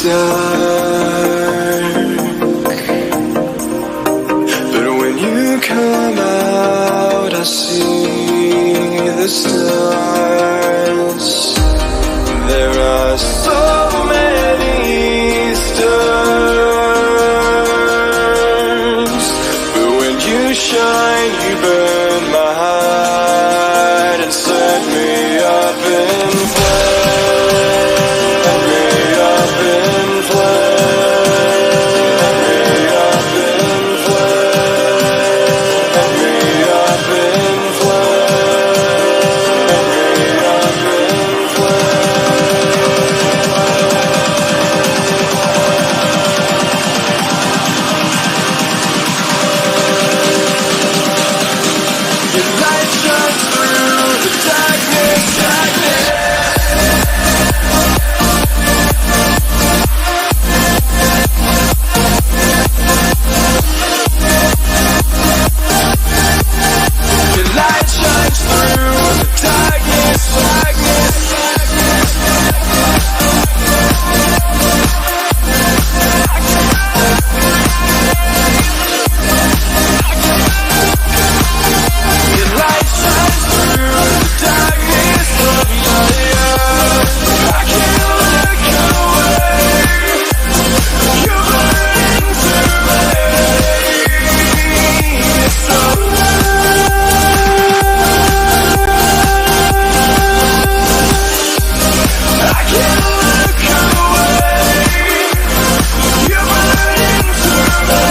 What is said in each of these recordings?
dark, but when you come out, I see the stars. There are so many stars, but when you shine, you burn my heart and set me up in flames. Set me up in flames. Set me up in flames. Set me up in flames. Set me up in Your light shines through the darkness, darkness. Your light shines through the darkness, darkness, darkness. Your light shines through the darkness of my heart. I can't look away. You're burning through me. It's so I can't look away. You're burning through me.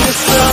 It's so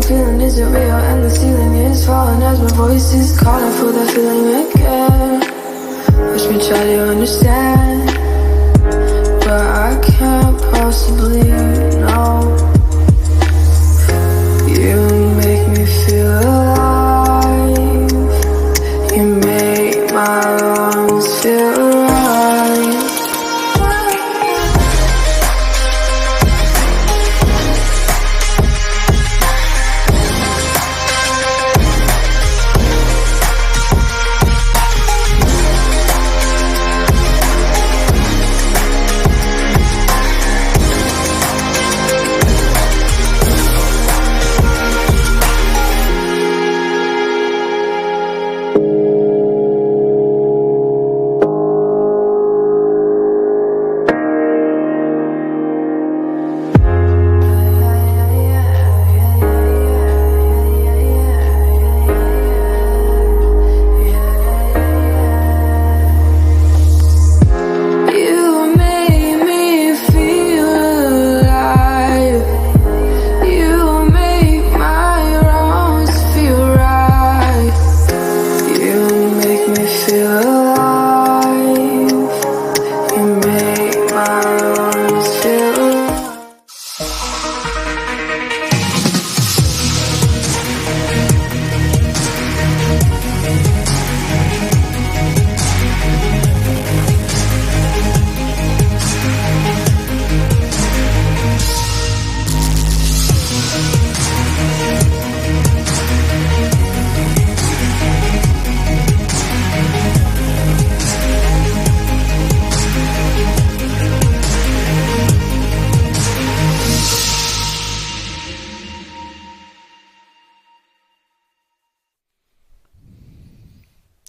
feeling isn't real and the ceiling is falling as my voice is calling for that feeling again. Watch me try to understand, but I can't possibly know. You make me feel alive. You make my lungs feel right.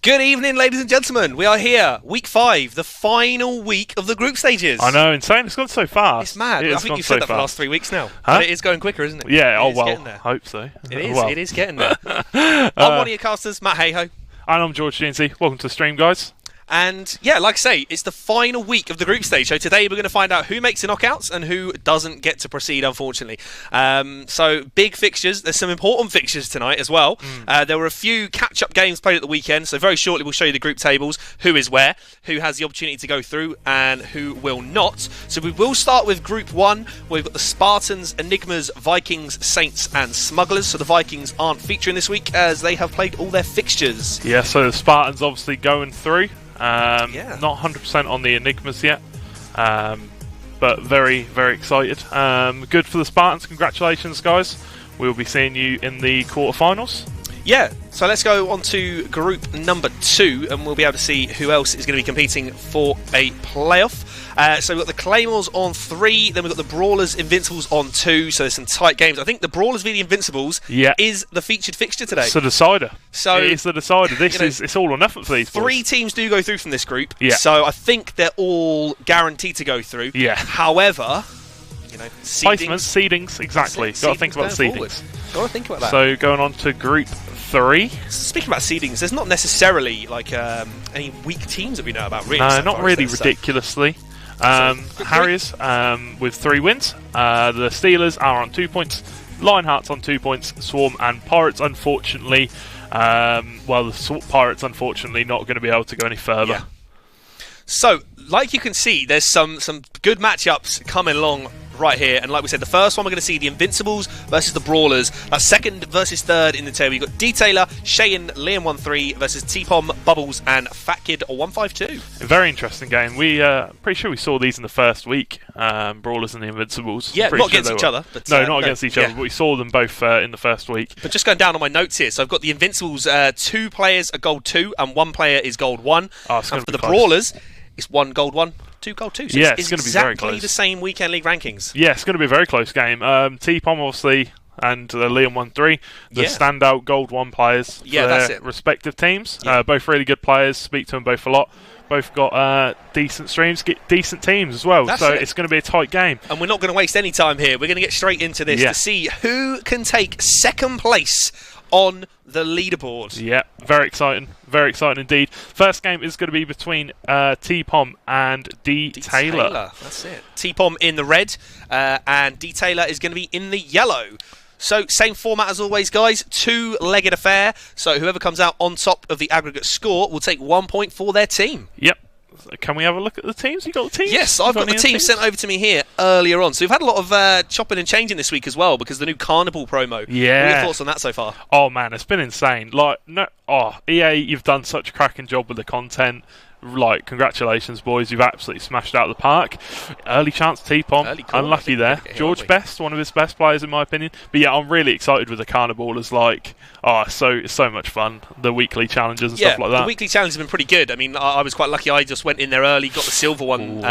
Good evening, ladies and gentlemen. We are here, week 5, the final week of the group stages. I know, insane. It's gone so fast. It's mad. I think you've said that for the last 3 weeks now. Huh? But it is going quicker, isn't it? Yeah, Getting I there. hope so. It is. Well. It is getting there. I'm one of your casters, Matt Hayho. And I'm George GNC. Welcome to the stream, guys. And yeah, like I say, it's the final week of the group stage. So today we're going to find out who makes the knockouts and who doesn't get to proceed, unfortunately. So big fixtures. There's some important fixtures tonight as well. There were a few catch-up games played at the weekend. So very shortly we'll show you the group tables, who is where, who has the opportunity to go through and who will not. So we will start with Group 1. We've got the Spartans, Enigmas, Vikings, Saints and Smugglers. So the Vikings aren't featuring this week as they have played all their fixtures. Yeah, so the Spartans obviously going through. Yeah. Not 100% on the Enigmas yet, but very, very excited. Good for the Spartans. Congratulations, guys. We'll be seeing you in the quarterfinals. Yeah, so let's go on to group number 2 and we'll be able to see who else is going to be competing for a playoff. So we've got the Claymores on 3, then we've got the Brawlers, Invincibles on 2, so there's some tight games. I think the Brawlers v the Invincibles is the featured fixture today. It's the decider. So it is the decider. This is it's all or nothing for these boys. 3 teams do go through from this group, Yeah. so I think they're all guaranteed to go through. Yeah. However, Placements, seedings, exactly. Got to think about the seedings. Got to think about that. So going on to Group 3. Speaking about seedings, there's not necessarily like any weak teams that we know about, really. No, so not far, really is there? ridiculously. Harriers with 3 wins. The Steelers are on 2 points. Lionhearts on 2 points. Swarm and Pirates, unfortunately. The Pirates, unfortunately, not going to be able to go any further. Yeah. So, like you can see, there's some good matchups coming along right here. And like we said, the first one we're going to see the Invincibles versus the Brawlers. That's second versus third in the table. You've got D-Taylor, Shayin, Liam 1-3 versus T-Pom, Bubbles and Fat Kid 152. A very interesting game. We pretty sure we saw these in the first week. Brawlers and the Invincibles. Yeah, Pretty not sure against they each were. other. But, Not against each other, yeah. but we saw them both in the first week. But just going down on my notes here, so I've got the Invincibles, 2 players are gold 2 and 1 player is gold 1. Oh, it's and gonna for be the close. Brawlers, it's 1 gold 1, 2 gold 2. So Yeah, it's going to be very exactly close. the same weekend league rankings. Yeah, it's going to be a very close game. T-Pom, obviously, and Liam 1-3, the standout gold 1 players for that's their it. respective teams. Yeah. Both really good players. Speak to them both a lot. Both got decent streams, get decent teams as well. That's so it. it's going to be a tight game. And we're not going to waste any time here. We're going to get straight into this to see who can take second place on the leaderboard. Yeah, very exciting. Very exciting indeed. First game is going to be between T-Pom and D-Taylor. That's it. T-Pom in the red and D-Taylor is going to be in the yellow. So, same format as always, guys. Two-legged affair. So, whoever comes out on top of the aggregate score will take 1 point for their team. Yep. Can we have a look at the teams? You got the teams? Yes, I've got the team sent over to me here earlier on. So, we've had a lot of chopping and changing this week as well because the new Carnival promo. Yeah. What are your thoughts on that so far? Oh, man, it's been insane. EA, you've done such a cracking job with the content. Congratulations, boys. You've absolutely smashed it out of the park. Early chance, T-Pom. Unlucky there. George Best, one of his best players, in my opinion. But yeah, I'm really excited with the Carnival. It's so much fun. The weekly challenges and stuff like that. The weekly challenges have been pretty good. I mean, I was quite lucky. I just went in there early, got the silver one,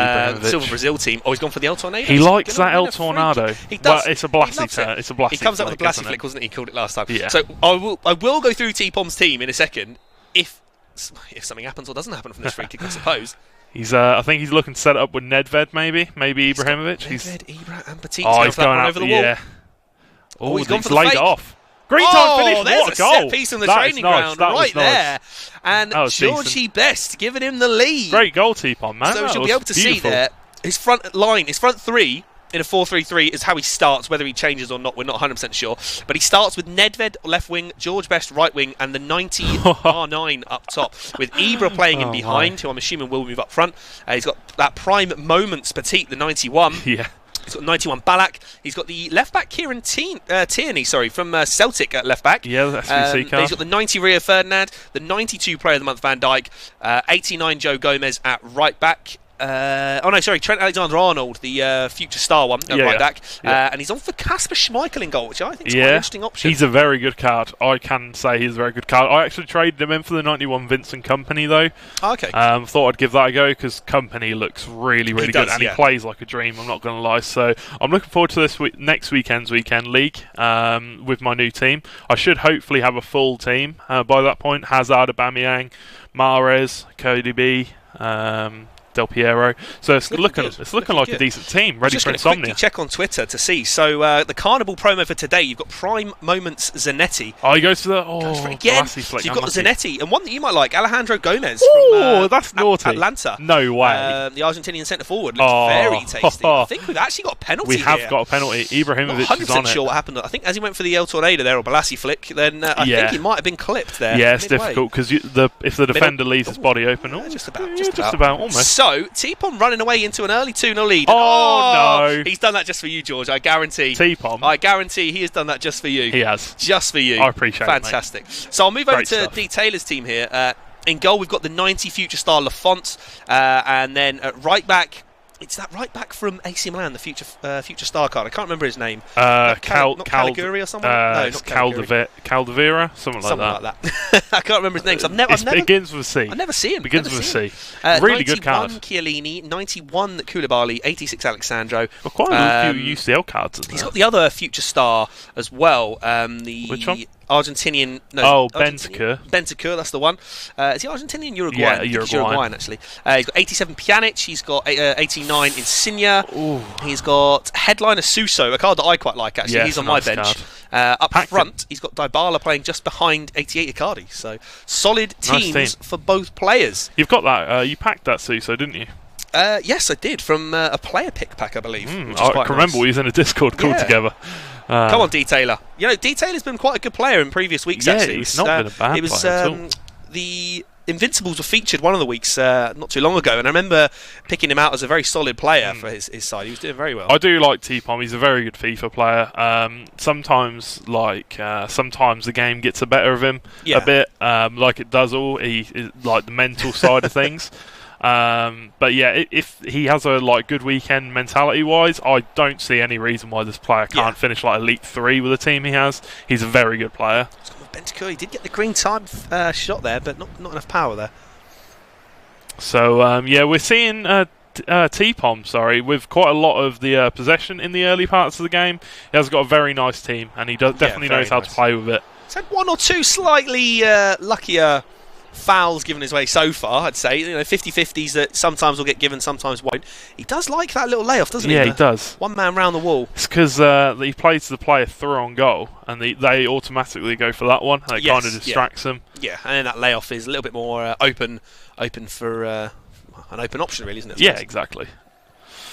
silver Brazil team. Oh, he's gone for the El Tornado. He likes that El Tornado. He does. Well, it's a Blassie turn. It's a Blassie. He comes up with a Blassie flick, wasn't he? He called it last time. Yeah. So I will go through T-Pom's team in a second if something happens or doesn't happen from this free kick, I suppose. I think he's looking to set it up with Nedved, maybe Ibrahimovic. Nedved, Ibra, and Petit. He's going over the wall. Yeah. Oh, he's gone for the laid fake. It off. Green time finish. What a goal! Set piece on the training ground right there, and Georgie Best giving him the lead. Great goal, T-Pom, man. So you'll be able to see there his front three. In a 4-3-3 is how he starts. Whether he changes or not, we're not 100% sure. But he starts with Nedved left wing, George Best right wing, and the 90 R9 up top, with Ibra playing in behind, who I'm assuming will move up front. He's got that prime moments Petit, the 91. Yeah. He's got 91 Ballack. He's got the left back Kieran Tierney, from Celtic at left back. Yeah, the SVC card. He's got the 90 Rio Ferdinand, the 92 Player of the Month Van Dijk, 89 Joe Gomez at right back. Trent Alexander-Arnold, the future star one at right back, and he's on for Kasper Schmeichel in goal, which I think is quite an interesting option. He's a very good card. I can say he's a very good card. I actually traded him in for the 91 Vincent Kompany though. Okay. Thought I'd give that a go because Kompany looks really good, and he plays like a dream. I'm not going to lie. So I'm looking forward to this next weekend's weekend league with my new team. I should hopefully have a full team by that point. Hazard, Aubameyang, Mahrez, Cody B. Del Piero. So it's looking like a decent team, ready for insomnia. Check on Twitter to see. So the Carnival promo for today, you've got Prime Moments Zanetti. Oh, he goes to the again. So you've got the Zanetti, and one that you might like, Alejandro Gomez from that's naughty. Atlanta. No way. The Argentinian centre forward looks very tasty. I think we've actually got a penalty. We have got a penalty. Ibrahimovic is on it. 100% sure what happened. I think as he went for the El Tornado there, or Balassi flick, then I think he might have been clipped there. Yeah, it's difficult because if the defender leaves his body open, just about almost. So T-Pom running away into an early 2-0 lead. No. He's done that just for you, George, I guarantee. T-Pom. I guarantee he has done that just for you. He has. Just for you. I appreciate Fantastic. it, mate. So I'll move over to D. Taylor's team here. In goal, we've got the 90 future star Lafont. And then at right back, it's that right back from AC Milan, the future star card. I can't remember his name. Caliguri or someone? No, not Caldevera, something like that. I can't remember his name. It begins with a C. I've never seen him. Begins with a C. Really good card. 91 Chiellini, 91 Koulibaly, 86 Alexandro. Well, quite a few UCL cards. He's got the other future star as well. Which one? Argentinian. Bentancur. Bentancur, that's the one. Is he Argentinian? Uruguayan? Yeah, Uruguayan, actually. He's got 87 Pjanic. He's got 89 Insigne. Ooh. He's got headliner Suso, a card that I quite like, actually. He's on my bench. Up front, he's got Dybala playing just behind 88 Icardi. So, solid teams for both players. You've got that. You packed that Suso, didn't you? Yes, I did. From a player pick pack, I believe. I can remember we was in a Discord call together. Come on, D-Taylor. You know, D-Taylor's been quite a good player in previous weeks, actually. He's not been a bad player at all. The Invincibles were featured one of the weeks not too long ago, and I remember picking him out as a very solid player for his side. He was doing very well. I do like T-Pom. He's a very good FIFA player. Sometimes the game gets the better of him a bit, like it does all. Like the mental side of things. But yeah, if he has a good weekend mentality wise, I don't see any reason why this player can't finish like Elite 3 with the team he has. He's a very good player. Bentancur, he did get the green time shot there, but not enough power there. So we're seeing T-Pom, with quite a lot of the possession in the early parts of the game. He has got a very nice team, and he definitely knows how to play with it. He's had one or two slightly luckier fouls given his way so far, I'd say. 50-50s that sometimes will get given, sometimes won't. He does like that little layoff, doesn't he? Yeah, he does. One man round the wall. It's because he plays the player through on goal, and they automatically go for that one. And it kind of distracts them. Yeah, and then that layoff is a little bit more open for an open option, really, isn't it? Yeah, exactly.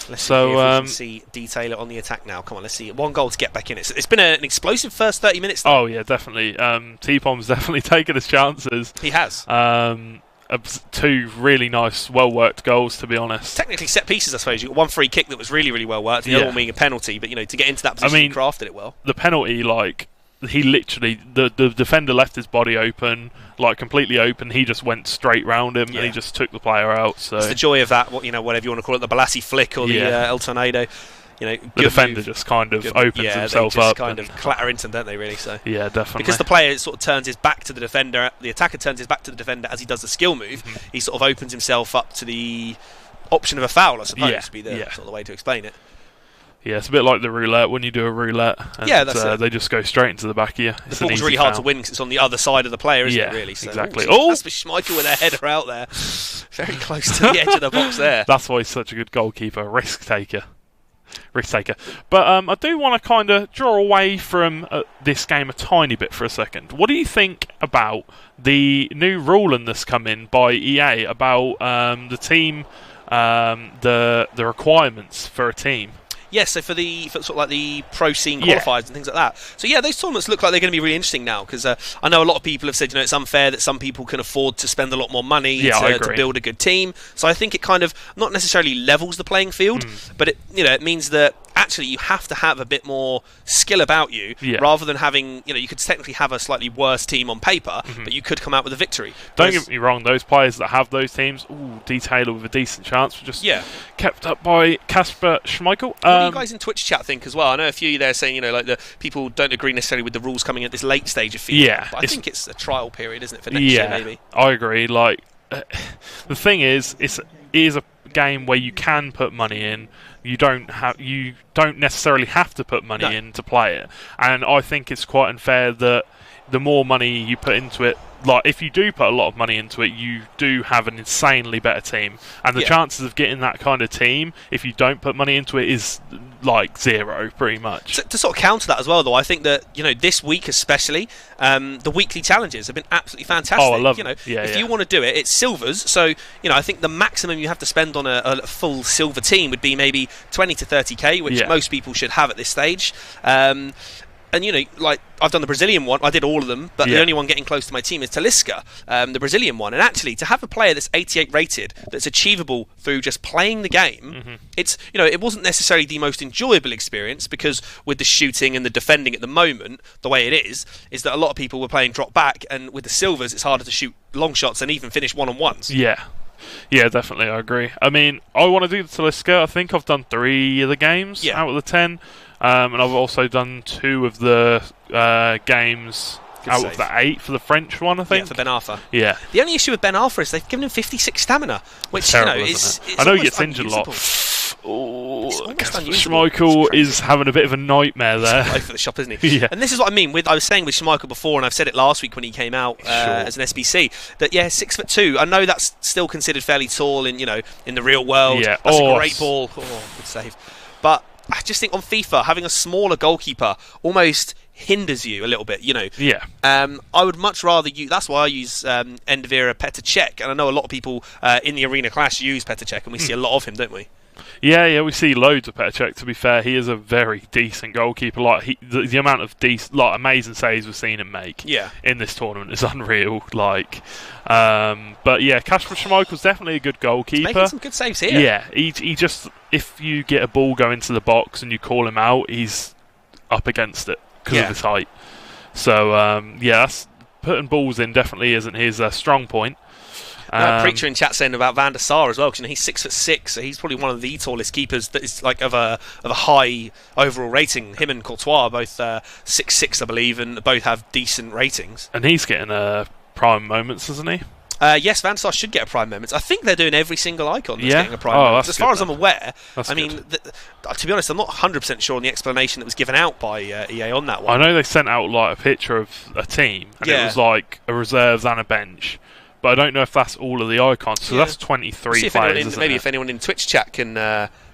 Let's see if we can see detailer on the attack now. Come on, let's see. 1 goal to get back in. It's been an explosive first 30 minutes. Oh yeah, definitely. T-Pom's definitely taken his chances. He has. 2 really nice, well-worked goals, to be honest. Technically set pieces, I suppose. You got 1 free kick that was really, really well worked. The other one being a penalty, but to get into that position, he crafted it well. The penalty, he literally the defender left his body open, completely open. He just went straight round him and he just took the player out. So it's the joy of that. Whatever you want to call it, the Balassi flick or the El Tornado. The defender just kind of opens himself up. Kind of clatter into them, don't they? Really? So yeah, definitely. Because the player sort of turns his back to the defender, the attacker turns his back to the defender as he does the skill move. He sort of opens himself up to the option of a foul, I suppose, would be the sort of the way to explain it. Yeah, it's a bit like the roulette when you do a roulette. And, that's it. They just go straight into the back of you. The ball's really hard to win because it's on the other side of the player, isn't it, really? So, exactly. That's for Schmeichel with their header out there. Very close to the edge of the box there. That's why he's such a good goalkeeper, risk taker. But I do want to kind of draw away from this game a tiny bit for a second. What do you think about the new ruling that's come in by EA about the team, the requirements for a team? Yes, so for sort of like the pro scene qualifiers and things like that. So yeah, those tournaments look like they're going to be really interesting now because I know a lot of people have said it's unfair that some people can afford to spend a lot more money to build a good team. So I think it kind of not necessarily levels the playing field, but it means that actually you have to have a bit more skill about you rather than having you could technically have a slightly worse team on paper, but you could come out with a victory. Don't get me wrong, those players that have those teams, detailer with a decent chance, were just kept up by Kasper Schmeichel. What do you guys in Twitch chat think as well? I know a few of you there saying the people don't agree necessarily with the rules coming at this late stage of FIFA, but I think it's a trial period, isn't it, for next year maybe? I agree. The thing is, it is a game where you can put money in. You don't necessarily have to put money in to play it, and I think it's quite unfair that the more money you put into it, if you do put a lot of money into it, you do have an insanely better team, and the chances of getting that kind of team if you don't put money into it is 0 pretty much. To sort of counter that as well, though, I think that this week especially, the weekly challenges have been absolutely fantastic. Oh, I love them. If you want to do it, it's silvers. So I think the maximum you have to spend on a full silver team would be maybe 20 to 30k, which most people should have at this stage. And I've done the Brazilian one. I did all of them, but the only one getting close to my team is Talisca, the Brazilian one. And actually, to have a player that's 88 rated, that's achievable through just playing the game, it's it wasn't necessarily the most enjoyable experience because with the shooting and the defending at the moment, the way it is that a lot of people were playing drop back, and with the silvers, it's harder to shoot long shots and even finish one-on-ones. Yeah, definitely, I agree. I mean, I want to do the Talisca. I think I've done 3 of the games out of the 10. And I've also done 2 of the games out of the 8 for the French one, I think. Yeah, for Ben Arfa. Yeah. The only issue with Ben Arfa is they've given him 56 stamina, which terrible, is I know he gets injured a lot. Schmeichel is having a bit of a nightmare there. He's for the shop, isn't he? And this is what I mean. I was saying with Schmeichel before, and I've said it last week when he came out as an SBC, that 6'2". I know that's still considered fairly tall in the real world. That's a great ball. Oh, good save. But I just think on FIFA, having a smaller goalkeeper almost hinders you a little bit, I would much rather use. That's why I use Endivira Petr Cech, and I know a lot of people in the Arena Clash use Petr Cech, and we see a lot of him, don't we? Yeah, we see loads of Petr Cech. To be fair, he is a very decent goalkeeper. The amount of amazing saves we've seen him make in this tournament is unreal. But Kasper Schmeichel's definitely a good goalkeeper. He's making some good saves here. Yeah, he just, if you get a ball going to the box and you call him out, he's up against it because of his height. So that's putting balls in definitely isn't his strong point. Preacher in chat saying about Van der Sar as well, because he's 6'6", so he's probably one of the tallest keepers that is of a high overall rating. Him and Courtois are both 6'6", I believe, and both have decent ratings. And he's getting prime moments, isn't he? Yes, Van der Sar should get a prime moments. I think they're doing every single icon that's getting a prime moments. As far as I'm aware, to be honest, I'm not 100% sure on the explanation that was given out by EA on that one. I know they sent out a picture of a team, and it was a reserves and a bench. But I don't know if that's all of the icons. So that's 23 players, if anyone in Twitch chat can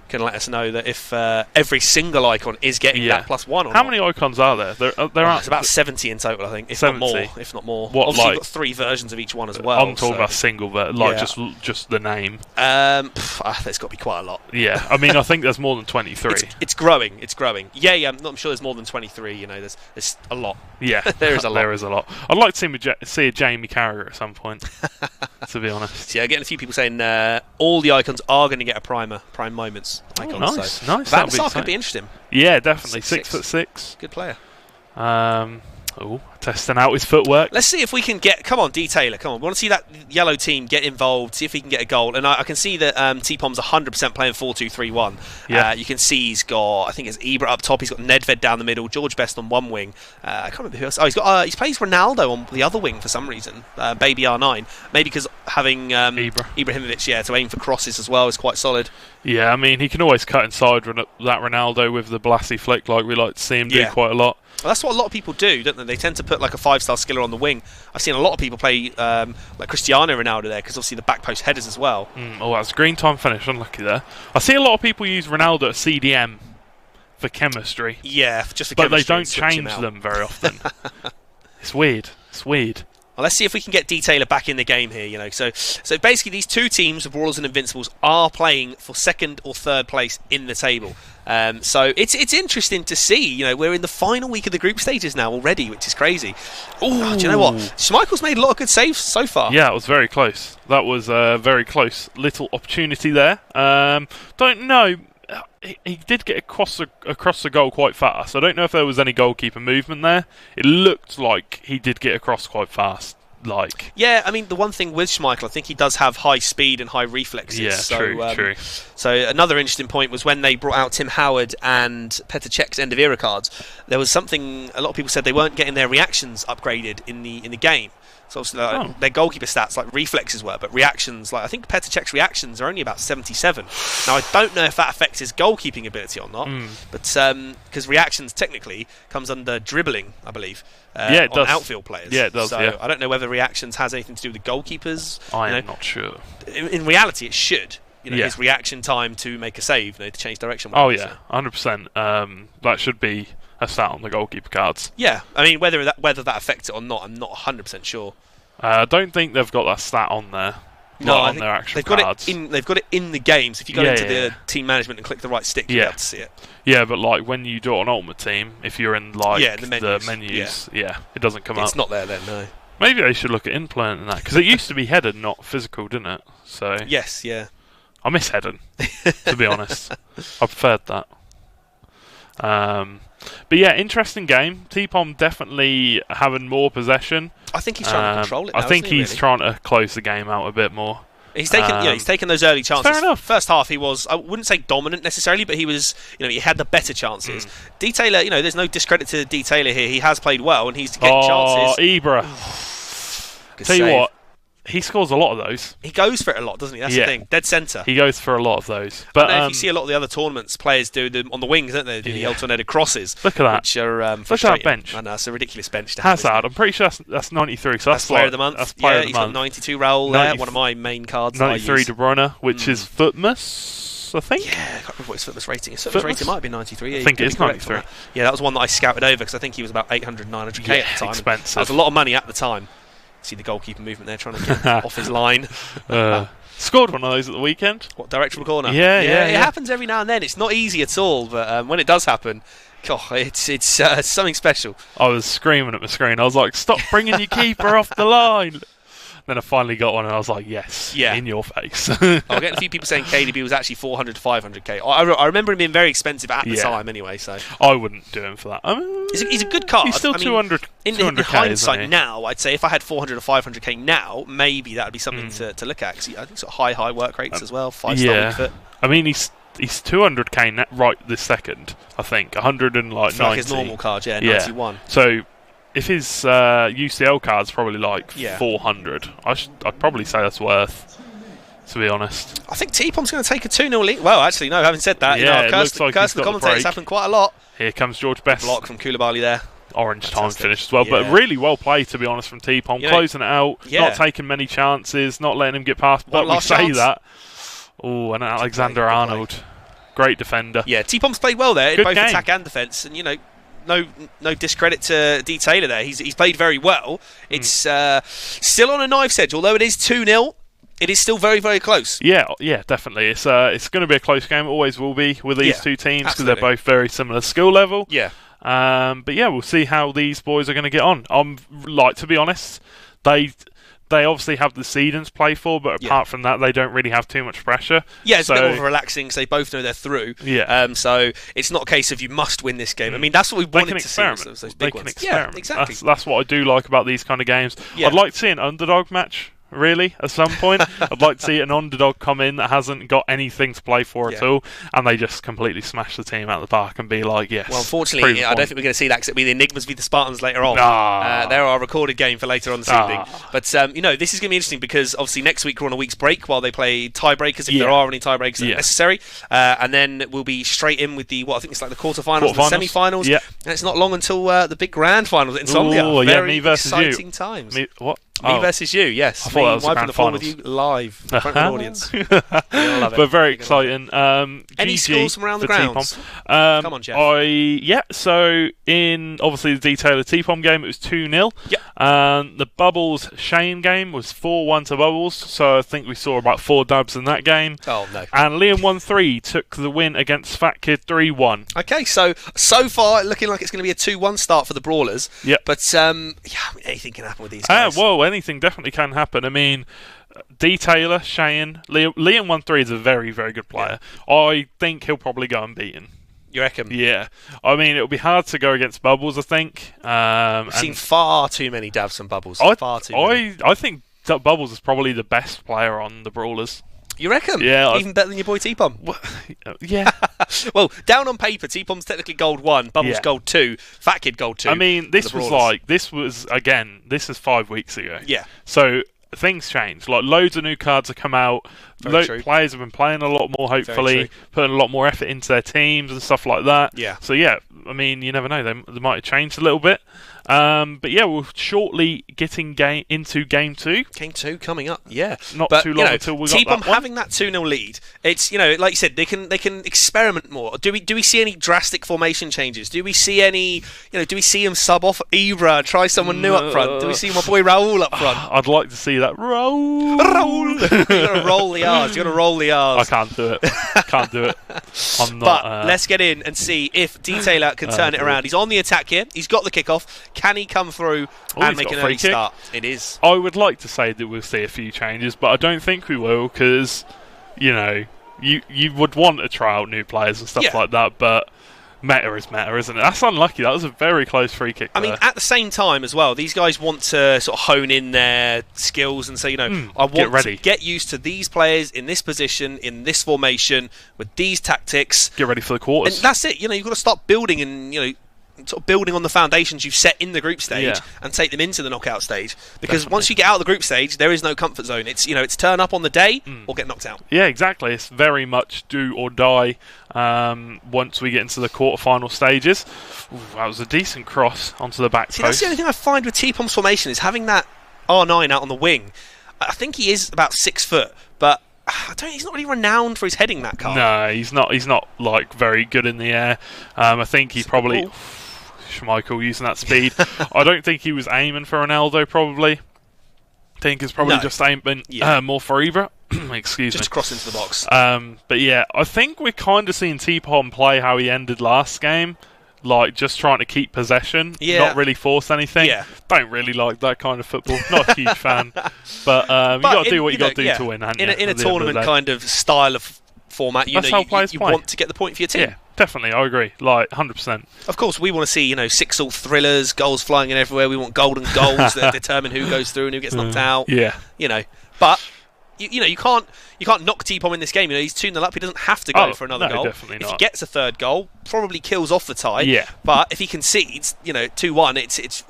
can let us know that if every single icon is getting that +1 or How not. many icons are there? It's about 70 in total, I think, if 70? not more. What, Obviously, like, you've got 3 versions of each one as well. I'm talking about single, just the name. There's got to be quite a lot. Yeah, I mean, I think there's more than 23. It's growing. Yeah, I'm sure there's more than 23. You know, there's a lot. Yeah, there is a lot. There is a lot. I'd like to see a Jamie Carragher at some point, to be honest. Yeah, getting a few people saying all the icons are going to get a prime moments icon. Nice. Van der Sar could be interesting. Yeah, definitely. 6'6". Good player. Testing out his footwork. Let's see if we can get... Come on, Detailer, come on. We want to see that yellow team get involved, see if he can get a goal. And I can see that T-Pom's 100% playing 4-2-3-1. Yeah. You can see he's got... I think it's Ibra up top. He's got Nedved down the middle. George Best on one wing. I can't remember who else. Oh, he's plays Ronaldo on the other wing for some reason. Baby R9. Maybe because having Ibrahimovic, to aim for crosses as well is quite solid. Yeah, I mean, he can always cut inside that Ronaldo with the Blassie flick like we like to see him do quite a lot. Well, that's what a lot of people do, don't they? They tend to put like a 5-star skiller on the wing. I've seen a lot of people play like Cristiano Ronaldo there because obviously the back post headers as well. That's a green time finish. Unlucky there. I see a lot of people use Ronaldo at CDM for chemistry. Yeah, just for but chemistry. But they don't change them very often. It's weird. Well, let's see if we can get Detailer back in the game here. So basically, these two teams of Brawlers and Invincibles are playing for 2nd or 3rd place in the table. So it's interesting to see. We're in the final week of the group stages now already, which is crazy. Oh, do you know what? Schmeichel's made a lot of good saves so far. Yeah, it was very close. That was a very close little opportunity there. Don't know. He did get across the goal quite fast. I don't know if there was any goalkeeper movement there. It looked like he did get across quite fast. Yeah, I mean, the one thing with Schmeichel, I think he does have high speed and high reflexes. Yeah, true. So another interesting point was when they brought out Tim Howard and Petr Cech's end of era cards, there was something, a lot of people said they weren't getting their reactions upgraded in the game. So obviously their goalkeeper stats, like reflexes were, but reactions, like I think Petr Cech's reactions are only about 77. Now I don't know if that affects his goalkeeping ability or not, but because reactions technically comes under dribbling, I believe. It does. On outfield players. Yeah, it does. So I don't know whether reactions has anything to do with the goalkeepers. I'm not sure. In reality, it should. His reaction time to make a save, to change direction. 100%. That should be a stat on the goalkeeper cards. Yeah, I mean whether that affects it or not, I'm not 100% sure. I don't think they've got that stat on there. No, on their actual cards. They've got it in the game. So if you go into the team management and click the right stick, you'll be able to see it. Yeah, but when you do it on Ultimate Team, if you're in the menus, it doesn't come up. It's not there then, no. Maybe they should look at implementing that because it used to be headed, not physical, didn't it? So yes, yeah. I miss heading, to be honest. I preferred that. But yeah, interesting game. T-Pom definitely having more possession. I think he's trying to control it now, I think he's trying to close the game out a bit more. He's taken those early chances. Fair enough. First half he was, I wouldn't say dominant necessarily, but he was, he had the better chances. Detailer, there's no discredit to Detailer here. He has played well and he's getting chances. Ibra. Tell you what, he scores a lot of those. He goes for it a lot, doesn't he? That's the thing. Dead centre. He goes for a lot of those. But I don't know if you see a lot of the other tournaments, players do them on the wings, don't they? Do the alternated crosses. Look at that. Which are look at that bench. I know, it's a ridiculous bench to have. Hazard, I'm pretty sure that's 93. So that's player of the month. That's player of the he's month. got 92 Raul there, one of my main cards. 93 De Bruyne, which is Footmas, I think. Yeah, I can't remember what his Footmas rating is. Footmas rating might have been 93. Yeah, I think it is 93. Yeah, that was one that I scouted over because I think he was about 800, 900k at the time. Expensive. That was a lot of money at the time. See the goalkeeper movement there, trying to get off his line. Scored one of those at the weekend. What, direct from the corner? Yeah. It happens every now and then. It's not easy at all, but when it does happen, it's something special. I was screaming at my screen. I was like, "Stop bringing your keeper off the line!" Then I finally got one, and I was like, "Yes, in your face." I'm getting a few people saying KDB was actually 400 to 500k. I remember him being very expensive at the time, anyway. So I wouldn't do him for that. He's a good card. He's still 200. In hindsight, now I'd say if I had 400 or 500k now, maybe that would be something to look at. Because I think sort of high work rates as well. 5-star weak foot. I mean, he's 200k right this second. I think 100 and like 90. Like his normal card, 91. So if his UCL card's probably like 400, I'd probably say that's worth. To be honest, I think T-Pom's going to take a 2-0 lead. Well, actually, no. Having said that, it looks like curse the commentators happened quite a lot. Here comes George Best. Block from Koulibaly there. Orange time finish as well, but really well played, to be honest, from T-Pom. Closing it out, not taking many chances, not letting him get past. But we say that. Oh, and Alexander-Arnold. great defender. Yeah, T-Pom's played well there in Good both game. attack and defence, and no discredit to D Taylor there. He's played very well. It's still on a knife's edge, although it is 2-0. It is still very, very close. Yeah, definitely. It's going to be a close game. It always will be with these two teams because they're both very similar skill level. Yeah. But yeah, we'll see how these boys are going to get on. To be honest, they obviously have the seedings to play for, but apart from that, they don't really have too much pressure. Yeah, it's a bit more of a relaxing because they both know they're through. Yeah. So it's not a case of you must win this game. I mean, that's what we wanted to see. Those big they can ones. experiment. Yeah, exactly. That's what I do like about these kind of games. Yeah. I'd like to see an underdog match. Really, at some point, I'd like to see an underdog come in that hasn't got anything to play for at all, and they just completely smash the team out of the park and be like, yes. Well, unfortunately, I don't think we're going to see that because it'll be the Enigmas v the Spartans later on. They're our recorded game for later on this evening. But, this is going to be interesting because obviously next week we're on a week's break while they play tiebreakers, if there are any tiebreakers that are necessary. And then we'll be straight in with the, I think it's like the quarterfinals and the semi-finals. Yeah. And it's not long until the big grand finals at Insomnia. Ooh, Very me versus exciting times. What? Me versus you, yes. I thought that was wiping the the floor grand with you live in front of an audience. You're gonna love it. But very exciting. Any GG scores from around the for grounds? T-Pom. Come on, Jeff. So in obviously the Detailer T-Pom game, it was 2-0. Yep. The Bubbles Shane game was 4-1 to Bubbles. So I think we saw about 4 dubs in that game. Oh no. And Liam 1-3 took the win against Fat Kid 3-1. Okay, so far looking like it's going to be a 2-1 start for the Brawlers. Yep. But anything can happen with these guys. Anything definitely can happen. I mean, Detailer, Shane, Liam 1-3 is a very, very good player. Yeah. I think he'll probably go unbeaten. You reckon? Yeah. I mean, it'll be hard to go against Bubbles, I think. We've seen far too many dabs and Bubbles. Far too many. I think that Bubbles is probably the best player on the Brawlers. You reckon? Yeah. Even better than your boy T-Pom? Yeah. Well, down on paper, T-Pom's technically gold 1, Bubbles gold 2, Fat Kid gold 2. I mean, this is 5 weeks ago. Yeah. So things change. Like, loads of new cards have come out. Players have been playing a lot more, hopefully, putting a lot more effort into their teams and stuff like that. Yeah. So, I mean, you never know. They might have changed a little bit. But yeah, we're shortly getting into Game 2. Game 2 coming up, yeah. Not too long until we got T-Pom that one. having that 2-0 lead, it's, like you said, they can experiment more. Do we see any drastic formation changes? Do we see any, do we see him sub off Ibra, try someone new up front? Do we see my boy Raul up front? I'd like to see that. Raul! You got to roll the R's. You got to roll the R's. I can't do it. I'm not. But let's get in and see if Detailer can turn it around. He's on the attack here. He's got the kickoff. Can he come through and make an early start? It is. I would like to say that we'll see a few changes, but I don't think we will because, you would want to try out new players and stuff like that, but meta is meta, isn't it? That's unlucky. That was a very close free kick there. I mean, at the same time as well, these guys want to sort of hone in their skills and say, I want to get used to these players in this position, in this formation, with these tactics. Get ready for the quarters. And that's it. You've got to start building and, sort of building on the foundations you've set in the group stage and take them into the knockout stage, because once you get out of the group stage there is no comfort zone. It's it's turn up on the day or get knocked out. Yeah, exactly. It's very much do or die once we get into the quarterfinal stages. Ooh, that was a decent cross onto the back post. That's the only thing I find with T-Pom's formation is having that R9 out on the wing. I think he is about 6 foot, but he's not really renowned for his heading that car. No, he's not like very good in the air. I think he probably Schmeichel using that speed. I don't think he was aiming for Ronaldo, probably. I think it's probably just aiming more for Ibra. Excuse me. Just cross into the box. But yeah, I think we're kind of seeing T-Pom play how he ended last game. Like, just trying to keep possession, not really force anything. Yeah. Don't really like that kind of football. Not a huge fan. But you got to do what you got to do to win, haven't you? In a tournament kind of style of format, you want to get the point for your team. Yeah, definitely, I agree. Like, 100%. Of course, we want to see, 6-all thrillers, goals flying in everywhere. We want golden goals that determine who goes through and who gets knocked out. Yeah. But you can't knock T-Pom in this game. He's 2-0 up. He doesn't have to go for another goal. Definitely not. If he gets a third goal, probably kills off the tie. Yeah. But if he concedes, 2-1, it's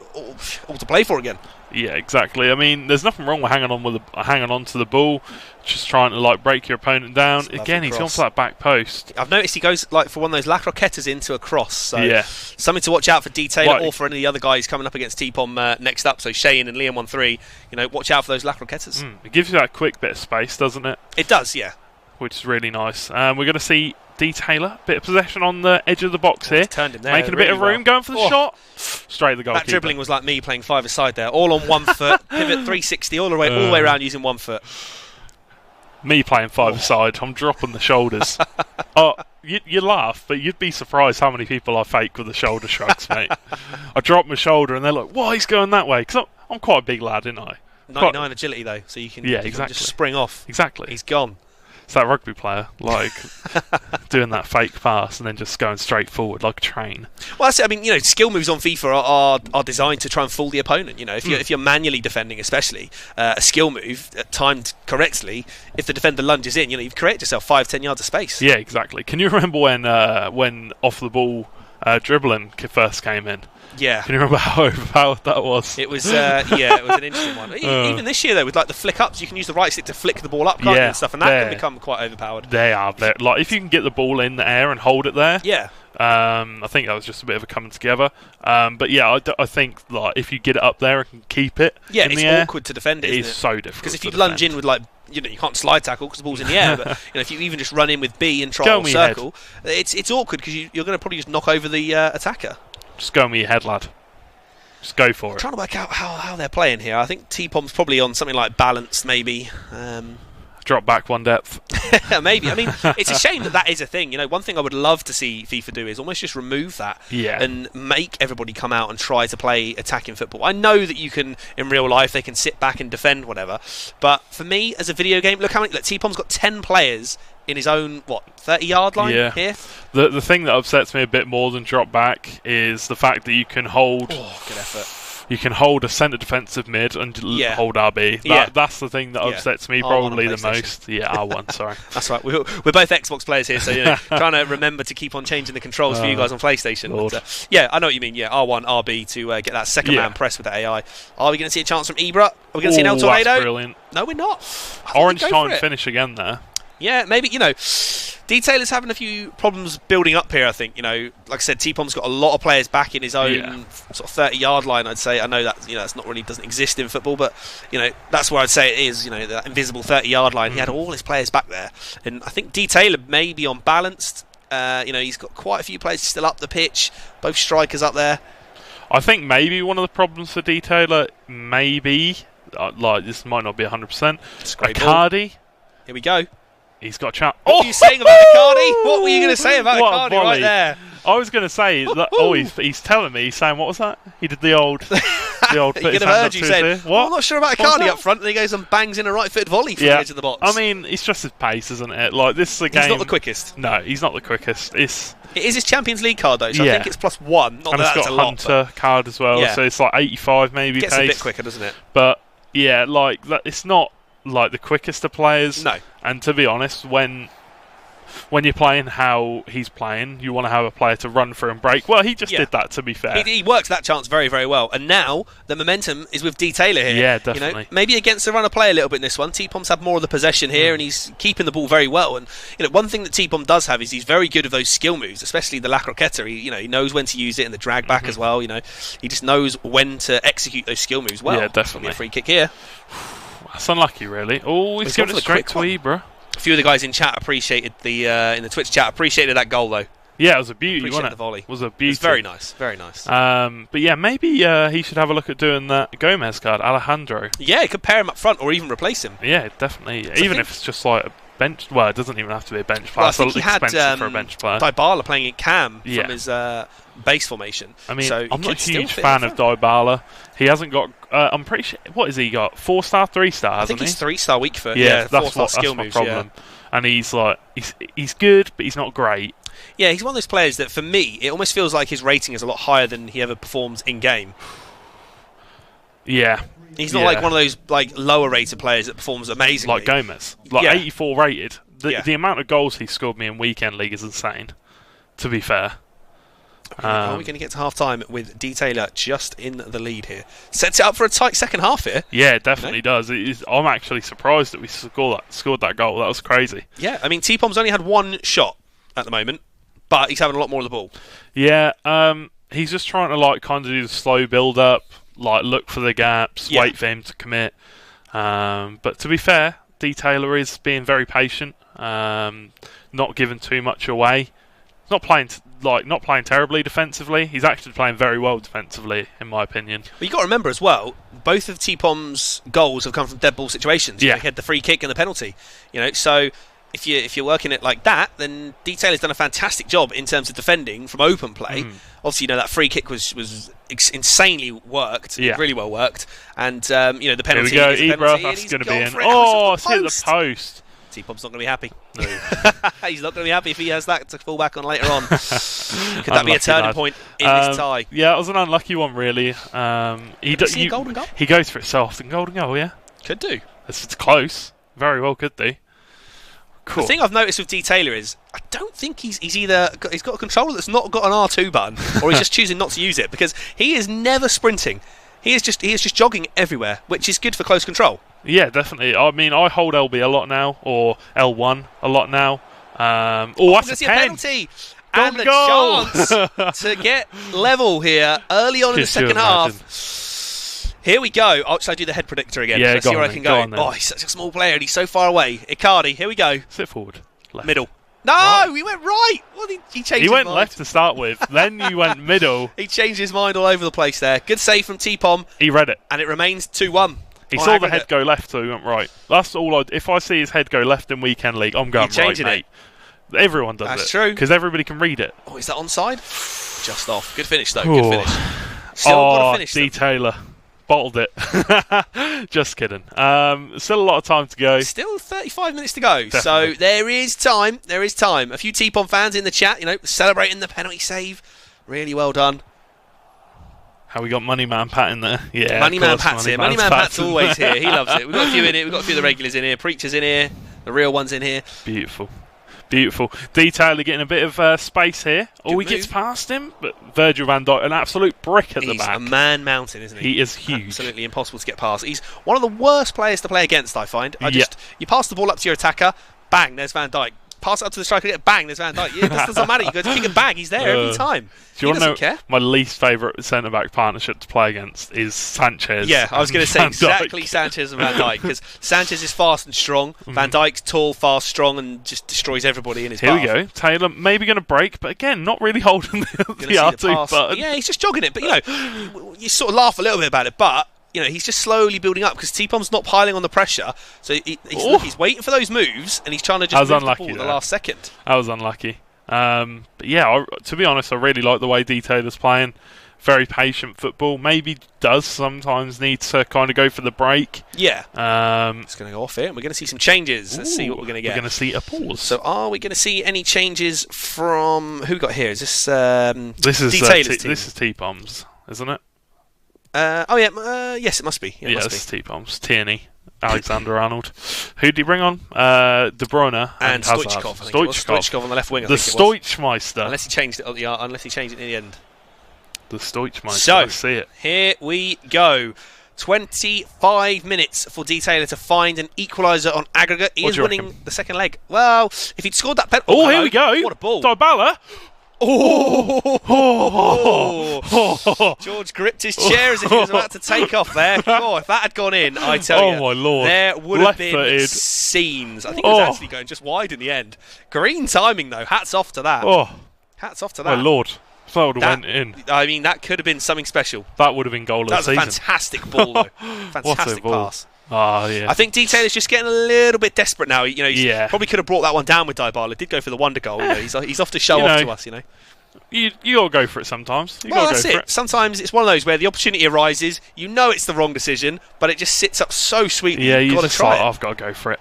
all to play for again. Yeah, exactly. I mean, there's nothing wrong with hanging on to the ball, just trying to break your opponent down. Again, he's gone for that back post. I've noticed he goes for one of those La Croquetas into a cross. So something to watch out for Detailer or for any of the other guys coming up against T-Pom next up. So Shane and Liam 1-3. Watch out for those La Croquetas. It gives you that quick bit of space, doesn't it? It does, yeah. which is really nice. We're going to see D. Taylor, bit of possession on the edge of the box here. Turned him there making a bit of room, going for the shot. Straight at the goalkeeper. That dribbling was like me playing five-a-side there, all on 1 foot, pivot 360 all the way around using 1 foot. Me playing five-a-side, I'm dropping the shoulders. You laugh, but you'd be surprised how many people I fake with the shoulder shrugs, mate. I drop my shoulder and they're like, "Why he's going that way?" Because I'm quite a big lad, aren't I? 99 agility though, so you can, exactly. can just spring off. Exactly. He's gone. It's that rugby player, like doing that fake pass and then just going straight forward like a train. Well, that's it. I mean, skill moves on FIFA are designed to try and fool the opponent. If you're manually defending, especially a skill move timed correctly, if the defender lunges in, you've created yourself 5-10 yards of space. Yeah, exactly. Can you remember when off the ball dribbling first came in? Yeah. Can you remember how overpowered that was? It was, it was an interesting one. Even this year, though, with like the flick ups, you can use the right stick to flick the ball up, can't you, and stuff, and that can become quite overpowered. They are. Like if you can get the ball in the air and hold it there. Yeah. I think that was just a bit of a coming together. But yeah, I think like if you get it up there and can keep it. Yeah, in it's the air, awkward to defend it. It is so difficult. Because if you lunge in with like. You can't slide tackle because the ball's in the air. But if you even just run in with B and try to circle, it's awkward because you're going to probably just knock over the attacker. Just go with your head, lad. Just go for it. I'm trying to work out how they're playing here. I think T-Pom's probably on something like balanced, maybe. Drop back 1 depth. Maybe. I mean, it's a shame that is a thing. One thing I would love to see FIFA do is almost just remove that and make everybody come out and try to play attacking football. I know that you can, in real life, they can sit back and defend, whatever. But for me, as a video game, look how many. T-Pom's got 10 players in his own 30-yard line here. The thing that upsets me a bit more than drop back is the fact that you can hold. Oh, good effort. You can hold a centre defensive mid and hold RB. That's the thing that upsets me probably the most. Yeah, R1, sorry. That's right. We're both Xbox players here, so trying to remember to keep on changing the controls for you guys on PlayStation. But, I know what you mean. Yeah, R1, RB to get that second man press with the AI. Are we going to see a chance from Ibra? Are we going to see an El Tornado? That's brilliant. No, we're not. Orange time finish again there. Yeah, maybe, D. Taylor's having a few problems building up here, I think. Like I said, T-Pom's got a lot of players back in his own sort of 30-yard line, I'd say. I know that, that's not really doesn't exist in football, but, that's where I'd say it is, that invisible 30-yard line. He had all his players back there. And I think D. Taylor may be unbalanced. He's got quite a few players still up the pitch, both strikers up there. I think maybe one of the problems for D. Taylor, maybe, this might not be 100%, Icardi. Here we go. He's got a chance. What were you saying about Icardi? What were you going to say about Icardi right there? I was going to say that. He's telling me. He's saying, what was that? He did the old. You could have heard you saying, "What? I'm not sure about Icardi up front." And he goes and bangs in a right-footed volley from the edge of the box. I mean, it's just his pace, isn't it? Like this is a game. He's not the quickest. No, he's not the quickest. It is his Champions League card though, so I think it's +1. Not and that it's got a Hunter card as well, so it's like 85 maybe. Gets pace. a bit quicker, doesn't it? But yeah, like that. It's not like the quickest of players. No. And to be honest, when you're playing how he's playing, you want to have a player to run through and break. Well, he just did that, to be fair. He worked that chance very, very well. And now the momentum is with D. Taylor here. Yeah, definitely. Maybe against the run of play a little bit in this one. T-Pom's had more of the possession here, and he's keeping the ball very well. And one thing that T-Pom does have is he's very good with those skill moves, especially the La Croqueta. He knows when to use it in the drag back as well. He just knows when to execute those skill moves well. Yeah, definitely. A free kick here. That's unlucky, really. Oh, he's giving it straight to Ibra. A few of the guys in chat appreciated in the Twitch chat appreciated that goal though. Yeah, it was a beauty, wasn't it? The volley. It was a beauty. It was very nice, very nice. But yeah, maybe he should have a look at doing that Gomez card, Alejandro. Yeah, he could pair him up front or even replace him. Yeah, definitely. So even if it's just like a bench. Well, it doesn't even have to be a bench player. Well, I think he had for a bench player. Dybala playing in cam from his base formation. I mean, so I'm not a huge fan of Dybala. He hasn't got. I'm pretty sure. What has he got? 4-star, 3-star. I think he's 3-star weak foot. Yeah, that's 4-star skill my moves. problem. Yeah. And he's good, but he's not great. Yeah, he's one of those players that, for me, it almost feels like his rating is a lot higher than he ever performs in game. Yeah. He's not like one of those lower rated players that performs amazingly. Like Gomez. 84 rated. The amount of goals he scored me in weekend league is insane, to be fair. Are we going to get to half-time with D. Taylor just in the lead here? Sets it up for a tight second half here. Yeah, it definitely does. I'm actually surprised that we scored that goal. That was crazy. Yeah, I mean, T-Pom's only had one shot at the moment, but he's having a lot more of the ball. Yeah, he's just trying to kind of do the slow build-up, look for the gaps, wait for him to commit. But to be fair, D. Taylor is being very patient. not giving too much away. Not playing not playing terribly defensively. He's actually playing very well defensively, in my opinion. But you got to remember as well, both of T-Pom's goals have come from dead ball situations. Yeah, he had the free kick and the penalty. So if you're working it like that, then Taylor's done a fantastic job in terms of defending from open play. Obviously, that free kick was insanely worked, really well worked, and the penalty. Here we go, Ibra. That's going to be in. Oh, it's hit the post. T-Pom's not going to be happy. No. He's not going to be happy if he has that to fall back on later on. Could that be a turning point in this tie? Yeah, it was an unlucky one, really. See a golden goal? He goes for it so often. Golden goal, yeah. Could do. It's close. Very well could do. Cool. The thing I've noticed with D. Taylor is I don't think he's either he's got a controller that's not got an R2 button, or he's just choosing not to use it, because he is never sprinting. He is just jogging everywhere, which is good for close control. Yeah, definitely. I mean, I hold LB a lot now, or L1 a lot now. That's a penalty. And the goal. chance to get level here early on in the second half. Here we go. Shall I do the head predictor again? Yeah, Let's see where I can go. He's such a small player and he's so far away. Icardi, here we go. Sit forward. Left. Middle. No, he went right. What he changed his mind. He went left to start with, then you went middle. He changed his mind all over the place there. Good save from T-Pom. He read it. And it remains 2-1. He saw the head go left, so he went right. That's all. If I see his head go left in weekend league, I'm going right, mate. Everyone does it. That's true. Because everybody can read it. Oh, is that onside? Just off. Good finish, though. Good finish. Still got to finish D. Taylor. Bottled it. Just kidding. Still a lot of time to go. Still 35 minutes to go. Definitely. So there is time. There is time. A few T-Pom fans in the chat, celebrating the penalty save. Really well done. How we got Money Man Pat in there? Yeah, Money Man Pat's here. Money Man Pat's always here. He loves it. We've got a few in here. We've got a few of the regulars in here. Preachers in here. The real ones in here. Beautiful. Beautiful. D. Taylor getting a bit of space here. He gets past him, but Virgil van Dijk, an absolute brick at the back. He's a man mountain, isn't he? He is huge. Absolutely impossible to get past. He's one of the worst players to play against, I find. You pass the ball up to your attacker, bang, there's Van Dijk. Pass it up to the striker, bang, there's Van Dijk. It doesn't matter. You go to kick and bang, he's there every time. Do you want to know my least favourite centre-back partnership to play against is Sanchez? Yeah, I was going to say exactly Sanchez and Van Dijk, because Sanchez is fast and strong, Van Dijk's tall, fast, strong, and just destroys everybody in his path. Here we go. Taylor maybe going to break, but again, not really holding the R2 button. Yeah, he's just jogging it, but you sort of laugh a little bit about it, but he's just slowly building up because T-Pom's not piling on the pressure, so he's waiting for those moves and he's trying to just move the ball at the last second. That was unlucky. But yeah, to be honest, I really like the way D. Taylor's playing. Very patient football. Maybe does sometimes need to kind of go for the break. Yeah. It's going to go off here and we're going to see some changes. Let's see what we're going to get. We're going to see a pause. So are we going to see any changes from... Who got here? Is this D. Taylor's team? This is T-Pom's, isn't it? Yes, it must be. This is T-Pom's. Tierney, Alexander-Arnold. Who did he bring on? De Bruyne and Stoichkov. Stoichkov on the left wing. The Stoichmeister. Unless he changed it in the end. The Stoichmeister. So, I see it. Here we go. 25 minutes for D. Taylor to find an equaliser on aggregate. He is winning the second leg. Well, if he'd scored that penalty... here we go. What a ball. Dybala. George gripped his chair as if he was about to take off there. If that had gone in, I tell you, my Lord. There would have been scenes. I think it was actually going just wide in the end. Green timing, though. Hats off to that. Hats off to that. My Lord. If that would have went in. I mean, that could have been something special. That would have been goal of the season. That was a fantastic ball, though. Fantastic pass. Yeah. I think D. Taylor's just getting a little bit desperate now. He probably could have brought that one down with Dybala. Did go for the wonder goal. He's off to show off to us. You gotta go for it sometimes. That's it. Sometimes it's one of those where the opportunity arises. It's the wrong decision, but it just sits up so sweetly. Yeah, you've got to try it. I've got to go for it.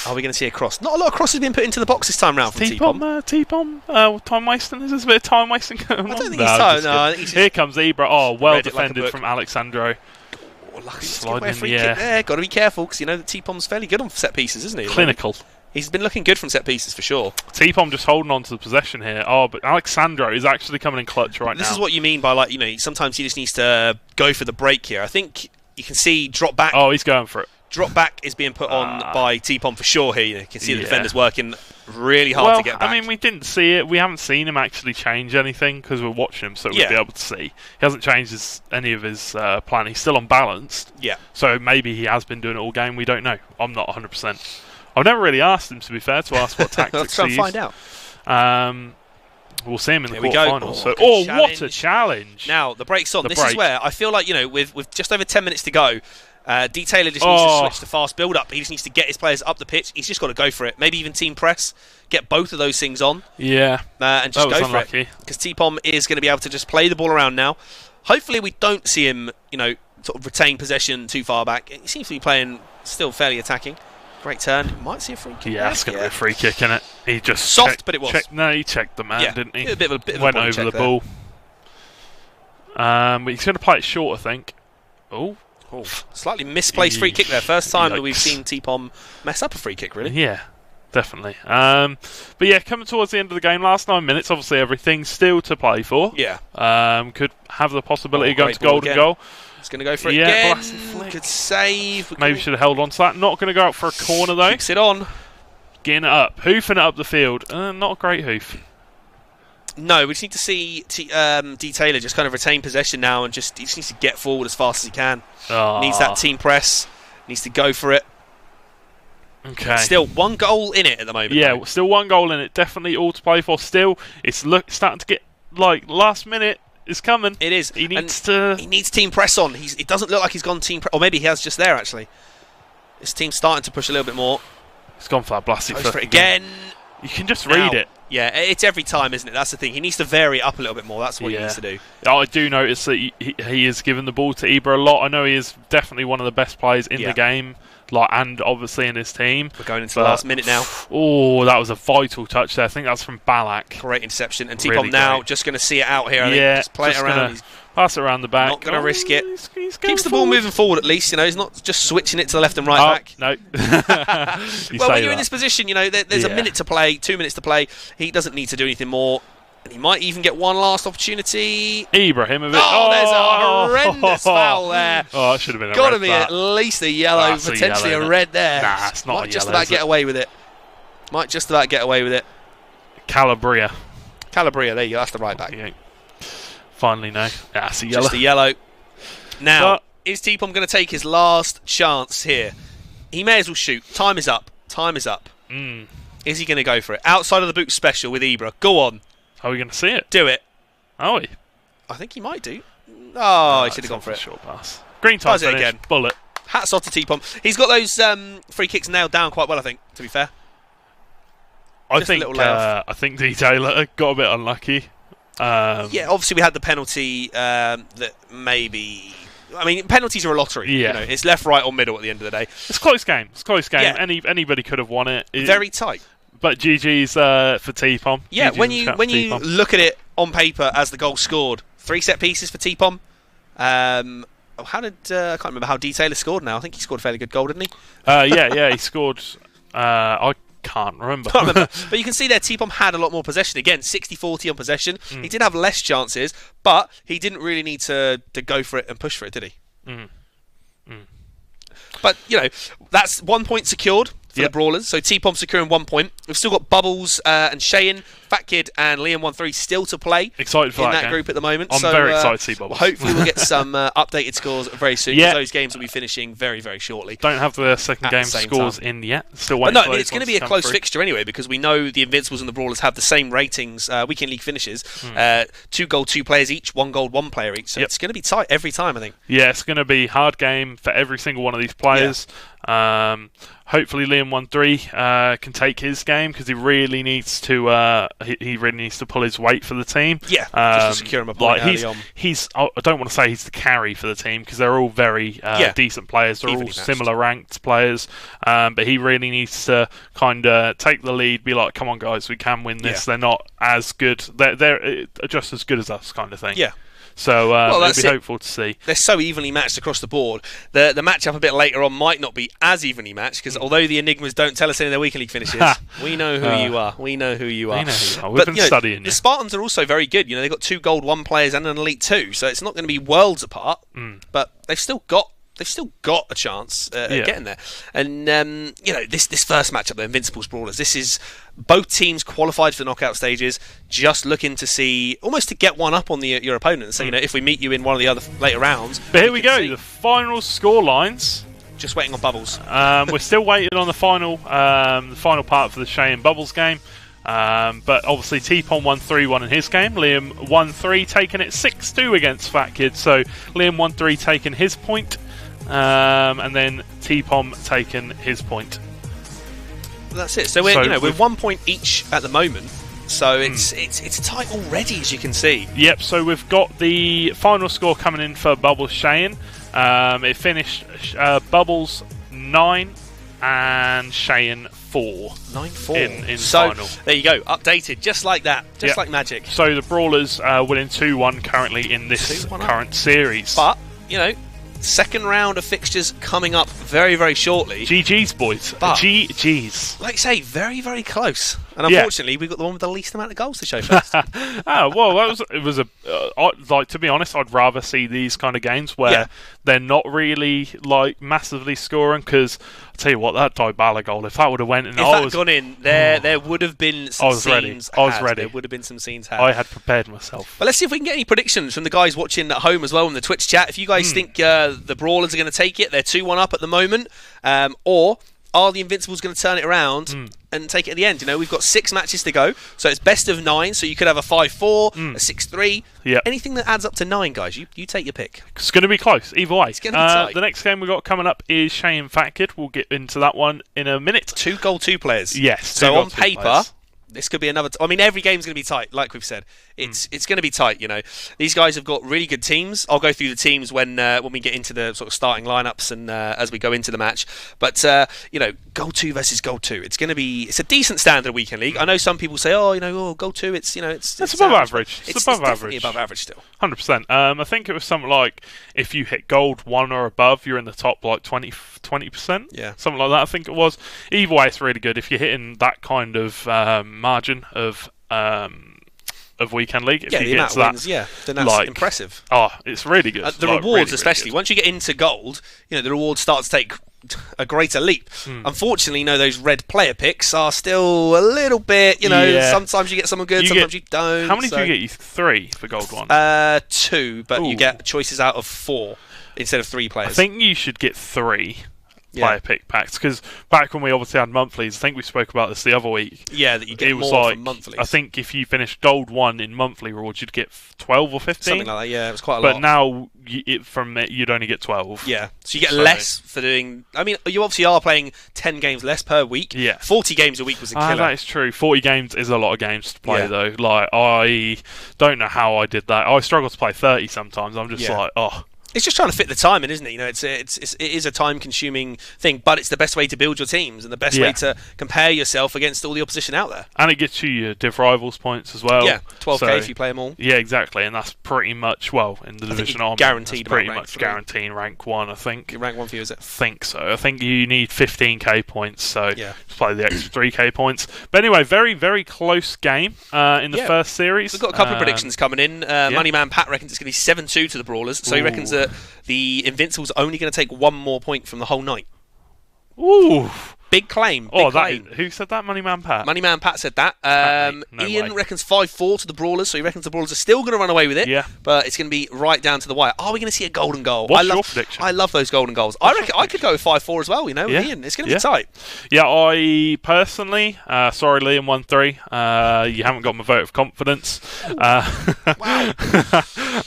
Are we going to see a cross? Not a lot of crosses being put into the box this time round from T-Pom. T-Pom, time wasting. Is there a bit of time wasting going on? I don't think he's time. No, here comes Ibra. Well defended from Alexandro. Sliding in the air. Yeah, got to be careful because that T-Pom's fairly good on set pieces, isn't he? Clinical. He's been looking good from set pieces for sure. T-Pom just holding on to the possession here. But Alexandro is actually coming in clutch right now. This is what you mean by sometimes he just needs to go for the break here. I think you can see drop back. He's going for it. Drop back is being put on by T-Pom for sure here. You can see the defenders working really hard to get back. I mean, we didn't see it. We haven't seen him actually change anything because we're watching him, so we'll be able to see. He hasn't changed any of his plan. He's still unbalanced. Yeah. So maybe he has been doing it all game. We don't know. I'm not 100%. I've never really asked him, to be fair, to ask what tactics Let's try and he find used. out. We'll see him in the Here we go. quarterfinals. Oh, good What a challenge. challenge! Now, the break's on. The This break. is where I feel like, with just over 10 minutes to go, D. Taylor just needs to switch to fast build-up. He just needs to get his players up the pitch. He's just got to go for it. Maybe even team press. Get both of those things on. Yeah. And just That was go for unlucky. it. Because T-Pom is going to be able to just play the ball around now. Hopefully we don't see him, sort of retain possession too far back. He seems to be playing still fairly attacking. Great turn. Might see a free kick. Yeah, it's going to be a free kick, isn't it? He just soft, but it was. He checked the man, didn't he? A bit of a went body over check the there. ball. But he's going to play it short, I think. Oh, Slightly misplaced free kick there. First time that we've Yikes. seen T-Pom mess up a free kick, really. yeah, definitely. But yeah, coming towards the end of the game, last 9 minutes, obviously everything's still to play for. Yeah. Could have the possibility of going great to ball golden again. goal. He's going to go for it Yeah, again. blasted flick. Good save. Maybe should have held on to that. Not going to go out for a corner, though. Keeps it on. Getting it up. Hoofing it up the field. Not a great hoof. No, we just need to see D. Taylor just kind of retain possession now and he just needs to get forward as fast as he can. Needs that team press. Needs to go for it. Okay. Still one goal in it at the moment. Yeah, though. still one goal in it. Definitely all to play for. Still, it's starting to get last minute is coming. It is. He needs He needs team press on. It doesn't look like he's gone team press. Or maybe he has just there, actually. His team's starting to push a little bit more. He's gone for that blasted Goes flick for it again. You can just Now. read it. Yeah, it's every time, isn't it? That's the thing. He needs to vary it up a little bit more. That's what he needs to do. I do notice that he is giving the ball to Ibra a lot. I know he is definitely one of the best players in the game, and obviously in his team. We're going into the last minute now. Oh, that was a vital touch there. I think that's from Balak. Great interception. And Really T-Pom now great. just going to see it out here. I Yeah, think. Just play it just around. gonna pass it around the back. Not going to risk it. He's going Keeps the ball forward. moving forward at least. He's not just switching it to the left and right back. No. Well, when you're in this position, there's a Yeah. minute to play, 2 minutes to play. He doesn't need to do anything more. And he might even get one last opportunity. Ibrahimovic. Oh, there's a horrendous foul there. Oh, it should have been a Got to red, be that. at least a yellow, That's a potentially yellow, a isn't it? red there. Nah, it's not Might a just yellow, about is get it? away with it. Might just about get away with it. Calabria. Calabria, there you go. That's the right back. Yeah. Finally, no. That's a yellow. Just a yellow. Now, But- is T-Pom going to take his last chance here? He may as well shoot. Time is up. Time is up. Is he going to go for it? Outside of the boot special with Ibra. Go on. Are we going to see it? Do it. Are we? I think he might do. Oh, he should have gone for it. Short pass. Green time Does it finish. again. Bullet. Hats off to T-Pom. He's got those free kicks nailed down quite well, I think, to be fair. I Just a think little layoff. I think D. Taylor got a bit unlucky. Yeah, obviously we had the penalty that maybe... I mean, penalties are a lottery. Yeah. It's left, right or middle at the end of the day. It's a close game. It's a close game. Yeah. Anybody could have won it. Very tight. But GG's for T-Pom. Yeah, GG's when in you chat for when you T-Pom. look at it on paper as the goal scored, 3 set pieces for T-Pom. How did I can't remember how D. Taylor scored now. I think he scored a fairly good goal, didn't he? Yeah, he scored. I can't remember. Can't remember. But you can see there T-Pom had a lot more possession. Again, 60-40 on possession. He did have less chances, but he didn't really need to go for it and push for it, did he? But, that's 1 point secured for the Brawlers. So T-Pom securing 1 point. We've still got Bubbles and Shayin, Fat Kid and Liam 1-3 still to play Excited for in that that game. group at the moment. I'm so, very excited to see Bubbles. Hopefully we'll get some updated scores very soon. Yeah. 'Cause those games will be finishing very, very shortly. Don't have the second At the game same scores time. in yet. Still But waiting no, for those it's going to ones be a come close through. fixture anyway because we know the Invincibles and the Brawlers have the same ratings, weekend league finishes. 2 goal, 2 players each, 1 goal, 1 player each. So it's going to be tight every time, I think. Yeah, it's going to be a hard game for every single one of these players. Hopefully Liam 1-3 can take his game because he really needs to. He really needs to pull his weight for the team. Yeah, just to secure him a point early on. He's. I don't want to say he's the carry for the team because they're all very decent players. They're all Evenly matched. similar ranked players. But he really needs to kind of take the lead. Be like, come on, guys, we can win this. Yeah. They're not as good. They're just as good as us, kind of thing. Yeah. So Well, it'll that's be it. hopeful to see. They're so evenly matched across the board. The matchup a bit later on might not be as evenly matched because although the Enigmas don't tell us any of their weekend league finishes, we know who you are. We know who you are. We know who you are. We've been studying the you. Spartans are also very good. They've got 2 gold 1 players and an elite 2, so it's not going to be worlds apart. But they've still got a chance at getting there. And this first matchup, the Invincibles Brawlers, this is both teams qualified for the knockout stages, just looking to see, almost to get one up on your opponent and say, if we meet you in one of the other later rounds. But here we can go, see. the final score lines. Just waiting on Bubbles. We're still waiting on the final part for the Shay and Bubbles game. But obviously T-Pon won 3-1 in his game. Liam 1-3, taking it 6-2 against Fat Kid. So Liam 1-3 taking his point, and then T-Pon taking his point. That's it. So we're 1 point each at the moment. So it's tight already, as you can see. Yep. So we've got the final score coming in for Bubbles Shayin. It finished Bubbles 9 and Shayin 4. 9-4 in so final. There you go, updated just like that, just like magic. So the Brawlers winning 2-1 currently in this current series. But second round of fixtures coming up very, very shortly. GG's, boys. But, GG's. like I say, very, very close. And unfortunately, we've got the one with the least amount of goals to show first. To be honest, I'd rather see these kind of games where they're not really like massively scoring. Because I'll tell you what, that Dybala goal, if that would have went in, gone in, there would have been some scenes. I was ready. There would have been some scenes had. I had prepared myself. But let's see if we can get any predictions from the guys watching at home as well in the Twitch chat. If you guys think the Brawlers are going to take it, they're 2-1 up at the moment, or are the Invincibles going to turn it around and take it at the end? We've got 6 matches to go, so it's best of 9. So you could have a 5-4, a 6-3. Yeah. Anything that adds up to 9, guys, you take your pick. It's going to be close either way. It's going to be tight. The next game we've got coming up is Shay and Fat Kid. We'll get into that one in a minute. 2 goal 2 players. Yes. So on paper, this could be another. I mean, every game's going to be tight, like we've said. It's going to be tight. These guys have got really good teams. I'll go through the teams when we get into the sort of starting lineups and as we go into the match. But goal 2 versus goal 2. It's a decent standard weekend league. I know some people say, goal 2. It's above average. It's above definitely average. above average still. 100%. I think it was something like if you hit gold 1 or above, you're in the top like 20%. Yeah, something like that. I think it was. Either way, it's really good if you're hitting that kind of margin of weekend league. If you the get amount to of that, wins, then that's impressive. Oh, it's really good. The rewards, really, especially really once you get into gold, the rewards start to take a greater leap. Unfortunately, those red player picks are still a little bit. Sometimes you get someone good, sometimes you don't. How many do you get? You 3 for gold 1. 2, but you get choices out of 4 instead of 3 players. I think you should get 3 player pick packs, because back when we obviously had monthlies, I think we spoke about this the other week. Yeah, that you get more from monthlies. I think if you finished gold 1 in monthly rewards, you'd get 12 or 15. Something like that, yeah, it was quite a lot. But now, you'd only get 12. Yeah, so you get less for doing. I mean, you obviously are playing 10 games less per week. Yeah. 40 games a week was a killer. That is true. 40 games is a lot of games to play, though. Like, I don't know how I did that. I struggle to play 30 sometimes. I'm just like, oh. It's just trying to fit the time in, isn't it? It is a time-consuming thing, but it's the best way to build your teams and the best way to compare yourself against all the opposition out there. And it gets you your div rivals points as well. Yeah, 12k if you play them all. Yeah, exactly, and that's pretty much in the division army. Guaranteed, pretty much guaranteeing rank 1. I think. Rank 1 for you, is it? I think so. I think you need 15k points, so just play the extra 3k points. But anyway, very, very close game in the first series. We've got a couple of predictions coming in. Moneyman Pat reckons it's going to be 7-2 to the Brawlers, so he reckons that the Invincibles are only going to take 1 more point from the whole night. Ooh. Big claim. Who said that? Moneyman Pat? Moneyman Pat said that. Ian reckons 5-4 to the Brawlers, so he reckons the Brawlers are still going to run away with it. Yeah. But it's going to be right down to the wire. Are we going to see a golden goal? What's your prediction? I love those golden goals. I reckon I could go with 5-4 as well, with Ian. It's going to be tight. Yeah, I personally, sorry Liam 1-3, you haven't got my vote of confidence. Wow.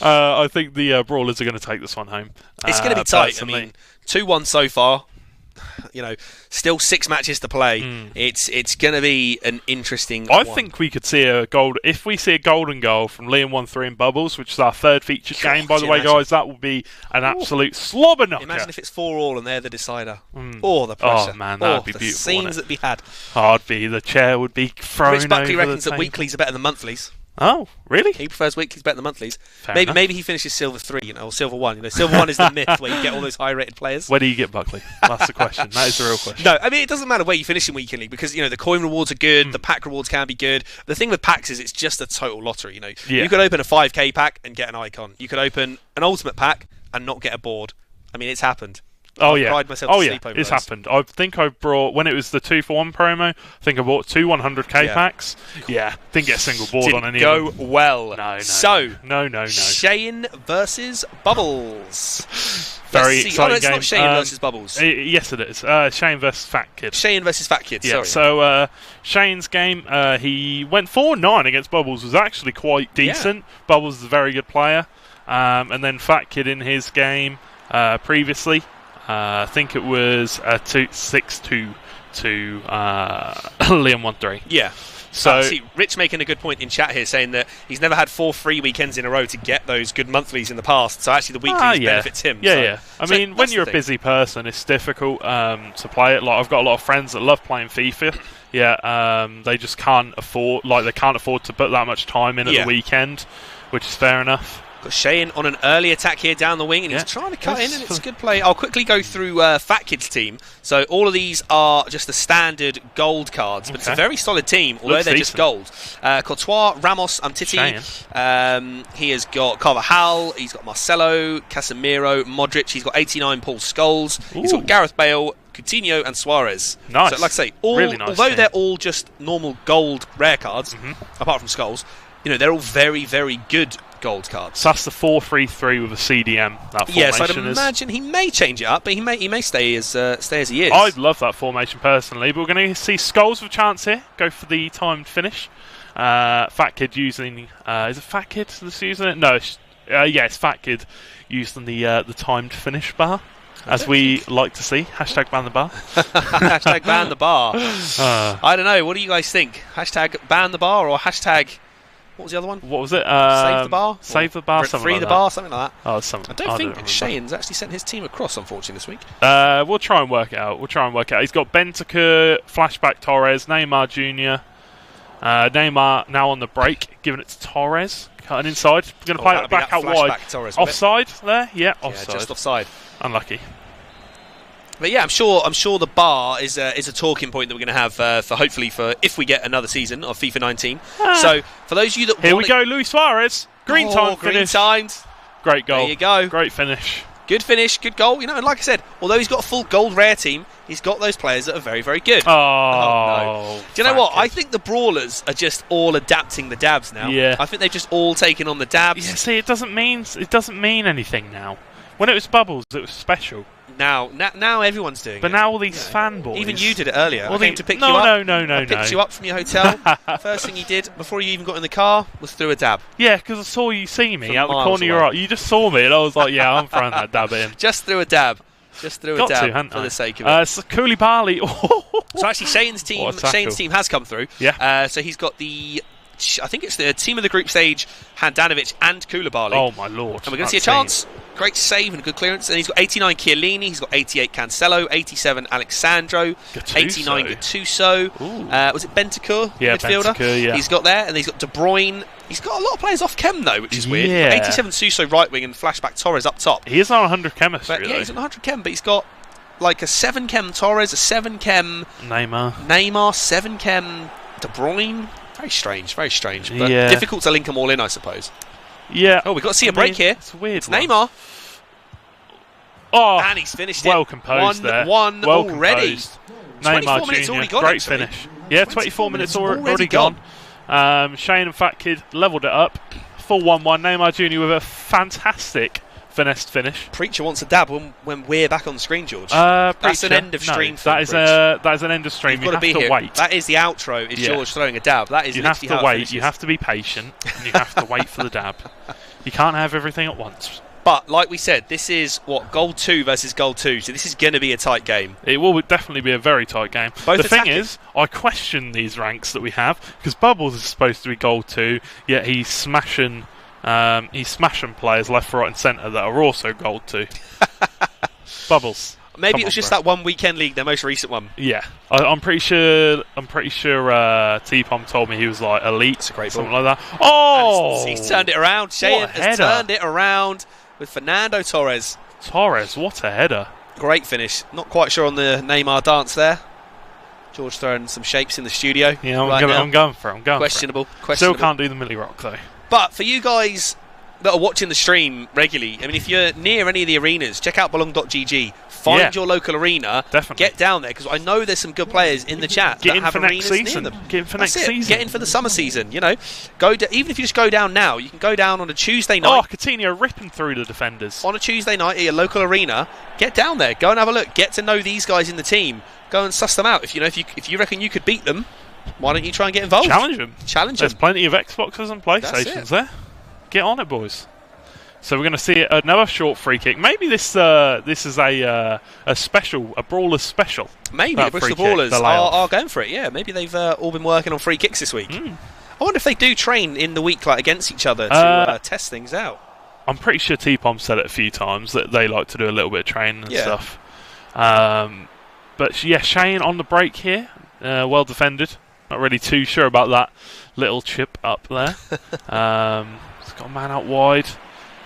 I think the Brawlers are going to take this one home. It's going to be tight. Personally. I mean, 2-1 so far. Still 6 matches to play. It's going to be an interesting one. I think we could see if we see a golden goal from Liam 1-3 and Bubbles, which is our 3rd featured game, by the way, guys, that will be an absolute slobber knocker. Imagine if it's 4-4 and they're the decider. Oh, the pressure. Oh, man, that would be beautiful. The scenes that be had. The chair would be thrown Rich Buckley over reckons that weeklies are better than monthlies. Oh, really? He prefers weeklies better than monthlies. Fair maybe he finishes Silver 3, or Silver 1. Silver 1 is the myth where you get all those high-rated players. Where do you get Buckley? That's the question. That is the real question. No, I mean, it doesn't matter where you finish in Weekend League because, the coin rewards are good, the pack rewards can be good. The thing with packs is it's just a total lottery, You could open a 5k pack and get an icon. You could open an ultimate pack and not get a board. I mean, it's happened. Oh, I've yeah. cried myself Oh, to yeah. sleep over It's those. happened. I think I bought, when it was the 2-for-1 promo, I think I bought 2 100k Yeah. packs. Yeah. Didn't get a single board Didn't on any go of them. well. No. So, Shane versus Bubbles. Very Let's see. exciting it's game. not Shane versus Bubbles. Yes, it is. Shane versus Fat Kid. Shane versus Fat Kid, Yeah, sorry. so Shane's game, he went 4-9 against Bubbles, was actually quite decent. Bubbles is a very good player. And then Fat Kid in his game previously, I think it was 6-2 to Liam 1-3. Yeah. So see, Rich making a good point in chat here, saying that he's never had 4 free weekends in a row to get those good monthlies in the past. So actually, the weeklies benefits him. Yeah. I so mean, when you're a busy person, it's difficult to play it. Like I've got a lot of friends that love playing FIFA. Yeah, they just can't afford, they can't afford to put that much time in at the weekend, which is fair enough. Got Shane on an early attack here down the wing, and he's trying to cut in, and it's a good play. I'll quickly go through Fat Kid's team. So all of these are just the standard gold cards, but it's a very solid team, although Looks they're decent. just gold. Courtois, Ramos, Umtiti. He has got Carvajal, he's got Marcelo, Casemiro, Modric, he's got 89 Paul Scholes, he's got Gareth Bale, Coutinho and Suarez. Nice. So like I say, Really nice although team. they're all just normal gold rare cards, apart from Scholes, they're all very, very good gold cards. So that's the 4-3-3 with a CDM. That formation Yes, I'd is. imagine he may change it up, but he may stay as he is. I'd love that formation personally, but we're going to see Scholes with a chance here. Go for the timed finish. Fat Kid using... is it Fat Kid that's using it? No, it's Fat Kid using the timed finish bar, as we like to see. Hashtag ban the bar. Hashtag ban the bar. I don't know. What do you guys think? Hashtag ban the bar or hashtag... What was the other one? What was it? Save the bar? Save the bar, something free like the that. bar, something like that. Oh, something. I don't think remember. Shane's actually sent his team across, unfortunately, this week. We'll try and work it out. He's got Bentancur, Flashback Torres, Neymar Jr. Neymar now on the break, giving it to Torres. Cutting inside. We're going to play it back out wide. Torres, Offside there? Yeah, offside. Yeah, just offside. Unlucky. But yeah, I'm sure the bar is a talking point that we're going to have for hopefully for if we get another season of FIFA 19. So for those of you that Here we go, Luis Suarez. Green time green finish. timed. Great goal. There you go. Great finish. Good finish, good goal. And like I said, although he's got a full gold rare team, he's got those players that are very, very good. Oh, no. Do you know what? Kid. I think the brawlers are just all adapting the dabs now. Yeah. I think they've just all taken on the dabs. Yeah, see, it doesn't mean anything now. When it was Bubbles, it was special. Now everyone's doing it. But now all these fanboys. Even you did it earlier. Well, I came to pick you up. No. I picked you up from your hotel. First thing you did before you even got in the car was through a dab. Yeah, because I saw you see me From out the miles corner of your away. eye. You just saw me, and I was like, "Yeah, I'm throwing that dab in." Just through a dab. Just through Got a to, dab hadn't for I? the sake of it. So Koulibaly. So actually, Shane's team has come through. Yeah. So he's got I think it's the team of the group stage, Handanovic and Koulibaly. Oh my lord! And we're going to see a chance. Great save and good clearance. And he's got 89 Chiellini, he's got 88 Cancelo, 87 Alexandro, 89 Gattuso. Was it Bentancur, Yeah, midfielder? Bentancur, yeah. He's got there, and he's got De Bruyne. He's got a lot of players off chem though, which is weird. Yeah. 87 Suso right wing and Flashback Torres up top. He is on 100 chemistry. But yeah, he's on 100 chem, but he's got like a 7 chem Torres, a 7 chem Neymar, 7 chem De Bruyne. Very strange, but Yeah. difficult to link them all in, I suppose. Yeah. Oh, we've got to see a break here. It's a weird. It's one. Neymar. Oh, And he's finished well it. composed there. 1-1 Well already. composed. 24 Neymar minutes Jr. already gone, Great actually. finish. Yeah, 24 minutes already gone. gone. Shane and Fat Kid levelled it up. Full 1-1. Neymar Jr. with a fantastic finessed finish. Preacher wants a dab when we're back on the screen, George. That's That's an end of stream. That is an end of stream. You've got You to be have to here. wait. That is the outro. Is Yeah. George throwing a dab? That is You have literally to how it wait. finishes. You have to be patient, and you have to wait for the dab. You can't have everything at once. But like we said, this is gold 2 versus gold 2. So this is going to be a tight game. It will definitely be a very tight game. Both the thing attacking. is, I question these ranks that we have because Bubbles is supposed to be gold 2, yet he's smashing players left, right, and centre that are also gold 2. Bubbles. Maybe Come it was on, just bro. that one weekend league, their most recent one. Yeah, I'm pretty sure. T-Pom told me he was like elite, That's a great something ball. like that. Oh, He's turned it around. Shane a has header. turned it around with Fernando Torres. Torres, what a header! Great finish. Not quite sure on the Neymar dance there. George throwing some shapes in the studio. Yeah, right now. I'm going for it. Questionable. Still can't do the Millie Rock though. But for you guys that are watching the stream regularly, I mean, if you're near any of the arenas, check out belong.gg. Find your local arena. Definitely. Get down there, because I know there's some good players in the chat that have arenas near them. Get in for next season. Get in for the summer season. You know, even if you just go down now, you can go down on a Tuesday night. Oh, Coutinho ripping through the defenders On a Tuesday night at your local arena. Get down there. Go and have a look. Get to know these guys in the team. Go and suss them out. If you reckon you could beat them, why don't you try and get involved? Challenge them. There's plenty of Xboxes and PlayStations there. Get on it, boys. So we're going to see another short free kick. Maybe this is a special, a Brawlers special. Maybe the Bristol Brawlers are going for it. Yeah, maybe they've all been working on free kicks this week. I wonder if they do train in the week, like against each other, to test things out. I'm pretty sure T-Pom said it a few times that they like to do a little bit of training and stuff. But yeah, Shane on the break here, well defended. Not really too sure about that little chip up there. He's got a man out wide.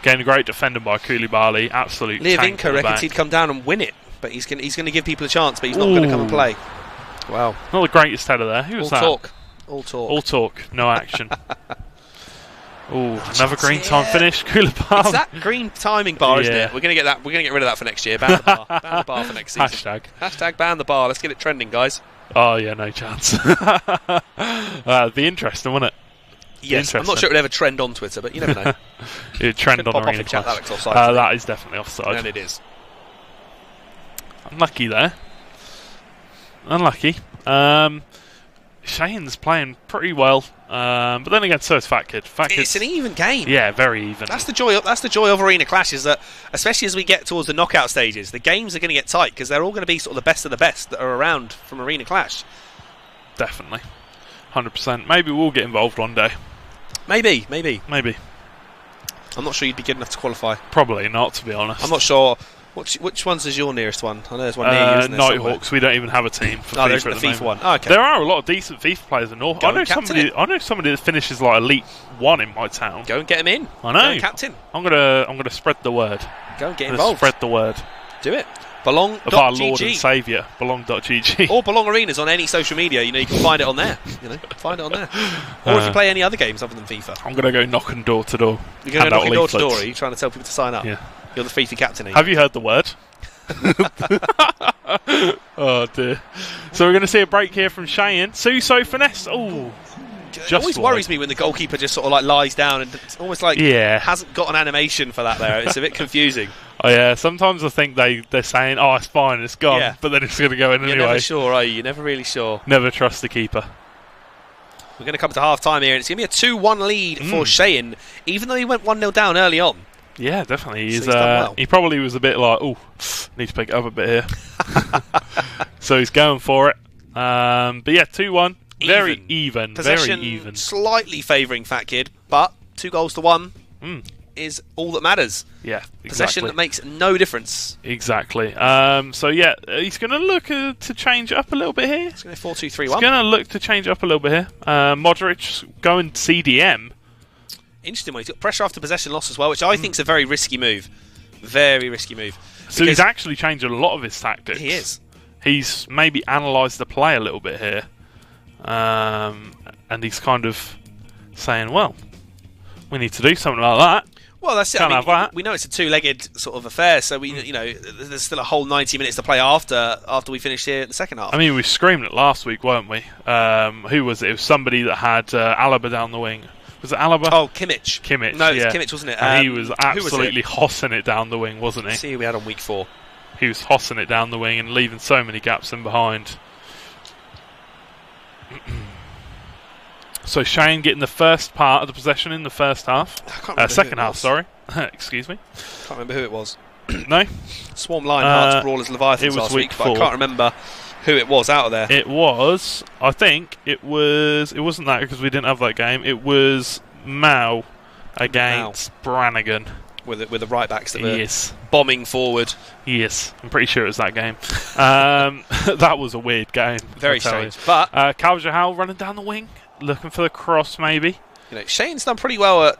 Again, great defending by Koulibaly. Absolute tank. Leovinko reckons he'd come down and win it, but he's going to give people a chance, but he's not going to come and play. Wow. Not the greatest header there. Who was that? All talk. All talk, no action. Another green time finish. Koulibaly. It's that green timing bar, isn't it? We're going to get that. We're going to get rid of that for next year. Ban the bar. Ban the bar for next season. Hashtag ban the bar. Let's get it trending, guys. Oh yeah, no chance. Be interesting, wouldn't it? Yes, I'm not sure it would ever trend on Twitter, but you never know. It'd trend on Arena Clash. That is definitely offside. And it is. Unlucky there. Unlucky. Shane's playing pretty well, but then again, so is Fat Kid. It's an even game. Yeah, very even. That's the joy. That's the joy of Arena Clash, is that, especially as we get towards the knockout stages, the games are going to get tight because they're all going to be sort of the best of the best that are around from Arena Clash. Definitely, 100%. Maybe we'll get involved one day. Maybe. I'm not sure you'd be good enough to qualify. Probably not, to be honest. I'm not sure. Which one's is your nearest one? I know there's one near you, isn't there, Nighthawks. We don't even have a team for FIFA. There's the FIFA one. Oh, okay. There are a lot of decent FIFA players in North. I know somebody that finishes like Elite 1 in my town. Go and get him in. I know. Go and captain. I'm gonna spread the word. Go and get involved. Spread the word. Do it. Belong.gg. Of our Lord and Saviour, belong.gg. Or Belong Arenas on any social media. You can find it on there. Find it on there. Or if you play any other games other than FIFA. I'm going to go knocking door to door. You're going to go knocking door to door? Are you trying to tell people to sign up? Yeah. You're the FIFA captain. Have you heard the word? Oh dear. So we're going to see a break here from Cheyenne. Suso finesse. It always worries me when the goalkeeper just sort of like lies down and it's almost like hasn't got an animation for that there. It's a bit confusing. Oh yeah, sometimes I think they're saying, "Oh, it's fine, it's gone," but then it's going to go in anyway. You're never sure, are you? You're never really sure. Never trust the keeper. We're going to come to half-time here, and it's going to be a 2-1 lead for Cheyenne, even though he went 1-0 down early on. Yeah, definitely. He's done well. He probably was a bit like, need to pick it up a bit here. So he's going for it. But yeah, 2-1. Very even. Possession very even. Slightly favouring Fat Kid, but 2 goals to 1 is all that matters. Yeah, exactly. Possession that makes no difference. Exactly. So yeah, he's going to look to change it up a little bit here. He's going to 4-2-3-1. He's going to look to change it up a little bit here. Modric going CDM. Interesting one. He's got pressure after possession loss as well, which I think is a very risky move. Very risky move. So he's actually changed a lot of his tactics. He is. He's maybe analysed the play a little bit here. And he's kind of saying, well, we need to do something about that. Well, that's it. Can't have that. We know it's a two-legged sort of affair, so there's still a whole 90 minutes to play after we finish here at the second half. I mean, we screamed it last week, weren't we? Who was it? It was somebody that had Alaba down the wing. Was it Alaba? Oh, Kimmich. No, it was Kimmich, wasn't it? And he was absolutely hossing it down the wing, wasn't he? Let's see who we had on week 4. He was hossing it down the wing and leaving so many gaps in behind. So Shane getting the first part of the possession in the first half. Second half, sorry. Excuse me. Can't remember who it was. No? Swarm Lionhearts, Brawlers, Leviathans last week, but I can't remember who it was out of there. It was, I think, it wasn't that because we didn't have that game. It was Mao against Brannigan. With the right backs that were yes. bombing forward. Yes, I'm pretty sure it was that game. That was a weird game. Very strange. But Carvajal running down the wing, looking for the cross maybe. Shane's done pretty well at...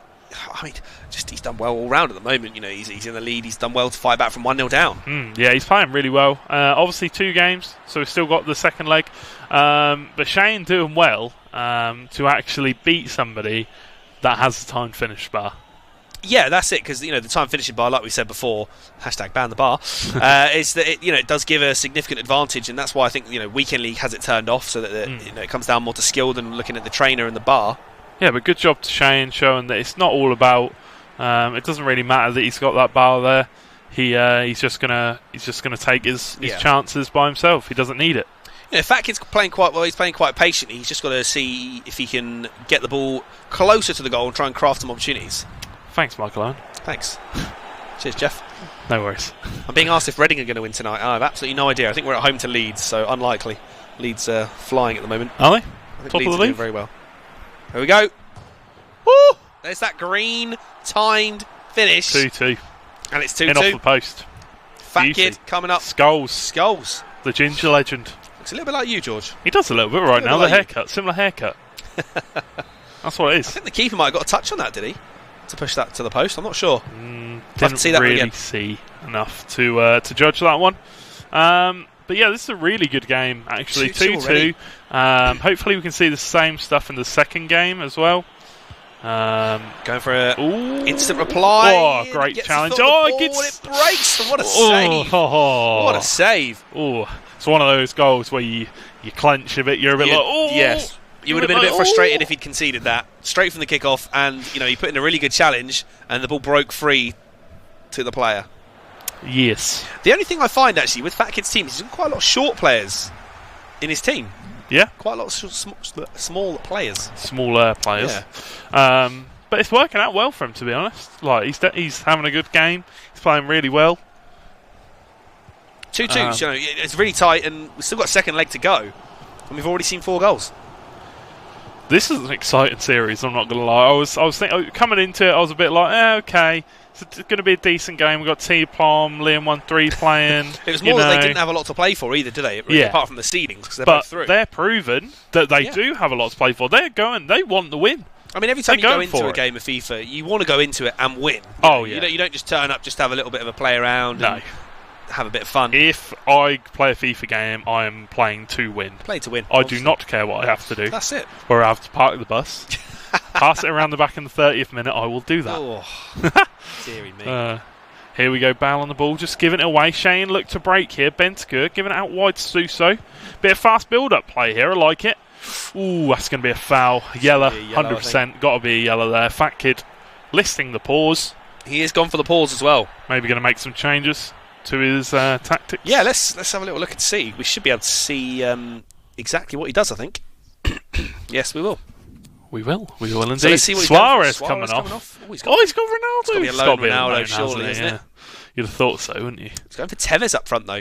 I mean, he's done well all round at the moment. He's in the lead. He's done well to fight back from 1-0 down. Yeah, he's playing really well. Obviously 2 games, so we've still got the second leg. But Shane doing well to actually beat somebody that has the time finish bar. Yeah, that's it. Because the time finishing bar, like we said before, hashtag ban the bar, is that it does give a significant advantage, and that's why I think Weekend League has it turned off so that it comes down more to skill than looking at the trainer and the bar. Yeah, but good job to Shane showing that it's not all about. It doesn't really matter that he's got that bar there. He's just gonna take his chances by himself. He doesn't need it. Fat Kid's playing quite well. He's playing quite patiently. He's just got to see if he can get the ball closer to the goal and try and craft some opportunities. Thanks, Michael Owen. Thanks. Cheers, Jeff. No worries. I'm being asked if Reading are going to win tonight. I have absolutely no idea. I think we're at home to Leeds, so unlikely. Leeds are flying at the moment. Are they? I think Top Leeds of the are doing league? very well. Here we go. Woo! There's that green timed finish. 2-2. And it's In off the 2-2. post. Fat Beauty. Kid coming up. Skulls. The ginger legend. Looks a little bit like you, George. He does a little bit right now. like The haircut. Similar haircut. That's what it I is. think the keeper might have got a touch on that, did he? To push that to the post. I'm not sure. Didn't see that one really again. see enough to judge that one. But yeah, this is a really good game, actually. 2-2 2-2. Hopefully we can see the same stuff in the second game as well. Going for an instant reply. Oh, great Gets challenge. the foot Oh, of it the ball, gets... it breaks. What a save. What a save. Oh, it's one of those goals where you clench a bit. You're a bit like, oh. Yes. You would have been a bit frustrated if he'd conceded that. Straight from the kickoff, and he put in a really good challenge, and the ball broke free to the player. Yes. The only thing I find, actually, with Fat Kid's team is he's got quite a lot of short players in his team. Yeah. Quite a lot of small players. Smaller players. Yeah. But it's working out well for him, to be honest. Like he's having a good game. He's playing really well. 2-2. It's really tight, and we've still got a second leg to go, and we've already seen 4 goals. This is an exciting series, I'm not going to lie. I was thinking, coming into it, I was a bit like, okay, it's going to be a decent game. We've got T-Palm, Liam 1-3 playing. It was more that they didn't have a lot to play for either, did they? Yeah. Apart from the seedings, because they're both through. They're proven that they do have a lot to play for. They want the win. I mean, every time you go into for a it. game of FIFA, you want to go into it and win. Yeah. You don't just turn up, just have a little bit of a play around and have a bit of fun. If I play a FIFA game, I am playing to win. Play to win. I do not care what I have to do. That's it. Or I have to park the bus, pass it around the back in the 30th minute, I will do that. Oh, dearie me. Here we go, Bale on the ball, just giving it away. Shane looked to break here. Bentancur giving it out wide to Suso. Bit of fast build-up play here, I like it. Ooh, that's going to be a foul. Yellow, 100%. Got to be a yellow there. Fat Kid listing the pause. He has gone for the pause as well. Maybe going to make some changes to his tactics. Yeah, let's have a little look and see. We should be able to see exactly what he does, I think. Yes, we will. We will indeed. So let's see what Suarez coming off. Oh, he's got Ronaldo. It's got to be a lone Ronaldo, surely, isn't it? You'd have thought so, wouldn't you? He's going for Tevez up front, though.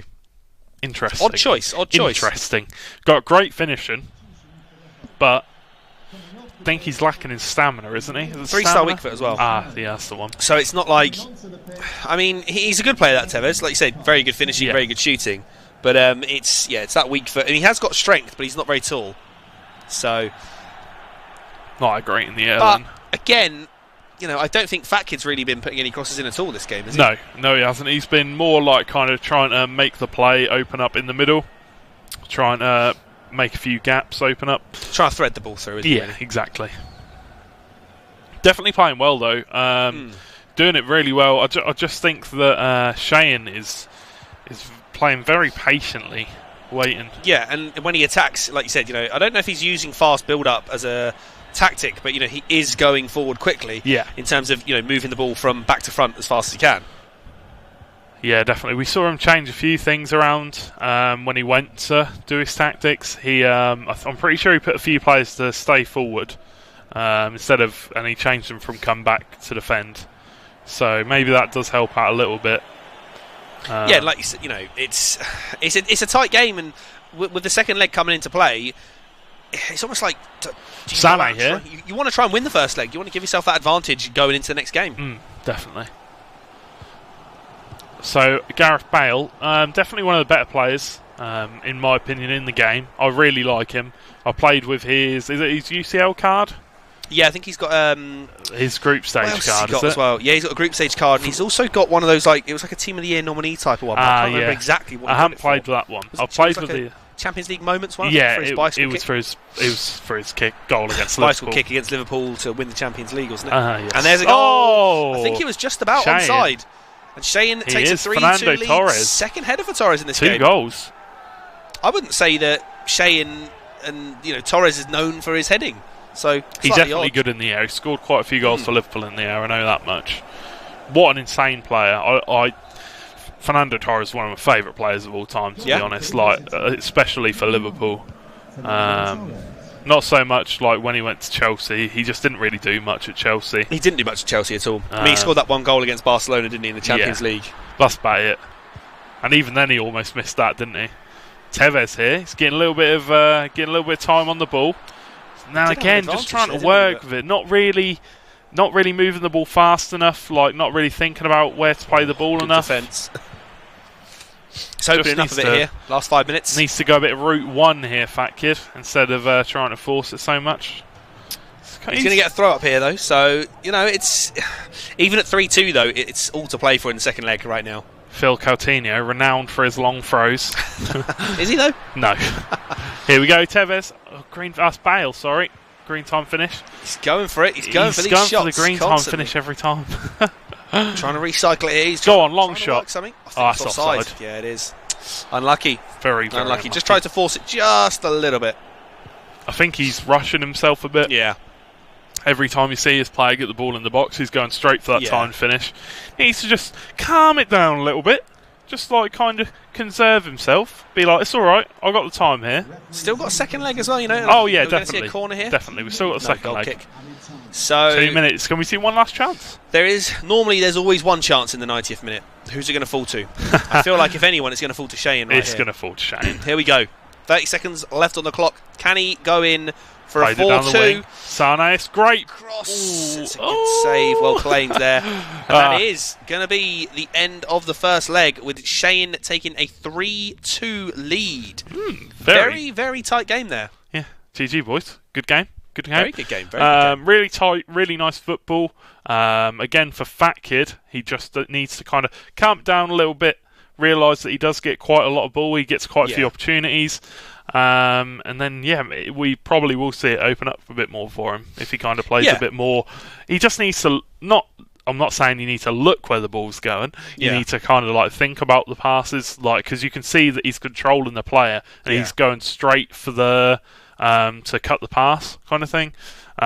Interesting. Odd choice. Interesting. Got great finishing, but I think he's lacking in stamina, isn't he? 3-star weak foot as well. Yeah, that's the one. So it's not like... I mean, he's a good player, that Tevez. Like you said, very good finishing, very good shooting. But it's that weak foot. And he has got strength, but he's not very tall. So... Not great in the air, but, then. again, I don't think Fat Kid's really been putting any crosses in at all this game, has he? No, he hasn't. He's been more like kind of trying to make the play open up in the middle. Trying to make a few gaps open up. Trying to thread the ball through, isn't he? Really? Exactly. Definitely playing well, though. Doing it really well. I just think that Shane is playing very patiently, waiting. Yeah, and when he attacks, like you said, I don't know if he's using fast build-up as a tactic, but he is going forward quickly. Yeah. In terms of moving the ball from back to front as fast as he can. Yeah, definitely. We saw him change a few things around when he went to do his tactics. I'm pretty sure he put a few players to stay forward and he changed them from come back to defend. So maybe that does help out a little bit. Yeah, like you said, it's a tight game, and with the second leg coming into play, it's almost like Sané here. You want to try and win the first leg. You want to give yourself that advantage going into the next game. Definitely. So Gareth Bale, definitely one of the better players, in my opinion, in the game. I really like him. I played with his UCL card? Yeah, I think he's got his group stage card. As well. Yeah, he's got a group stage card, and he's also got one of those it was like a team of the year nominee type of one. But I can't remember exactly what. I haven't played with that one. I've played with Champions League moments one? Yeah, for his it bicycle was kick? for his goal against bicycle Liverpool. kick against Liverpool to win the Champions League, wasn't it? Yes. And there's a goal. Oh, I think he was just about Shane. onside. And Shane takes a is. 3-2 Fernando lead. Torres. Second header for Torres in this Two game. goals. I wouldn't say that Shane and Torres is known for his heading. So He's slightly definitely odd. good in the air. He scored quite a few goals for Liverpool in the air. I know that much. What an insane player! Fernando Torres is one of my favourite players of all time. To be honest, especially for Liverpool. Not so much like when he went to Chelsea. He just didn't really do much at Chelsea. He didn't do much at Chelsea at all. I mean, he scored that one goal against Barcelona, didn't he, in the Champions League? That's about it. And even then, he almost missed that, didn't he? Tevez here. He's getting a little bit of time on the ball. Now again, just trying to work with it. Not really moving the ball fast enough. Not really thinking about where to play the ball enough. Defence. It's opening up a bit here. Last 5 minutes. Needs to go a bit route one here, fat kid, instead of trying to force it so much. He's going to get a throw up here, though. So it's even at 3-2 though. It's all to play for in the second leg right now. Phil Coutinho, renowned for his long throws. Is he though? No. Here we go, Tevez. That's Bale. Sorry, green time finish. He's going for it. He's going for these shots. For the green constantly. time finish every time. Trying to recycle it here. He's Go on, long shot. Something. I think That's it's offside. Yeah, it is. Unlucky. Very unlucky. unlucky. Just tried to force it just a little bit. I think he's rushing himself a bit. Yeah. Every time you see his player get the ball in the box, he's going straight for that time finish. He needs to just calm it down a little bit. Just kind of conserve himself. Be like, it's all right. I got the time here. Still got a second leg as well, Oh yeah, definitely. definitely. See a corner here. Definitely, we've still got a second leg. Kick. So 2 minutes. Can we see one last chance? There's always one chance in the 90th minute. Who's it going to fall to? I feel like if anyone, it's going to fall to Shane. It's going to fall to Shane. Here we go. 30 seconds left on the clock. Can he go in for Played a 4-2? Sane, great Cross. It's a good save. Well claimed there. And that is going to be the end of the first leg with Shane taking a 3-2 lead. Very, very tight game there. Yeah. GG, boys. Good game. Good game. Very good game. Very good game. Really tight, really nice football. Again, for Fat Kid, he just needs to kind of calm down a little bit, realise that he does get quite a lot of ball, he gets quite a few opportunities. And then, we probably will see it open up a bit more for him if he kind of plays a bit more. He just needs to I'm not saying you need to look where the ball's going. You need to kind of think about the passes, because you can see that he's controlling the player and he's going straight for the to cut the pass kind of thing.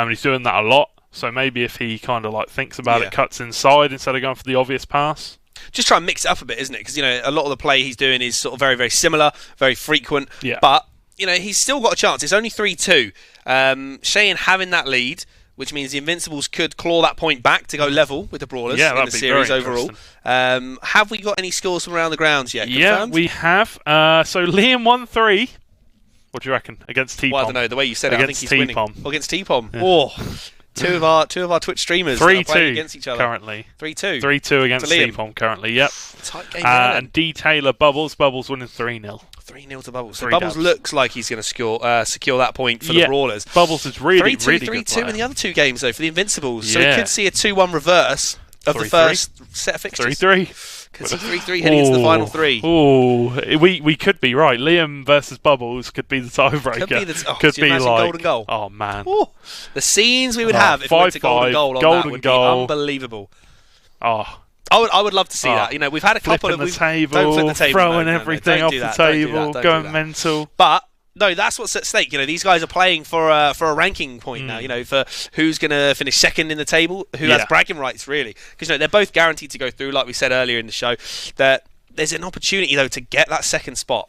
He's doing that a lot. So maybe if he kind of thinks about it, cuts inside instead of going for the obvious pass. Just try and mix it up a bit, isn't it? Because a lot of the play he's doing is sort of very, very similar, very frequent. Yeah. But he's still got a chance. It's only 3-2. Shane having that lead, which means the Invincibles could claw that point back to go level with the Brawlers in the series overall. Have we got any scores from around the grounds yet? Confirmed? Yeah, we have. So Liam 1-3. What do you reckon against T-Pom? Well, I don't know. The way you said it, I think he's T-Pom. winning. Against T-Pom. Yeah. Oh, two of our Twitch streamers 3-2 are playing against each other currently. 3-2. 3-2 against T-Pom currently. Yep. Tight game. And D Taylor Bubbles winning 3-0. 3-0 to Bubbles. So Three Bubbles dubs. looks like he's going to secure that point for the Brawlers. Bubbles is really, 3-2, really good 3-2 in the other two games though for the Invincibles. So we Yeah. could see a 2-1 reverse of 3-3. the first set of fixtures. 3-3. Could see 3-3 heading into the final three. Oh, we could be right. Liam versus Bubbles could be the tiebreaker. Could be golden goal. Oh man, Ooh, the scenes we would have if we went to golden 5-5, goal on golden that would goal. be unbelievable. Oh, I would love to see that. We've had a couple flipping of the table, don't flip the table, throwing no, everything don't off do the that, don't do table, that, going mental. But no, that's what's at stake. These guys are playing for a ranking point now. For who's going to finish second in the table, who has bragging rights, really. Because they're both guaranteed to go through, like we said earlier in the show. That there's an opportunity though to get that second spot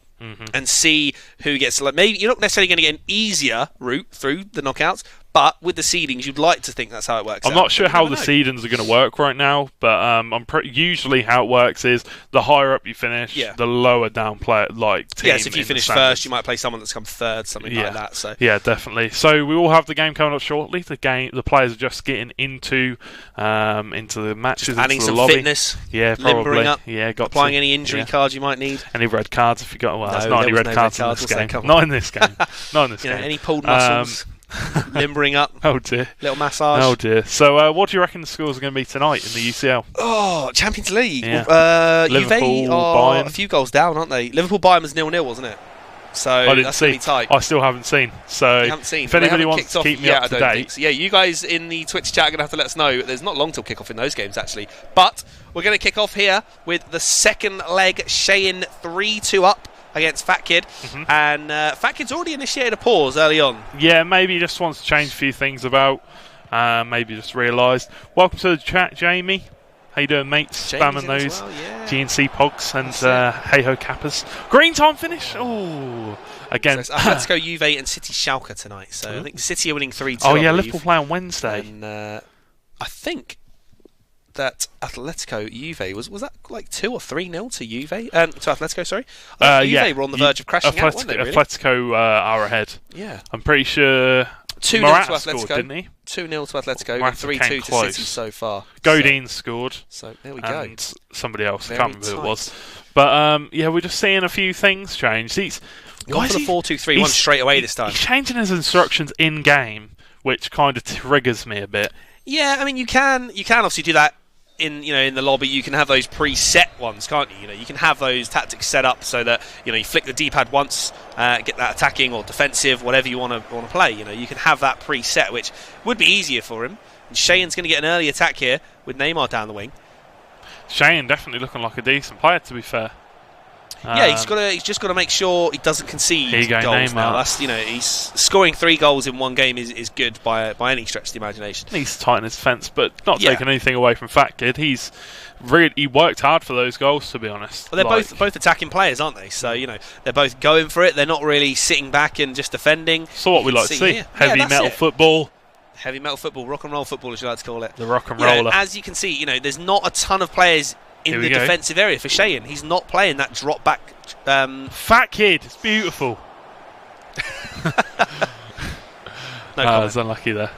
and see who gets. Maybe you're not necessarily going to get an easier route through the knockouts, but with the seedings, you'd like to think that's how it works. I'm not sure how the seedings are going to work right now, but I'm usually how it works is the higher up you finish, the lower down player team. Yes, if you finish first, you might play someone that's come third, something like that. So yeah, definitely. So we will have the game coming up shortly. The players are just getting into the matches, just adding into the some lobby. Fitness, yeah, probably. Limbering up, applying any injury cards you might need. Any red cards if you got? Well, no, there's not any red cards in this game. Not in this game. Not in this game. Any pulled muscles. Limbering up. Oh dear. Little massage. Oh dear. So what do you reckon the scores are going to be tonight in the UCL? Oh, Champions League. Yeah. Liverpool, Juve are Bayern. A few goals down, aren't they? Liverpool Bayern was 0-0, wasn't it? So I didn't that's see. going to be tight. I still haven't seen. So You haven't seen. if They anybody haven't wants kicked to off keep me yet, up to I don't date, think so. Yeah, you guys in the Twitch chat are going to have to let us know. There's not long till kickoff in those games, actually. But we're going to kick off here with the second leg. Cheyenne 3-2 up against Fat Kid. And Fat Kid's already initiated a pause early on. yeah, maybe he just wants to change a few things about. Maybe just realised. Welcome to the chat, Jamie. How you doing, mates? Jamie's Spamming in as those well, yeah. GNC Pogs and hey-ho Kappas. Green time finish. Oh, again. So let's go Juve and City Schalke tonight. So I think City are winning 3-2. Oh I yeah, believe. Liverpool play on Wednesday. And I think that Atletico Juve was that like 2 or 3-0 to Juve? To Atletico, sorry. Juve were on the verge of crashing out, weren't they? Really? Atletico are ahead. Yeah. I'm pretty sure 2-0 to Morata Atletico, scored, didn't he? 2-0 to Atletico, Morata and came 3-2 to close. City so far. Godin scored. So there we go. And somebody else. I Very can't remember who it tight. was. But yeah, we're just seeing a few things change. Gone for the 4-2-3-1 straight away this time. He's changing his instructions in game, which kind of triggers me a bit. Yeah, I mean you can obviously do that in the lobby. You can have those preset ones, can't you? You can have those tactics set up so that you flick the D-pad once, get that attacking or defensive, whatever you want to play. You can have that preset, which would be easier for him. And Cheyenne's going to get an early attack here with Neymar down the wing. Cheyenne definitely looking like a decent player, to be fair. Yeah, he's just got to make sure he doesn't concede Here you go, goals Neymar. now. That's he's scoring 3 goals in one game is good by any stretch of the imagination. Needs to tighten his defence, but not Yeah. taking anything away from Fat Kid. He worked hard for those goals, to be honest. Well, they're both attacking players, aren't they? So they're both going for it. They're not really sitting back and just defending. So what we like to see: here. heavy Yeah, that's metal it. football, Heavy metal football, rock and roll football, as you like to call it. the rock and You know, roller. as you can see, there's not a ton of players in Here the we go. defensive area for Cheyenne. He's not playing that drop back. Fat Kid, it's beautiful. No I comment. was unlucky there.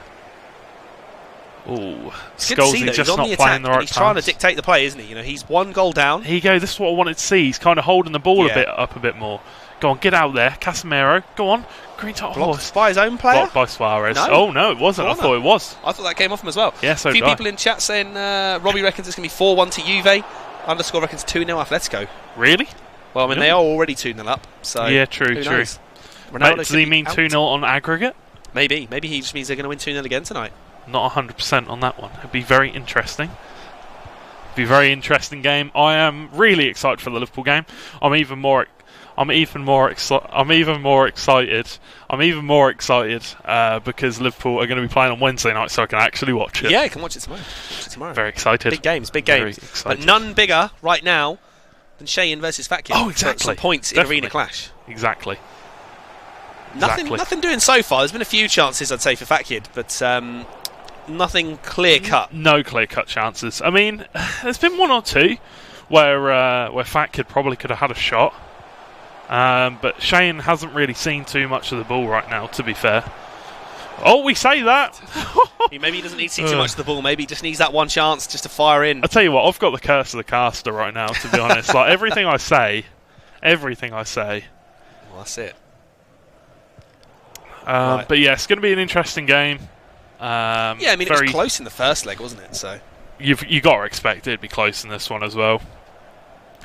Ooh, It's good to see Scholesy that just he's on not the playing attack the and right he's trying to pass. dictate the play, isn't he? He's 1 goal down. Here you go. This is what I wanted to see. He's kind of holding the ball Yeah. a bit more. Go on, get out there, Casemiro. Go on, green top Blocked horse. by his own player. Blocked by Suarez. No. Oh no, it wasn't. Corner. I thought it was. I thought that came off him as well. Yeah, so a few did I. people in chat saying Robbie reckons it's going to be 4-1 to Juve. Underscore reckons 2-0 Atletico. Really? Well, I mean, they are already 2-0 up. So Yeah, true, who true. knows? Mate, Ronaldo does could he be mean out. 2-0 on aggregate? Maybe. Maybe he just means they're going to win 2-0 again tonight. Not 100% on that one. It'd be very interesting. Be a very interesting game. I am really excited for the Liverpool game. I'm even more excited because Liverpool are going to be playing on Wednesday night, so I can actually watch it. Yeah, you can watch it tomorrow. Very excited. Big games, Very But excited. none bigger right now than Cheyenne versus Fat Kid. Oh, for exactly. some points Definitely. in Arena Clash. Exactly. Nothing doing so far. There's been a few chances, I'd say, for Fat Kid, but nothing clear cut. No clear-cut chances. I mean, there's been 1 or 2 where Fat Kid probably could have had a shot. But Cheyenne hasn't really seen too much of the ball right now, to be fair. Oh, we say that! Maybe he doesn't need to see too much of the ball. Maybe he just needs that one chance just to fire in. I'll tell you what, I've got the curse of the caster right now, to be honest. Like, everything I say. Well, that's it. Right. But yeah, it's going to be an interesting game. Yeah, I mean, it was close in the first leg, wasn't it? So You got to expect it to be close in this one as well.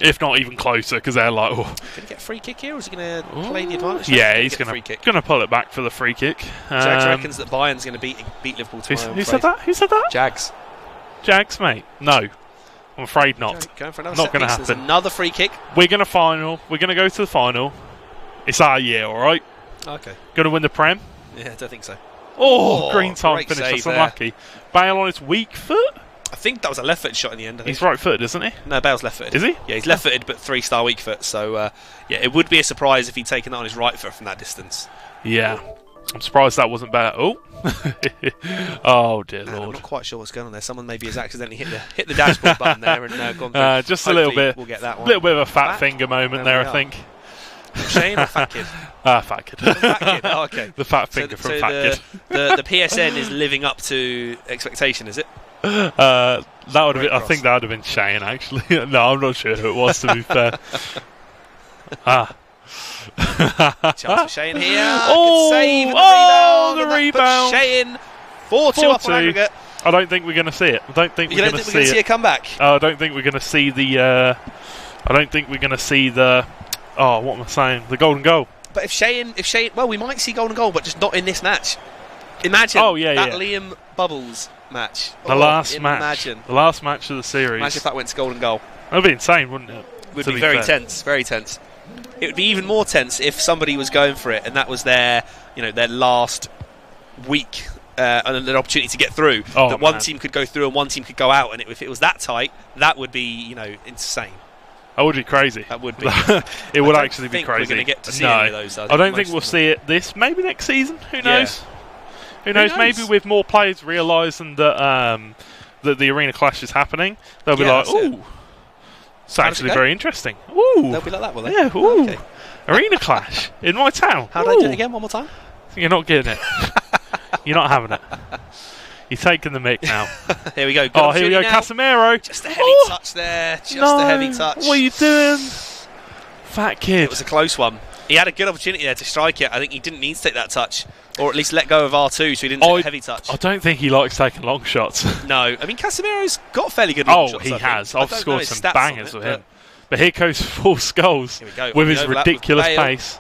If not even closer, because they're like, oh. Going to get a free kick here, or is he going to play the advantage? Yeah, he's going going to pull it back for the free kick. Jags reckons that Bayern's going to beat Liverpool tomorrow. Who said that? Who said that? Jags. Jags, mate. No. I'm afraid not. Going for another Not set going to piece. There's happen. another free kick. We're going to final. We're going to go to the final. It's our year, all right? Okay. Going to win the Prem. Yeah, I don't think so. Oh, green time great finish. save That's there. unlucky. Bale on his weak foot. I think that was a left-footed shot in the end. I think. He's right-footed, isn't he? No, Bale's left-footed. Is he? Yeah, he's left-footed, but 3-star weak foot. So, yeah, it would be a surprise if he'd taken that on his right foot from that distance. Yeah. I'm surprised that wasn't bad. Oh. Oh, dear Man, I'm Lord. not quite sure what's going on there. Someone maybe has accidentally hit the dashboard button there and gone through. Just a little Hopefully bit. We'll get that one. little bit of a fat Fat? finger moment There there, we I are. think. Shane or Fat Kid? Fat Kid. Fat Kid. Oh, okay. The fat finger from Fat Kid. The PSN is living up to expectation, is it? That would have Great been, I cross. think that would have been Shane, actually. No, I'm not sure who it was, to be fair. Chance for Shane here. Oh, Good save. And the the rebound. rebound. And that puts Shane 4-2 up on 4-2. aggregate. I don't think we're going to see it. I don't think You we're don't going think to we're going to see see it. a comeback? I don't think we're going to see the. I don't think we're going to see the. Oh, what am I saying? The golden goal. But if Shane, well, we might see golden goal, but just not in this match. Imagine that Liam Bubbles match. The last match of the series. Imagine if that went to golden goal. That would be insane, wouldn't it? It would be very tense, very tense. It would be even more tense if somebody was going for it and that was their last week and an opportunity to get through. That one team could go through and one team could go out, and if it was that tight, that would be insane. That would be crazy. That would be. It would actually be crazy. We're going to get to see any of those. I don't think we'll see it maybe next season. Who knows? Who knows? Maybe with more players realising that the arena clash is happening, they'll be like, "Ooh, it's actually very interesting." Ooh, they'll be like that, will they? Yeah. Ooh, okay. Arena clash in my town. How do I do it again? One more time. You're not getting it. You're not having it. You're taking the mic now. Here we go. Here we go, now. Casemiro. Just a heavy touch there. Just a heavy touch. What are you doing? Fat kid. It was a close one. He had a good opportunity there to strike it. I think he didn't need to take that touch, or at least let go of R2, so he didn't take a heavy touch. I don't think he likes taking long shots. No, I mean Casemiro's got fairly good long shots. He has. I've scored some stats bangers with him. But here goes Paul Scholes with his ridiculous pace.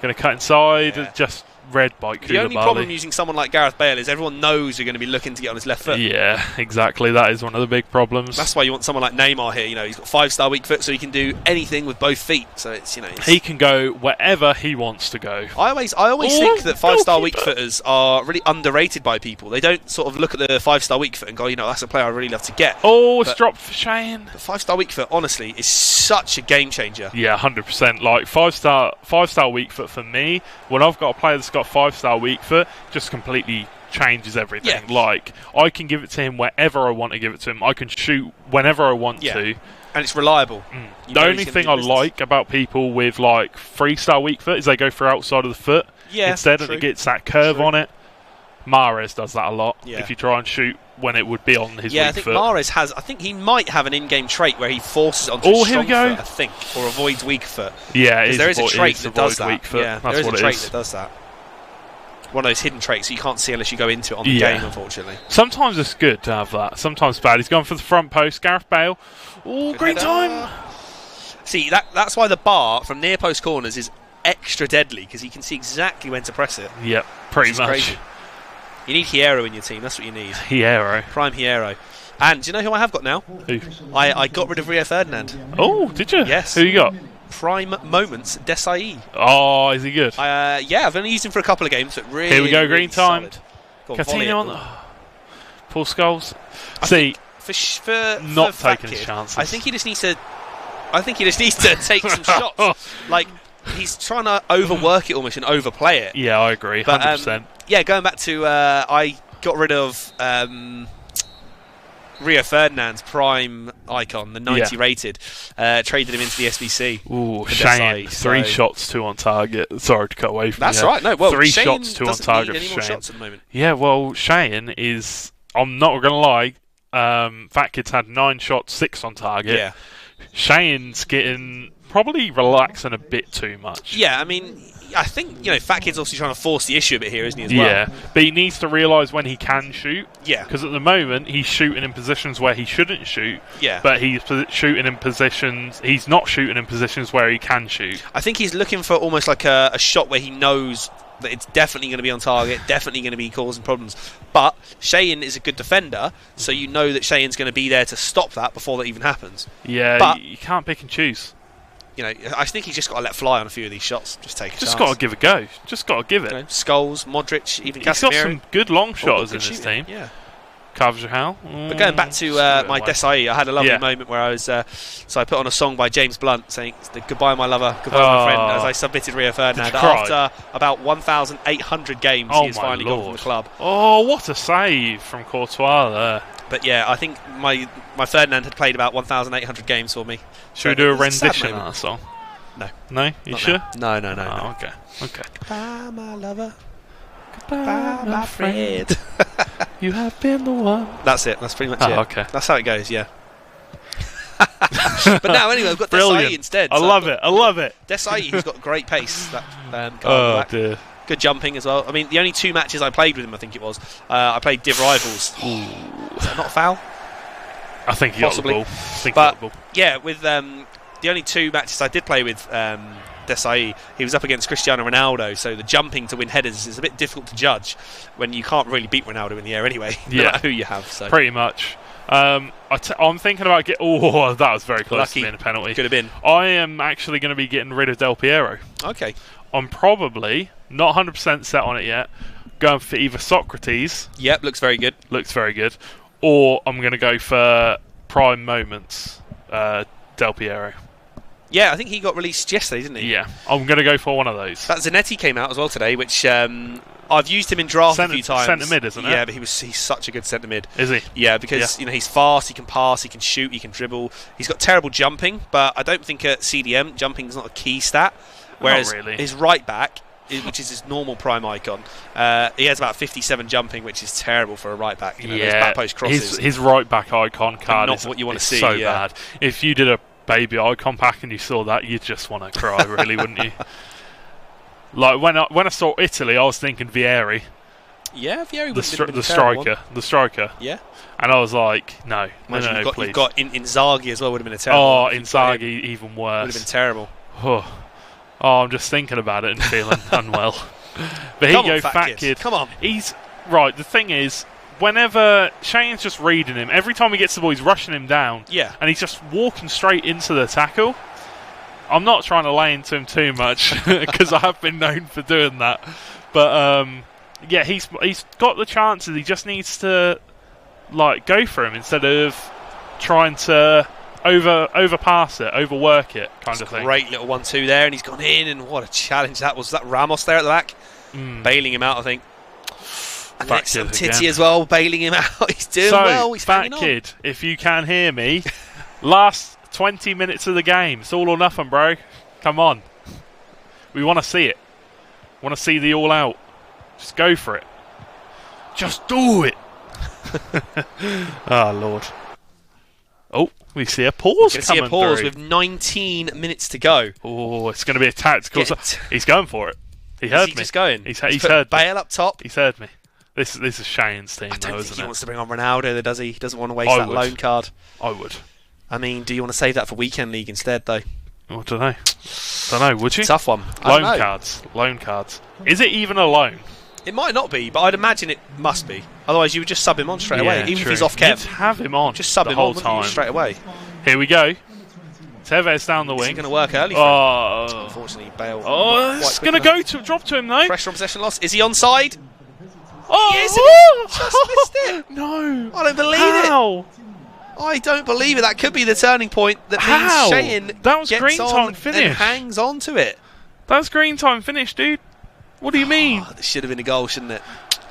Going to cut inside, just red by Koulibaly. The only problem using someone like Gareth Bale is everyone knows you're going to be looking to get on his left foot. Yeah, exactly. That is one of the big problems. That's why you want someone like Neymar here. He's got 5-star weak foot, so he can do anything with both feet. So it's he can go wherever he wants to go. I always think that 5-star weak footers are really underrated by people. They don't sort of look at the 5-star weak foot and go, that's a player I really love to get. It's dropped for Shane. The 5-star weak foot, honestly, is such a game changer. Yeah, 100%. Like 5-star weak foot for me. When I've got a player that's got 5-star weak foot, just completely changes everything. Yeah. Like I can give it to him wherever I want to give it to him. I can shoot whenever I want to, and it's reliable. The only thing I like about people with like 3-star weak foot is they go for outside of the foot instead, and it gets that curve on it. Mahrez does that a lot. If you try and shoot when it would be on his weak foot. I think Mahrez has. I think he might have an in-game trait where he forces it onto his strong foot, I think, or avoids weak foot. Yeah, there is a trait that does that. Weak foot. Yeah, there is a trait that does that. One of those hidden traits you can't see unless you go into it on the game, unfortunately. Sometimes it's good to have that. Sometimes bad. He's gone for the front post. Gareth Bale. Green time. See, that's why the bar from near post corners is extra deadly, because you can see exactly when to press it. Yep, pretty much. Crazy. You need Hierro in your team. That's what you need. Hierro. Prime Hierro. And do you know who I have got now? Who? I got rid of Rio Ferdinand. Oh, did you? Yes. Who you got? Prime Moments Desai. Oh, is he good? I've only used him for a couple of games, but really. Here we go, green timed. Coutinho on. Paul Scholes. See, for not taking his chances. I think he just needs to. Take some shots. Like he's trying to overwork it almost and overplay it. Yeah, I agree. 100%. Going back to I got rid of Rio Ferdinand's prime icon, the 90 rated, traded him into the SBC. Ooh, Shane, 3 shots, 2 on target. Sorry to cut away from That's right. No, well, 3 Shane shots, 2 on target. Need any more shots at the moment. Yeah, well, Shane is. I'm not going to lie. Fat Kid's had 9 shots, 6 on target. Yeah. Shane's getting probably relaxing a bit too much. Yeah, I mean, I think Fat Kid's obviously trying to force the issue a bit here, isn't he? As well. Yeah, but he needs to realise when he can shoot. Yeah, because at the moment he's shooting in positions where he shouldn't shoot. Yeah, but he's shooting in positions. He's not shooting in positions where he can shoot. I think he's looking for almost like a shot where he knows that it's definitely going to be on target, definitely going to be causing problems. But Shane is a good defender, so you know that Shane's going to be there to stop that before that even happens. Yeah, but you can't pick and choose. I think he's just got to let fly on a few of these shots. Just take a chance. Just got to give it a go. Just got to give it. Scholes, Modric, even Casemiro. He's got some good long shotters in his team. Yeah. Carvajal. But going back to my Desai, I had a lovely moment where I was. So I put on a song by James Blunt saying "Goodbye, my lover, goodbye, my friend," as I submitted Rio Ferdinand after about 1,800 games. He has finally gone from the club. Oh, what a save from Courtois there! But yeah, I think my Ferdinand had played about 1,800 games for me. Should we do a rendition of that song? No. No? You sure? No. Oh, okay. Goodbye, my lover. Goodbye, my friend. You have been the one. That's it. That's pretty much it. Okay. That's how it goes, yeah. But now, anyway, we've got Desai instead. I love it. Desai, he's got great pace. Dear. Good jumping as well. I mean, the only 2 matches I played with him, I think it was, I played Div Rivals. Is that not a foul? I think he got the ball. Yeah, with the only 2 matches I did play with Desai, he was up against Cristiano Ronaldo, so the jumping to win headers is a bit difficult to judge when you can't really beat Ronaldo in the air anyway, no matter who you have. So. Pretty much. I'm thinking about Oh, that was very close Lucky. to being a penalty. Could have been. I am actually going to be getting rid of Del Piero. Okay. I'm probably not 100% set on it yet. Going for either Socrates. Yep, looks very good. Looks very good. Or I'm going to go for Prime Moments, Del Piero. Yeah, I think he got released yesterday, didn't he? Yeah, I'm going to go for one of those. That Zanetti came out as well today, which I've used him in draft a few times. Centre mid, isn't it? Yeah, but he's such a good centre mid. Is he? Yeah, because he's fast, he can pass, he can shoot, he can dribble. He's got terrible jumping, but I don't think at CDM jumping is not a key stat. Whereas not really. his right back, which is his normal prime icon, he has about 57 jumping, which is terrible for a right back. You know, those back post crosses. His right back icon card not is what you want to see. so bad. If you did a baby icon pack and you saw that, you'd just want to cry, really, wouldn't you? Like when I saw Italy, I was thinking Vieri. Yeah, Vieri would the striker. Yeah, and I was like, no, please. You've got Inzaghi as well. Would have been a terrible. Oh, Inzaghi, even worse. Would have been terrible. Oh, I'm just thinking about it and feeling unwell. But here you go, fat kid. Come on. He's right. The thing is, whenever Shane's just reading him, every time he gets the ball, he's rushing him down. Yeah. And he's just walking straight into the tackle. I'm not trying to lay into him too much because I have been known for doing that. But yeah, he's got the chances. He just needs to go for him instead of trying to overpass it, overwork it, kind of thing. Great little 1-2 there, and he's gone in, and what a challenge that was. That Ramos there at the back, bailing him out, I think. And then some Titi as well, bailing him out. He's doing well. He's fat kid, if you can hear me, last 20 minutes of the game, it's all or nothing, bro. Come on, we want to see it. Want to see the all out. Just go for it. Just do it. Oh Lord. Oh, we see a pause coming through. With 19 minutes to go. Oh, it's going to be a tactical. He's going for it. He heard me. Just going. He's heard Bale up top. He's heard me. This is Shane's team, I don't think isn't he it? wants to bring on Ronaldo, does he? He doesn't want to waste that loan card. I would. I mean, do you want to save that for Weekend League instead, though? I don't know. Don't know. Would you? Tough one. Loan cards. Is it even a loan? It might not be, but I'd imagine it must be. Otherwise, you would just sub him on straight away, even if he's off Kev. You'd have him on. Just sub the him whole on time straight away. Here we go. Tevez down the Is wing. it going to work early? Unfortunately, Bale. Oh, it's going to drop to him though. Pressure on possession loss. Is he onside? Oh, yes, he just missed it. No, I don't believe it. I don't believe it. That could be the turning point that means Shane that was gets green on time finish. and hangs on to it. That was green time finish, dude. What do you mean? Oh, this should have been a goal, shouldn't it?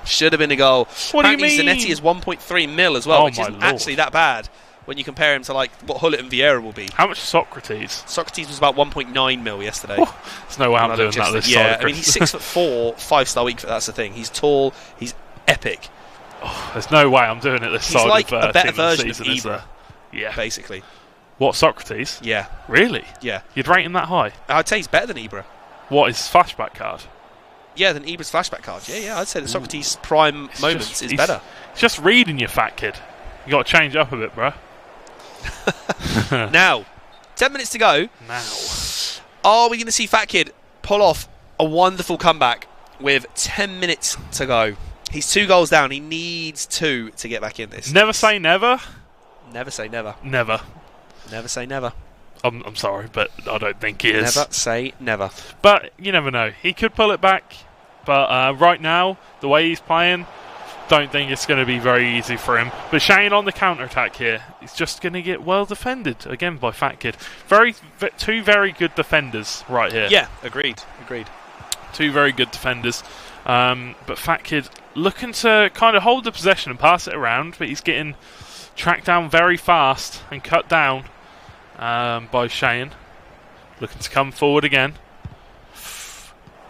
Should have been a goal. What Apparently do you mean? Zanetti is 1.3 mil as well, which my isn't Lord. actually that bad when you compare him to what Hullet and Vieira will be. How much Socrates? Socrates was about 1.9 mil yesterday. There's no way I'm doing that this yeah, side. I mean, he's 6'4", 5-star weak foot. That's the thing. He's tall. He's epic. Oh, there's no way I'm doing it this He's side. like of, a better team version of season, Ibra. Yeah, basically. What, Socrates? Yeah. Really? Yeah. You'd rate him that high? I'd say he's better than Ibra. What, his flashback card? Yeah, than Ibra's flashback card. Yeah, I'd say that Socrates' prime moments is better. It's just reading you, fat kid. You got to change up a bit, bro. Now, 10 minutes to go. Now. Are we going to see Fat Kid pull off a wonderful comeback with 10 minutes to go? He's 2 goals down. He needs 2 to get back in this. Never say never. Never say never. Never. Never say never. I'm sorry, but I don't think he is. Never say never. But you never know. He could pull it back. But right now, the way he's playing, don't think it's going to be very easy for him. But Shane on the counter-attack here, he's just going to get well defended again by Fat Kid. 2 very good defenders right here. Yeah, agreed. 2 very good defenders. But Fat Kid looking to kind of hold the possession and pass it around, but he's getting tracked down very fast and cut down by Shane. Looking to come forward again.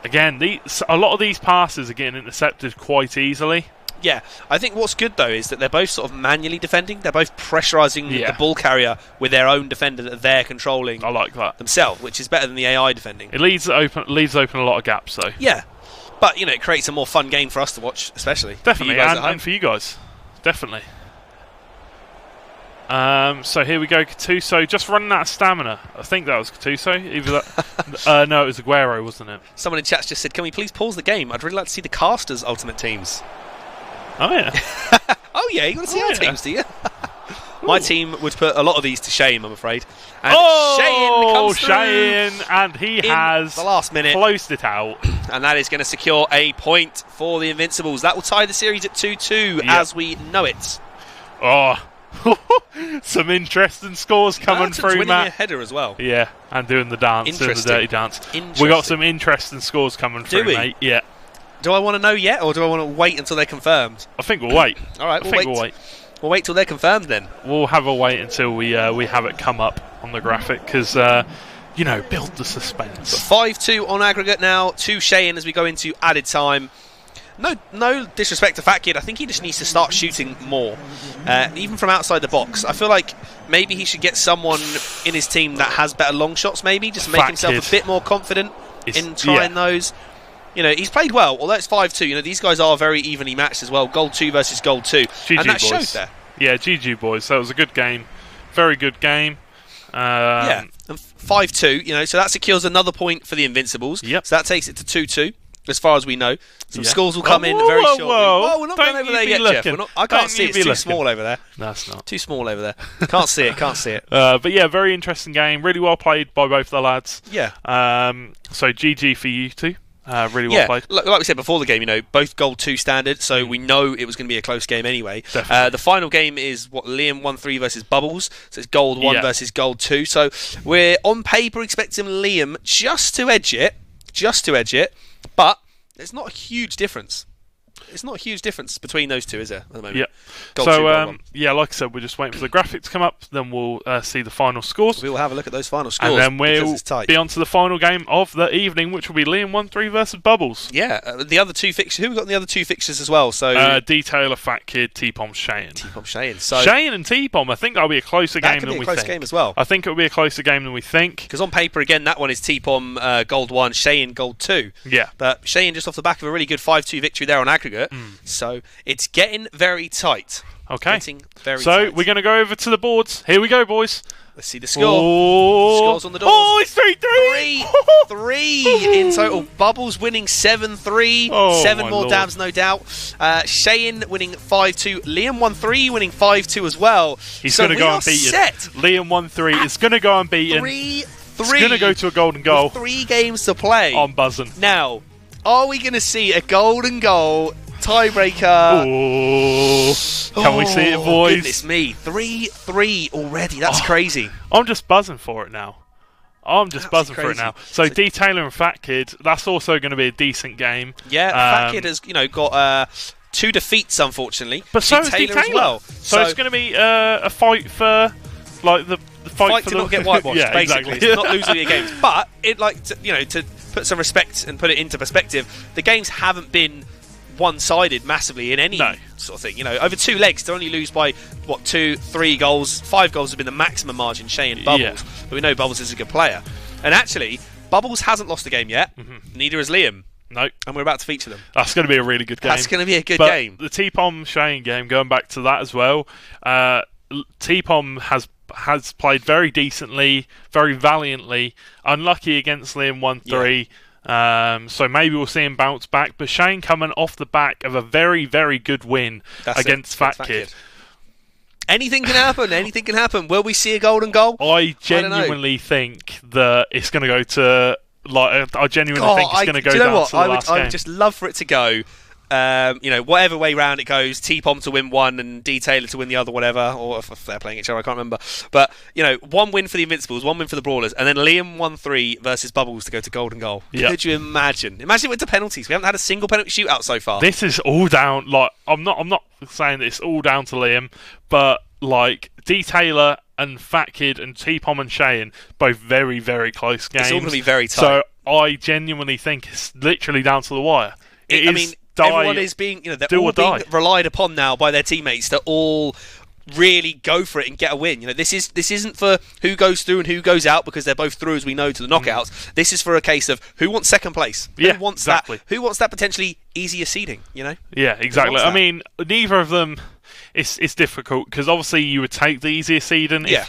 Again, a lot of these passes are getting intercepted quite easily. Yeah, I think what's good though is that they're both sort of manually defending. They're both pressurising the ball carrier with their own defender that they're controlling. I like that themselves, which is better than the AI defending. It leaves open a lot of gaps though. Yeah, but it creates a more fun game for us to watch, especially. Definitely, for you guys and for you guys, definitely. So here we go, Gattuso just running out of stamina. I think that was Gattuso. Either that, no, it was Aguero, wasn't it? Someone in chat just said, can we please pause the game? I'd really like to see the casters' ultimate teams. Oh, yeah. Oh, yeah, you want to see our yeah. teams, do you? My team would put a lot of these to shame, I'm afraid. And oh, Shane comes through Shane, and he has the last minute. Closed it out. And that is going to secure a point for the Invincibles. That will tie the series at 2-2 as we know it. Oh, some interesting scores coming through, winning Matt. a header as well. Yeah, and doing the dance, doing the dirty dance. We got some interesting scores coming through, mate. Yeah. Do I want to know yet, or do I want to wait until they're confirmed? I think we'll wait. All right, we'll wait. We'll wait till they're confirmed then. We'll have a wait until we have it come up on the graphic because, build the suspense. 5-2 on aggregate now to Shane as we go into added time. No disrespect to Fat Kid. I think he just needs to start shooting more, even from outside the box. I feel like maybe he should get someone in his team that has better long shots, maybe, just to make himself a bit more confident in trying those. He's played well, although it's 5-2. These guys are very evenly matched as well. Goal 2 versus goal 2. GG and that boys. shows there. Yeah, GG boys. That was a good game. Very good game. And 5-2, so that secures another point for the Invincibles. Yep. So that takes it to 2-2, as far as we know. Some scores will come in very shortly. Whoa. We're not going over there yet, Jeff. I can't see it. It's too small over there. No, it's not. Too small over there. Can't see it. But yeah, very interesting game. Really well played by both the lads. Yeah. So GG for you two. Really well played. Like we said before the game, both goal 2 standard, so we know it was going to be a close game anyway. Definitely. The final game is Liam 1-3 versus Bubbles, so it's gold 1 versus gold 2. So we're on paper expecting Liam just to edge it, but there's not a huge difference. It's not a huge difference between those two, is there, at the moment? Yeah. Goal 2, goal 1. Like I said, we're just waiting for the graphic to come up, then we'll see the final scores. We will have a look at those final scores. And then we'll be on to the final game of the evening, which will be Liam 1-3 versus Bubbles. Yeah, the other two fixtures. Who we got in the other two fixtures as well? So Detailer, Fat Kid, T-Pom, Shane. So Shane and T-Pom, I think that'll be a closer game than we think. That could be a close game as well. I think it'll be a closer game than we think. Because on paper, again, that one is T-Pom gold 1, Shane gold 2. Yeah. But Shane just off the back of a really good 5-2 victory there on aggregate. So it's getting very tight. Okay. So we're going to go over to the boards. Here we go, boys. Let's see the score. The score's on the door. Oh, it's 3-3. 3 in total. Bubbles winning 7-3. 7 more dabs, no doubt. Shane winning 5-2. Liam 1-3 winning 5-2 as well. He's going to go unbeaten. Liam 1-3 is going to go unbeaten. 3-3. He's going to go to a golden goal. 3 games to play. I'm buzzing. Now, are we going to see a golden goal tiebreaker? Can we see it, boys? Goodness me. 3-3 already. That's crazy. I'm just buzzing for it now. For it now. So Detailer and Fat Kid, that's also going to be a decent game. Yeah, Fat Kid has got 2 defeats, unfortunately. But so is Detailer as well. So it's going to be a fight for the fight for to not get whitewashed, yeah, basically. Exactly. It's not losing your games. But to put some respect and put it into perspective, the games haven't been one-sided massively in any sort of thing. Over 2 legs, they only lose by 2, 3 goals. 5 goals have been the maximum margin. Shane and Bubbles, but we know Bubbles is a good player. And actually, Bubbles hasn't lost a game yet. Neither has Liam. No, and we're about to feature them. That's going to be a really good game. That's going to be a good game. The T-Pom Shane game, going back to that as well. T-Pom has played very decently, very valiantly. Unlucky against Liam 1-3. So maybe we'll see him bounce back. But Shane coming off the back of a very, very good win against Fat Kid. Anything can happen. Will we see a golden goal? I genuinely think that it's going to go to... I genuinely think it's going to go down to the last game. I would just love for it to go... whatever way round it goes, T-Pom to win one and Detailer to win the other, whatever, or if they're playing each other, I can't remember. But, 1 win for the Invincibles, 1 win for the Brawlers, and then Liam 1-3 versus Bubbles to go to golden goal. Yep. Could you imagine? Imagine it went to penalties. We haven't had a single penalty shootout so far. This is all down, I'm not saying that it's all down to Liam, but, Detailer and Fat Kid and T-Pom and Shane, both very, very close games. It's all going to be very tight. So I genuinely think it's literally down to the wire. Everyone is being, they're all being relied upon now by their teammates to all really go for it and get a win. This isn't for who goes through and who goes out, because they're both through, as we know, to the knockouts. This is for a case of who wants second place. Who wants that potentially easier seeding, Yeah, exactly. I mean, neither of them... it's difficult because obviously you would take the easier seeding Yeah.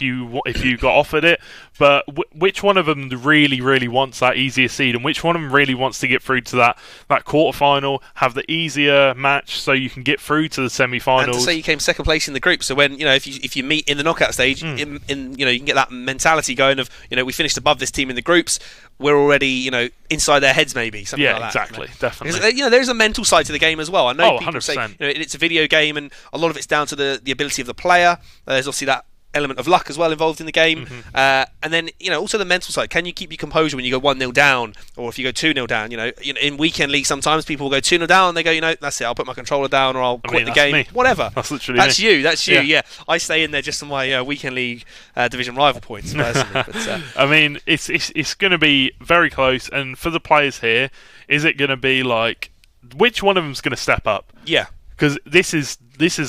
if you got offered it, but which one of them really wants that easier seed, and which one of them really wants to get through to that quarterfinal, have the easier match so you can get through to the semi-finals. And to say you came second place in the group, so when if you meet in the knockout stage, in you can get that mentality going of we finished above this team in the groups, we're already inside their heads maybe something like that. Exactly, definitely. Because, there's a mental side to the game as well. I know people 100%. say it's a video game, and a lot of it's down to the ability of the player. There's obviously that element of luck as well involved in the game, and then also the mental side. Can you keep your composure when you go 1-0 down, or if you go 2-0 down? In weekend league sometimes people will go 2-0 down and they go, that's it, I'll put my controller down or I'll quit the game. Me. Whatever. That's literally that's me. you. That's you. Yeah. I stay in there just on my weekend league division rival points personally. But, I mean, it's going to be very close, and for the players here, is it going to be like which one of them's going to step up? yeah. Because this is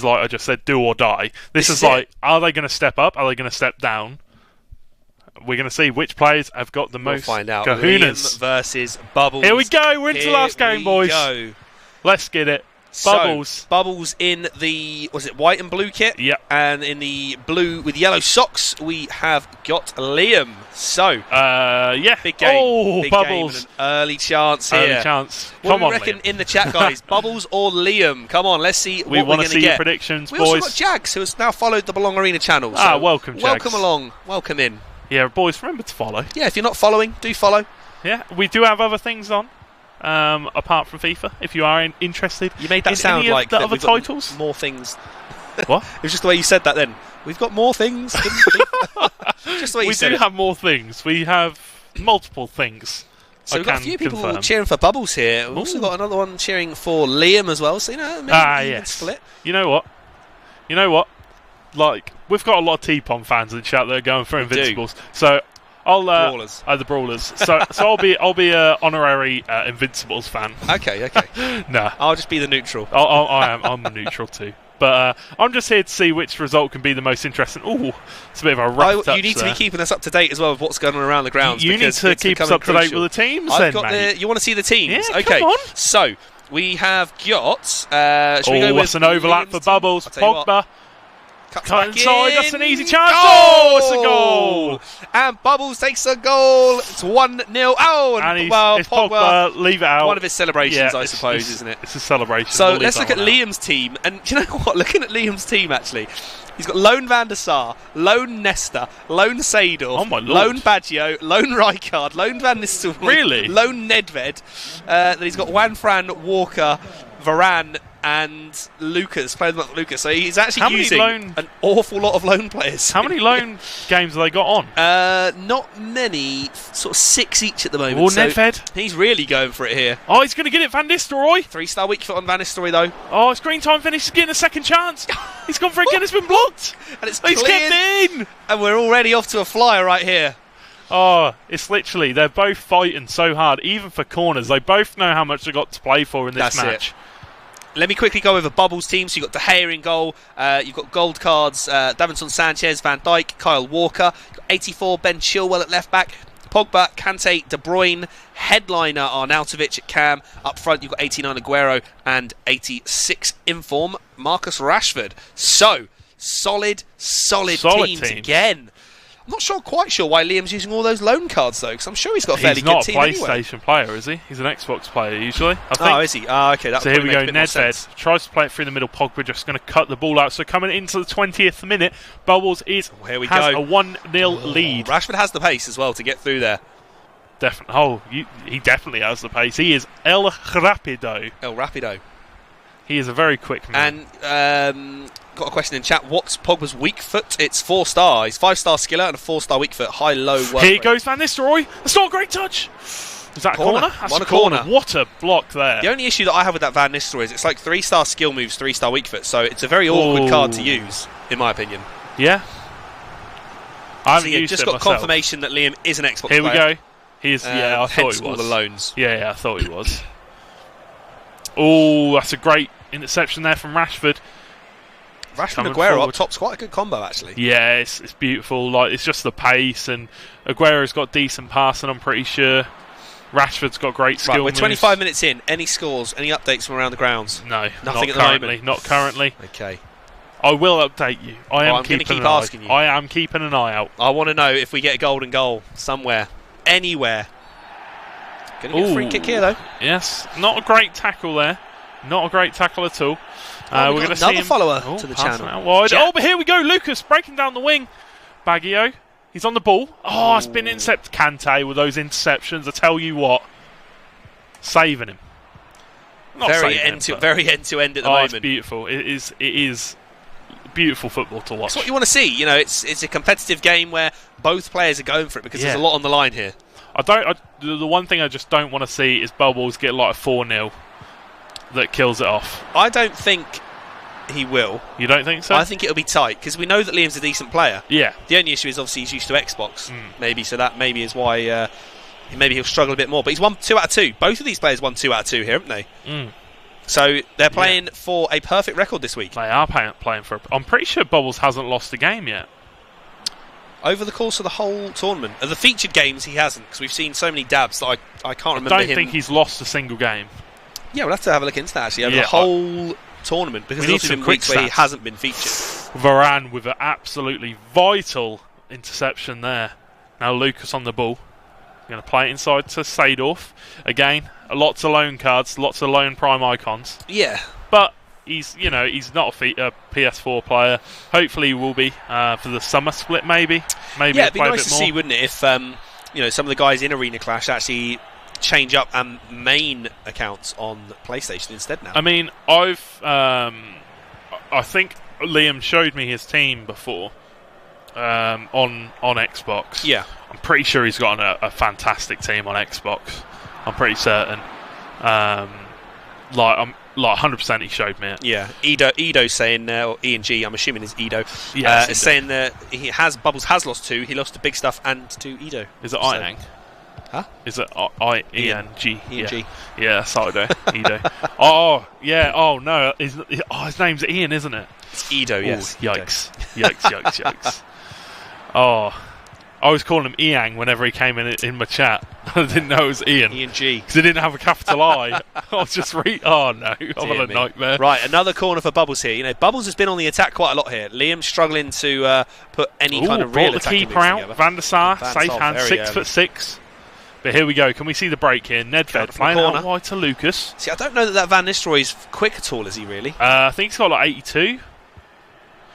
like I just said, do or die. This is is like, are they going to step up? Are they going to step down? We're going to see which players have got the We'll most find out. kahunas. Liam versus Bubbles. Here we go. We're into the last game, boys. Go. Let's get it. Bubbles. So, Bubbles in the white and blue kit. Yep. And in the blue with yellow socks, we have got Liam. So, Yeah. big game. Oh, big Bubbles. Game and an early chance here. Early chance. What Come do on, we reckon Liam. in the chat, guys? Bubbles or Liam? Come on, let's see We what we're want going to to see your get. predictions, We boys. also got Jags, who has now followed the Belong Arena channel. So welcome, Jags. Welcome along. Welcome in. Yeah, boys, remember to follow. Yeah, if you're not following, do follow. Yeah, we do have other things on, apart from FIFA, if you are interested. You made that in sound any like of the that other we've got titles. more things. What? It was just the way you said that then. We've got more things. Just the way you We said do it. have more things. We have multiple things. So I we've got a can few people confirm. cheering for Bubbles here. We've also got another one cheering for Liam as well. So, maybe an even Yes. split. You know what? Like, we've got a lot of T-Pom fans in the chat that are going for Invincibles. So I'll Brawlers. the Brawlers. So I'll be a honorary Invincibles fan. Okay. Nah, I'll just be the neutral. I'm neutral too. But I'm just here to see which result can be the most interesting. Ooh, it's a bit of a rough touch You need to there. be keeping us up to date as well with what's going on around the grounds. You need because to it's keep us becoming up to date crucial. with the teams I've then, got mate. You want to see the teams? Yeah, okay. come on. So we have got. Should we go with That's an overlap Liam's for team? Bubbles. I'll tell you what. Pogba. Cuts Cut back inside, in. that's an easy chance. Goal! Oh, it's a goal. And Bubbles takes a goal. It's 1-0. Oh, And Pogba, it's Pogba, leave it out. one of his celebrations, Yeah, I it's- suppose, it's- isn't it? It's a celebration. So We'll leave let's that look at one out. Liam's team. And do you know what? Looking at Liam's team, actually, he's got Lone Van der Sar, Lone Nesta, Lone Seydorf, Oh my Lord. Lone Baggio, Lone Rijkaard, Lone Van Nistelrooy, Really? Lone Nedved. Then he's got Juan-Fran, Walker, Varane, and Lucas, playing with Lucas. So he's actually How many using lone- an awful lot of lone players. How many loan games have they got on? Not many, sort of 6 each at the moment. Oh, so Nedved. he's really going for it here. Oh, he's going to get it, Van Nistelrooy. 3-star weak foot on Van Nistelrooy though, Oh, screen time finish. He's getting a second chance. He's gone for it again. It's been blocked. and it's He's cleared, kept it in. and we're already off to a flyer right here. Oh, it's literally, they're both fighting so hard, even for corners. They both know how much they've got to play for in this That's match. it. Let me quickly go over Bubbles' team. So you've got De Gea in goal. You've got gold cards, Davinson Sanchez, Van Dijk, Kyle Walker. You've got 84, Ben Chilwell at left back. Pogba, Kante, De Bruyne. Headliner Arnautovic at cam. Up front, you've got 89 Aguero and 86 inform Marcus Rashford. So, solid teams team. again. I'm not quite sure why Liam's using all those loan cards though, because I'm sure he's got a fairly He's not good a team PlayStation anyway. player, is he? He's an Xbox player usually, I think. Oh, is he? Okay, that So here we go, make a bit more sense. Nedved tries to play it through the middle. Pogba just going to cut the ball out. So coming into the 20th minute, Bubbles has Here we a go. 1-0 lead. Rashford has the pace as well to get through there. He definitely has the pace. He is El Rapido. El Rapido. He is a very quick man. And got a question in chat. What's Pogba's weak foot? It's 4-star. He's 5-star skiller and a 4-star weak foot. High-low work Here rate. goes Van Nistelrooy. That's not a great touch. Is that a Corner. corner? That's One a a corner. What a block there. The only issue that I have with that Van Nistelrooy is it's like 3-star skill moves, 3-star weak foot. So it's a very awkward card to use, in my opinion. Yeah. I haven't So yeah, used just it got myself. confirmation that Liam is an Xbox Here we player. go. He is. Yeah, I thought hence he all was. the loans. Yeah, I thought he was. Oh, that's a great interception there from Rashford. Rashford Coming and Aguero forward. up top's quite a good combo, actually. Yeah, it's beautiful. Like, it's just the pace, and Aguero's got decent passing, I'm pretty sure. Rashford's got great skill Right, we're moves. 25 minutes in. Any scores? Any updates from around the grounds? No, Nothing not at the currently. moment. Not currently. Okay. I will update you. I'm going to keep asking you. I am keeping an eye out. I want to know if we get a golden goal somewhere, anywhere. Going to get a free kick here, though. Yes, not a great tackle there. Not a great tackle at all. We're going to see another him. follower to the channel. Out wide. Oh, but here we go. Lucas breaking down the wing. Baggio. He's on the ball. Oh, it's been intercepted. Kante with those interceptions. I tell you what. Saving him. Not very saving end him, very end to end at the moment. It's beautiful. It is beautiful football to watch. It's what you want to see. You know, it's a competitive game where both players are going for it because there's a lot on the line here. The one thing I just don't want to see is Bubbles get like a 4-0 that kills it off. I don't think he will. You don't think so? I think it'll be tight because we know that Liam's a decent player. Yeah. The only issue is obviously he's used to Xbox, maybe, so that maybe is why maybe he'll struggle a bit more. But he's won 2 out of 2. Both of these players won 2 out of 2 here, haven't they? So they're playing for a perfect record this week. They are playing for. I'm pretty sure Bubbles hasn't lost a game yet. Over the course of the whole tournament, the featured games he hasn't, because we've seen so many dabs that I can't remember him. I don't think he's lost a single game. Yeah, we'll have to have a look into that actually over the whole tournament because there's been weeks where he hasn't been featured. Varane with an absolutely vital interception there. Now Lucas on the ball. Going to play it inside to Seedorf. Again, lots of loan cards, lots of loan prime icons. Yeah. But he's not a PS4 player. Hopefully he will be for the summer split maybe. Maybe yeah, it'd be nice to see, wouldn't it, if some of the guys in Arena Clash actually change up and main accounts on PlayStation instead now. I mean, I think Liam showed me his team before on Xbox. Yeah. I'm pretty sure he's got a fantastic team on Xbox. I'm pretty certain. I'm 100% he showed me it. Yeah. Edo's saying, or E&G, I'm assuming is Edo, yes, is saying that Bubbles has lost 2. He lost to Big Stuff and to Edo. Is it Iang? Huh? Is it I-E-N-G? E&G. Yeah, Saturday. Edo. Oh, yeah. Oh, no. His name's Ian, isn't it? It's Edo, yes. Ooh, yikes. Yikes. Oh, I was calling him Iang whenever he came in my chat. I didn't know it was Ian. E&G. Because he didn't have a capital I. I was just oh no, I'm on a nightmare. Right, another corner for Bubbles here. You know, Bubbles has been on the attack quite a lot here. Liam's struggling to put any kind of real attack. Brought the keeper out. together. Van der Sar, safe hand, 6'6". But here we go. Can we see the break here? Nedved playing out wide to Lucas. See, I don't know that Van Nistelrooy is quick at all, is he really? I think he's got like 82.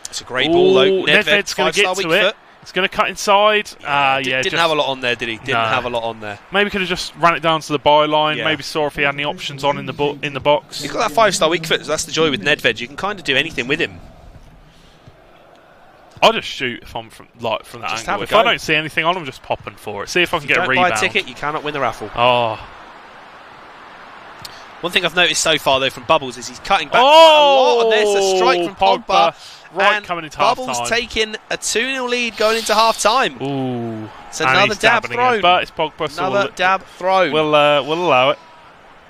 It's a great ball though. Nedved's going to get to it. It's going to cut inside. Didn't have a lot on there, did he? Didn't have a lot on there. Maybe could have just ran it down to the byline. Yeah. Maybe saw if he had any options on in the box. He's got that 5-star weak foot, so that's the joy with Nedved. You can kind of do anything with him. I'll just shoot if I'm from that angle. If I don't see anything on, I'm just popping for it. See if I can get a rebound. Buy a ticket, you cannot win the raffle. Oh. One thing I've noticed so far, though, from Bubbles is he's cutting back quite a lot. And there's a strike from Pogba. Right, coming into half time. Bubbles taking a 2-0 lead going into half time. Ooh. It's another dab throw. But it's Pogba. Another dab throw. We'll allow it.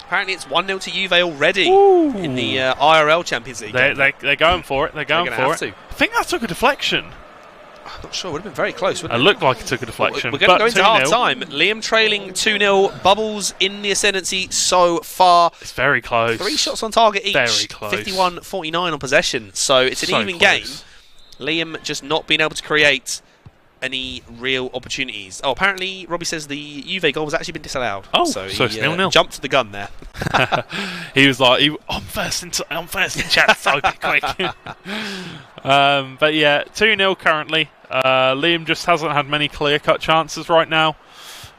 Apparently it's 1-0 to Juve already in the IRL Champions League. They're going for it. They're going for it. I think that took a deflection. I'm not sure. It would have been very close, wouldn't it? It looked like it took a deflection. We're going to go into half time. Liam trailing 2-0. Bubbles in the ascendancy so far. It's very close. 3 shots on target each. Very close. 51-49 on possession. So it's an even game. Liam just not being able to create any real opportunities. Oh, apparently Robbie says the Juve goal has actually been disallowed. Oh, so it's he 0-0. jumped to the gun there. He was like, I'm first in chat, so be quick. But yeah, 2-0 currently. Liam just hasn't had many clear-cut chances right now.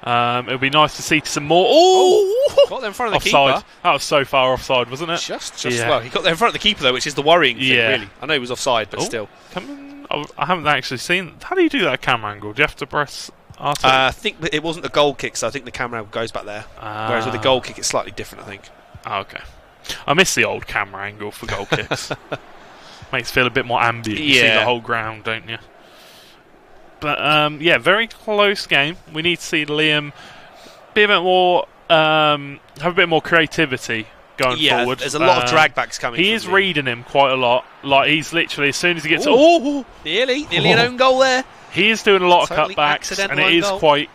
It'll be nice to see some more. Oh! Got there in front of the offside. keeper. That was so far offside, wasn't it? Just well, he got there in front of the keeper though, which is the worrying thing, really. I know he was offside, but still. I haven't actually seen. How do you do that camera angle? Do you have to press R2? I think it wasn't a goal kick, so I think the camera goes back there. Whereas with a goal kick, it's slightly different, I think. Oh, okay. I miss the old camera angle for goal kicks. Makes it feel a bit more ambient. You see the whole ground, don't you? But yeah, very close game. We need to see Liam be a bit more, have a bit more creativity going forward. There's a lot of dragbacks coming. He is reading him quite a lot. Like he's literally as soon as he gets nearly an own goal there. He is doing a lot of cutbacks, and it is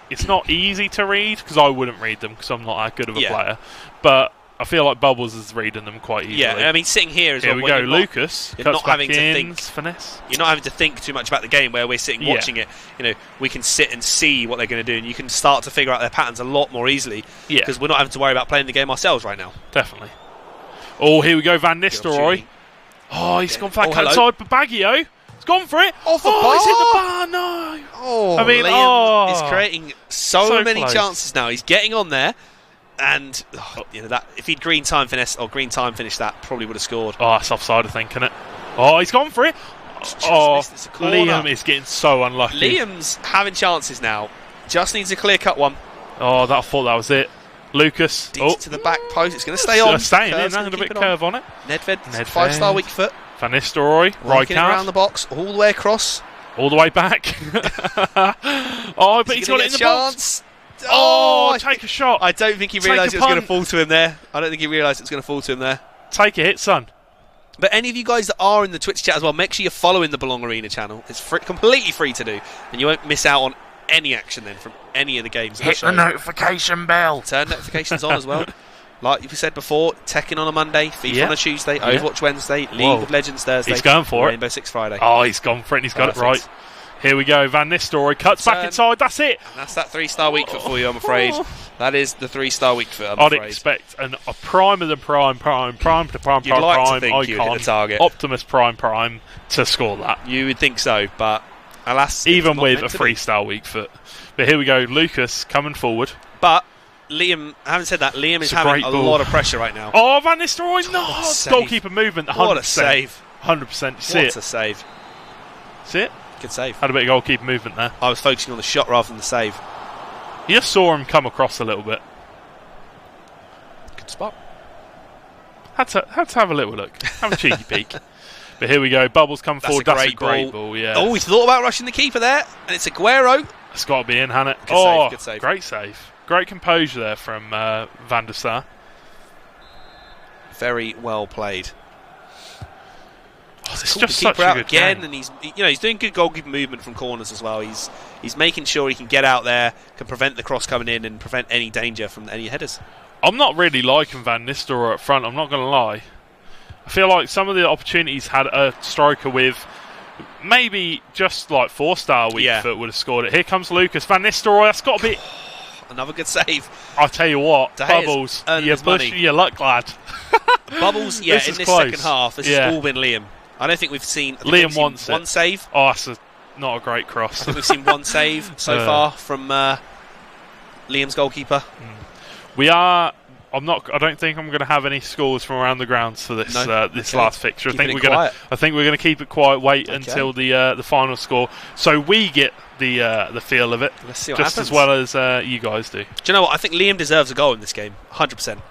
it's not easy to read because I wouldn't read them because I'm not that good of a player. But I feel like Bubbles is reading them quite easily. Yeah, I mean, sitting here as Here well. we go, You're not- Lucas. You're cuts not back having to in, think. finesse. You're not having to think too much about the game where we're sitting watching it. You know, we can sit and see what they're going to do, and you can start to figure out their patterns a lot more easily. Yeah. Because we're not having to worry about playing the game ourselves right now. Definitely. Oh, here we go, Van Nistelrooy. opportunity. Oh, he's gone back hello. outside, but Baggio. He's gone for it. Off the He's hit the bar. bar. No. Oh, I mean, Liam is creating so so many close. chances now. He's getting on there, and you know that if he'd green time finesse or green time finished that, probably would have scored. Oh, that's offside, I think, isn't it? Oh, he's gone for it. Oh, missed. It's a corner. Liam is getting so unlucky. Liam's having chances now. Just needs a clear cut one. Oh, I thought that was it. Lucas. Deeds to the back post. It's going to stay on. Staying in. Curve's A gonna little bit keep it curve on it. Nedved, Nedved. 5-star weak foot. Van Nistelrooy. Working it around Rijkaard. the box, all the way across. All the way back. Oh, but he's got it in the box. Oh, take a shot. I don't think he Take realised a it was going to punt. fall to him there. I don't think he realised it was going to fall to him there. Take a hit, son. But any of you guys that are in the Twitch chat as well, make sure you're following the Belong Arena channel. It's completely free to do, and you won't miss out on any action then from any of the games. Hit the notification bell. Turn notifications on as well. Like we said before, Tekken on a Monday, FIFA on a Tuesday, Overwatch Wednesday, League of Legends Thursday. He's going for it. Rainbow Six Friday. Oh, he's gone for it and he's got it right. Here we go. Van Nistelrooy cuts back inside. That's it. And that's that 3-star weak foot for you, I'm afraid. That is the 3-star weak foot, I'm I'd afraid. expect a prime of the prime to prime You'd like to think you'd hit icon, the target. Optimus Prime to score that. You would think so, but alas, Even it's not with meant a to be. 3-star weak foot. But here we go. Lucas coming forward. But Liam, having said that, Liam is It's a having great a ball. lot of pressure right now. Oh, Van Nistelrooy. No. What a save. Goalkeeper movement. 100%. What a save. 100%. You see What it. a save. See it? Good save. Had a bit of goalkeeper movement there. I was focusing on the shot rather than the save. You just saw him come across a little bit. Good spot. Had to have a little look. Have a cheeky peek. But here we go. Bubbles come That's forward. a That's a great great ball. ball. Yeah. Oh, he thought about rushing the keeper there, and it's Aguero. It's got to be in, hasn't it? Good save, good save. Great save. Great composure there from Van der Sar. Very well played. It's Called just the such keeper a out good again, game. and he's doing good goalkeeper movement from corners as well. He's making sure he can get out there, can prevent the cross coming in, and prevent any danger from any headers. I'm not really liking Van Nistelrooy up front, I'm not going to lie. I feel like some of the opportunities had a striker with maybe just like 4-star weak foot would have scored it. Here comes Lucas. Van Nistelrooy, that's got to be... Another good save. I'll tell you what, De Gea's Bubbles, earned you're his money. pushing your luck, lad. Bubbles, in This is this close. second half, this has all been Liam. I don't think we've seen... I think we've Liam seen wants one it. save. Oh, that's not a great I cross. think we've seen one save so far from Liam's goalkeeper. We are... I don't think I'm going to have any scores from around the grounds for this this Okay. last fixture. Keeping I it think we're going to keep it quiet. Wait Okay. until the final score, so we get the feel of it, Let's see what just happens. as well as you guys do. Do you know what? I think Liam deserves a goal in this game. 100%.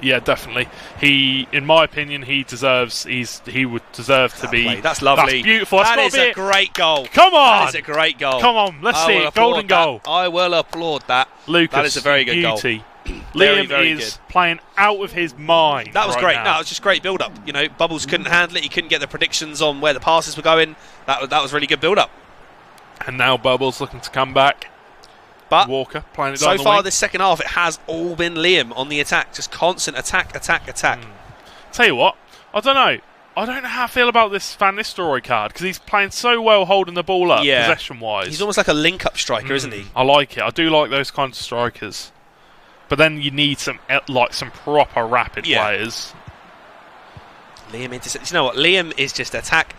Yeah, definitely. He, in my opinion, he would deserve to be. That's lovely. That's beautiful. That's That gotta is be a it. great goal. Come on! That is a great goal. Come on, let's I see will it. Golden applaud goal. that. I will applaud that. Lucas, That is a very good goal. beauty. Very, Liam very is good. playing out of his mind. That was right great. now. No, it was just great build-up. You know, Bubbles couldn't handle it. He couldn't get the predictions on where the passes were going. That was really good build-up. And now Bubbles looking to come back. But Walker playing it so down the far wing. this second half, it has all been Liam on the attack. Just constant attack. Tell you what, I don't know how I feel about this Van Nistelrooy card because he's playing so well holding the ball up Yeah. possession-wise. He's almost like a link-up striker, isn't he? I like it. I do like those kinds of strikers. But then you need some proper rapid Yeah. players. Liam intercepts. You know what? Liam is just attack.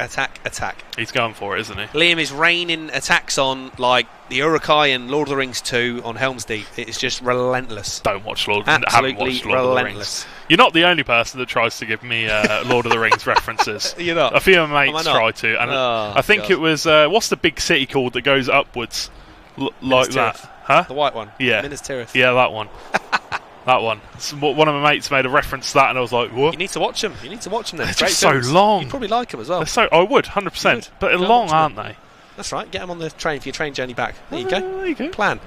He's going for it, isn't he? Liam is raining attacks on like the Urukai and Lord of the Rings 2 on Helm's Deep. It's just relentless. Don't watch haven't Absolutely watched Lord of the relentless. Rings. You're not the only person that tries to give me Lord of the Rings references. You're not? A few of my Am I mates not? try to, and Oh, I think God. it was what's the big city called that goes upwards like Minas that? Tirith. Huh? The white one. Yeah. Minas Tirith. Yeah, that one. That one. One of my mates made a reference to that, and I was like, "What?" You need to watch them. They're They're great just so films. long. You'd probably like them as well. They're so. I would, You 100%. would. But they're Go long, watch them. aren't they? That's right. Get them on the train for your train journey back. There you go. There you go. Plan.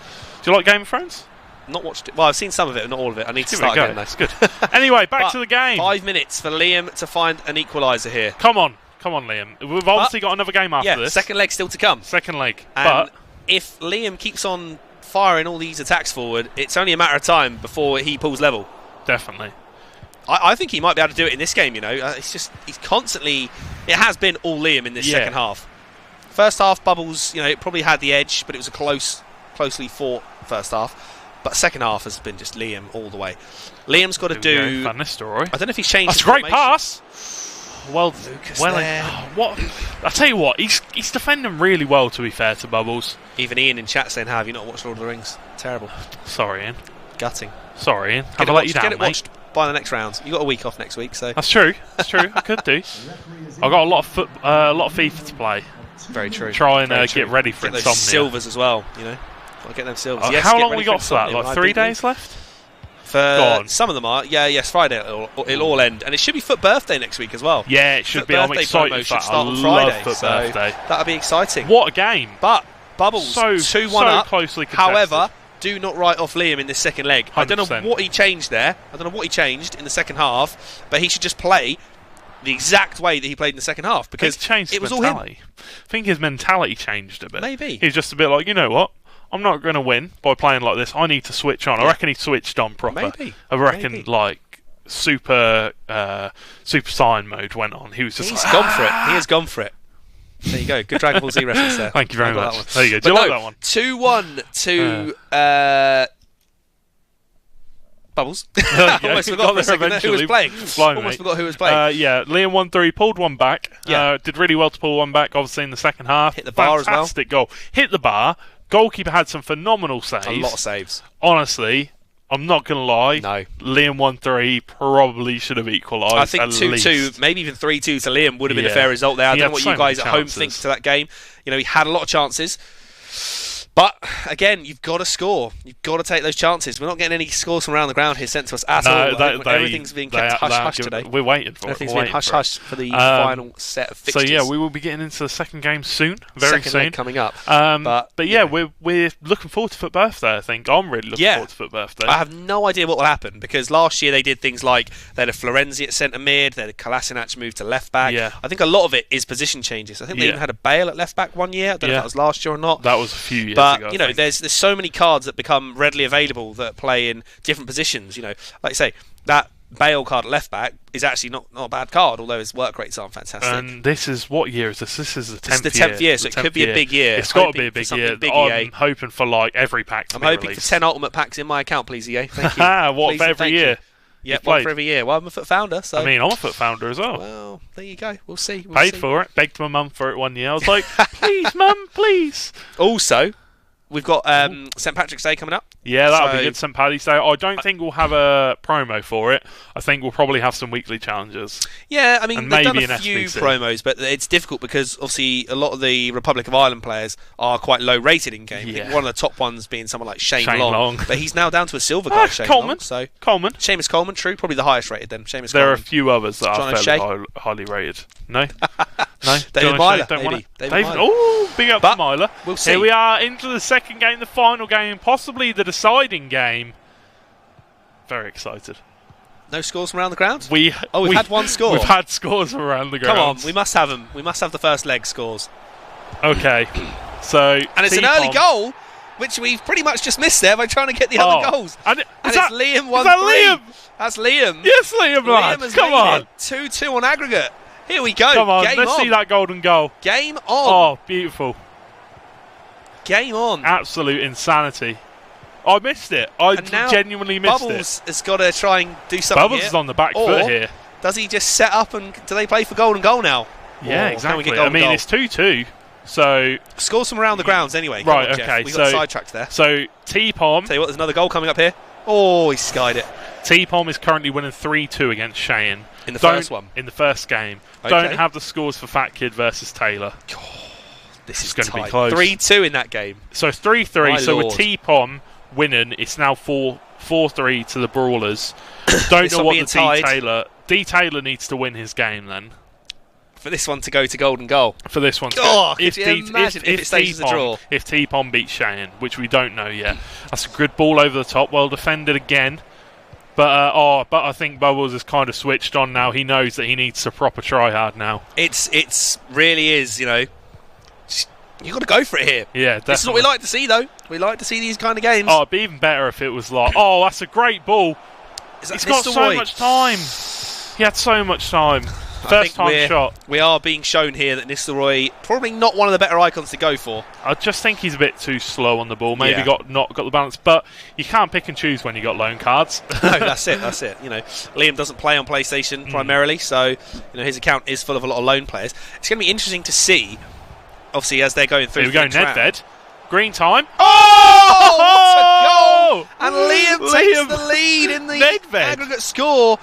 Do you like Game of Thrones? Not watched it. Well, I've seen some of it, but not all of it. I need to Give it a start go. again though. It's good. Anyway, back But to the game. 5 minutes for Liam to find an equaliser here. Come on, Liam. We've obviously got another game after Yeah, this. second leg still to come. Second leg. And But if Liam keeps on firing all these attacks forward, it's only a matter of time before he pulls level. definitely. I think he might be able to do it in this game, you know. It's just, he's constantly... It has been all Liam in this second half. First half, Bubbles, you know, it probably had the edge, but it was a closely fought first half. But second half has been just Liam all the way. Liam's got to do... Van Nistelrooy. I don't know if he's changed That's his a great formation. pass. Well, Lucas well, there. what? I tell you what, he's defending really well. To be fair to Bubbles. Even Ian in chat saying, "How have you not watched Lord of the Rings?" Terrible. Sorry, Ian. Gutting. Sorry, Ian. Get Have it I let you watched- down, Get it mate? watched by the next round. You got a week off next week, so That's true. That's true. I could do. I've got a lot of FIFA to play. very true. Try and Very true. get ready for Get those insomnia. silvers as well. You know, got to get them silvers. Oh, Yes, how get long ready we for got for that? insomnia. Like I 3 beat you. days left. For on. some of them are. Yes, Friday it'll all end, and it should be Foot Birthday next week as well. Yeah, it should Foot be. I'm Birthday excited promo for should that. I start on love Friday, Foot so Birthday. that'll be exciting. What a game! But Bubbles So 2-1 up. closely contested. However, do not write off Liam in this second leg. I don't know 100%. what he changed there. I don't know what he changed in the second half, but he should just play the exact way that he played in the second half, because He's changed it was his all him. mentality. I think his mentality changed a bit. Maybe. He's just a bit like, you know what? I'm not going to win by playing like this. I need to switch on. I reckon he switched on proper. Maybe. I reckon Maybe. like super Saiyan mode went on. He was just He's like, gone for it. He has gone for it. There you go. Good Dragon Ball Z reference there. Thank you very I got much. that one. There you go. Do But you like no, that one? 2-1 to Bubbles. you I go. almost Got forgot for there a second who was eventually. playing. Blimey, Almost mate. forgot who was playing. Yeah, Liam 1-3, pulled one back. Yeah. Did really well to pull one back, obviously, in the second half. Hit the bar as well. Fantastic goal. Hit the bar. Goalkeeper had some phenomenal saves. A lot of saves. Honestly, I'm not going to lie. No. Liam 1-3 probably should have equalised. I think at 2-2, least. maybe even 3-2 to Liam would have been a Yeah. fair result there. I He don't know had what so you guys many at home chances. think to that game. You know, he had a lot of chances. But, again, you've got to score. You've got to take those chances. We're not getting any scores from around the ground here sent to us at all. Everything's being kept hush-hush today. We're waiting for Everything's it. been We're waiting for hush-hush for the final set of it. So fixtures. yeah, we will be getting into the second game soon, very Second soon. leg coming up. But yeah, we're looking forward to Foot Birthday. I think I'm really looking forward to Foot Birthday. I have no idea what will happen, because last year they did things like they had a Florenzi at centre mid, they had a Kolasinac move to left back. Yeah. I think a lot of it is position changes. I think they even had a Bale at left back one year. I don't know if that was last year or not. That was a few years But ago. you know, there's so many cards that become readily available that play in different positions. You know, like I say, that Bale card at left back is actually not a bad card, although his work rates aren't fantastic. And this is what year is this? This is the 10th year. It's the 10th year, so it could be a big year. It's got to Hoping be a for big something year. big, I'm EA. hoping for like every pack to I'm be hoping released. for 10 ultimate packs in my account, please, EA. Thank you. What, Please for and every thank year? you. Yep, You've one played? for every year. Well, I'm a Foot founder, so... I mean, I'm a Foot founder as well. Well, there you go. We'll see. Paid for it. Begged my mum for it one year. I was like, please, mum, please. Also, we've got St. Patrick's Day coming up. Yeah, that'll be So- good. St. Paddy's Day. I don't think we'll have a promo for it. I think we'll probably have some weekly challenges. Yeah, I mean, And they've done maybe a an few SBC. promos, but it's difficult because obviously a lot of the Republic of Ireland players are quite low rated in game. I think Yeah. one of the top ones being someone like Shane Shane Long, Long. but he's now down to a silver guy. Shane Coleman. Long, so Coleman. Seamus Coleman, true, probably the highest rated then. Seamus There are a Coleman. few others that John are O'Shea? fairly highly rated. No? No? David John O'Shea, Myler, don't want maybe. it? David Myler. Oh, big up But to Myler. we'll see. Here we are into the second game, the final game, possibly the deciding game. Very excited. No scores from around the ground. We've had one score. We've had scores around the ground. Come on, we must have them. We must have the first leg scores. Okay, so And it's an early goal, which we've pretty much just missed there by trying to get the other goals. And, And it's Liam 1-3. Is that Liam? That's Liam. Yes, Liam, Liam lad. has Come made on. it. 2-2 on aggregate. Here we go. Come on, Game let's on. see that golden goal. Game on. Oh, beautiful. Game on. Absolute insanity. I missed it. I And now genuinely missed Bubbles has got to try and do it. something Bubbles here. is on the back Or foot here. does he just set up and do they play for golden goal now? Yeah, Or can we exactly. get I golden mean, goal? it's 2-2. So, Scores from around the grounds anyway. Come right, on, Jeff. okay. We got So, sidetracked there. T-Pom. Tell you what, there's another goal coming up here. Oh, he skied it. T-Pom is currently winning 3-2 against Cheyenne. In the first one? In the first game. Okay. Don't have the scores for Fat Kid versus Taylor. This is It's gonna be tight. close. 3-2 in that game. So 3-3. My So lord. with T-Pom winning, it's now 4-3 to the Brawlers. Don't This know one what being the tied. D-Taylor... D-Taylor needs to win his game then. For this one to go to golden goal. For this one. Oh, could you imagine if it stays as a draw? If T-Pom beats Cheyenne, which we don't know yet. That's a good ball over the top. Well defended again. But I think Bubbles has kind of switched on now. He knows that he needs to proper try hard now. It's really is, you know. You got to go for it here. Yeah, definitely. This is what we like to see, though. We like to see these kind of games. Oh, it'd be even better if it was like, oh, that's a great ball. Is that He's got so Nistelrooy? much time. He had so much time. First time shot. We are being shown here that Nistelrooy probably not one of the better icons to go for. I just think he's a bit too slow on the ball. Maybe Yeah. not got the balance, but you can't pick and choose when you got loan cards. No, that's it. You know, Liam doesn't play on PlayStation primarily, so his account is full of a lot of loan players. It's going to be interesting to see, obviously, as they're going through. Here we go, Nedved. Green time. Oh, what a goal! And Liam takes the lead in the Nedved. aggregate score.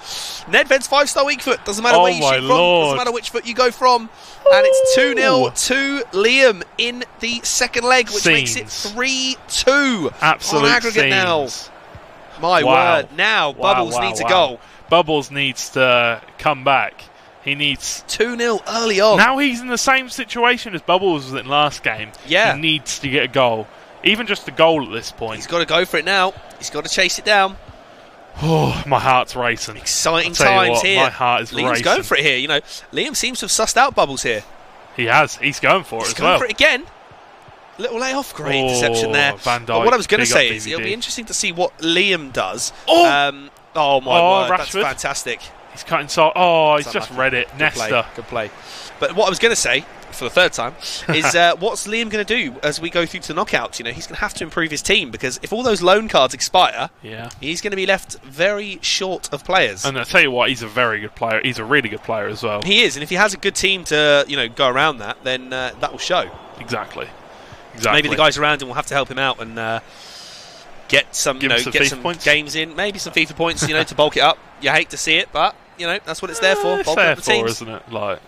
Nedved's 5-star weak foot. Doesn't matter where you shoot from. Doesn't matter which foot you go from. And it's 2-0 to Liam in the second leg, which makes it 3-2 Absolute on aggregate scenes. now. My word. Now, Bubbles needs a goal. Bubbles needs to come back. He needs 2-0 early on. Now he's in the same situation as Bubbles was in last game. Yeah. He needs to get a goal. Even just a goal at this point. He's got to go for it now. He's got to chase it down. Oh, my heart's racing. Exciting I'll tell you times what, here. My heart is Liam's racing. going for it here. You know, Liam seems to have sussed out Bubbles here. He has. He's going for it He's as going well. for it again. Little layoff. Great interception there. Van Dijk, But what I was going to big say up is DVD. it'll be interesting to see what Liam does. Oh! My word. That's Rashford. fantastic. He's cut inside. Oh, he's That's just unlucky. read it. Good Nesta. play. Good play. But what I was going to say, for the third time, is what's Liam going to do as we go through to the knockouts? You know, he's going to have to improve his team because if all those loan cards expire, Yeah. he's going to be left very short of players. And I tell you what, he's a very good player. He's a really good player as well. He is, and if he has a good team to go around that, then that will show. Exactly. Maybe the guys around him will have to help him out and get some, Give him some get FIFA some points. games in, maybe some FIFA points, to bulk it up. You hate to see it, but that's what it's there for. It's Bulk there up the for, teams. isn't it? Like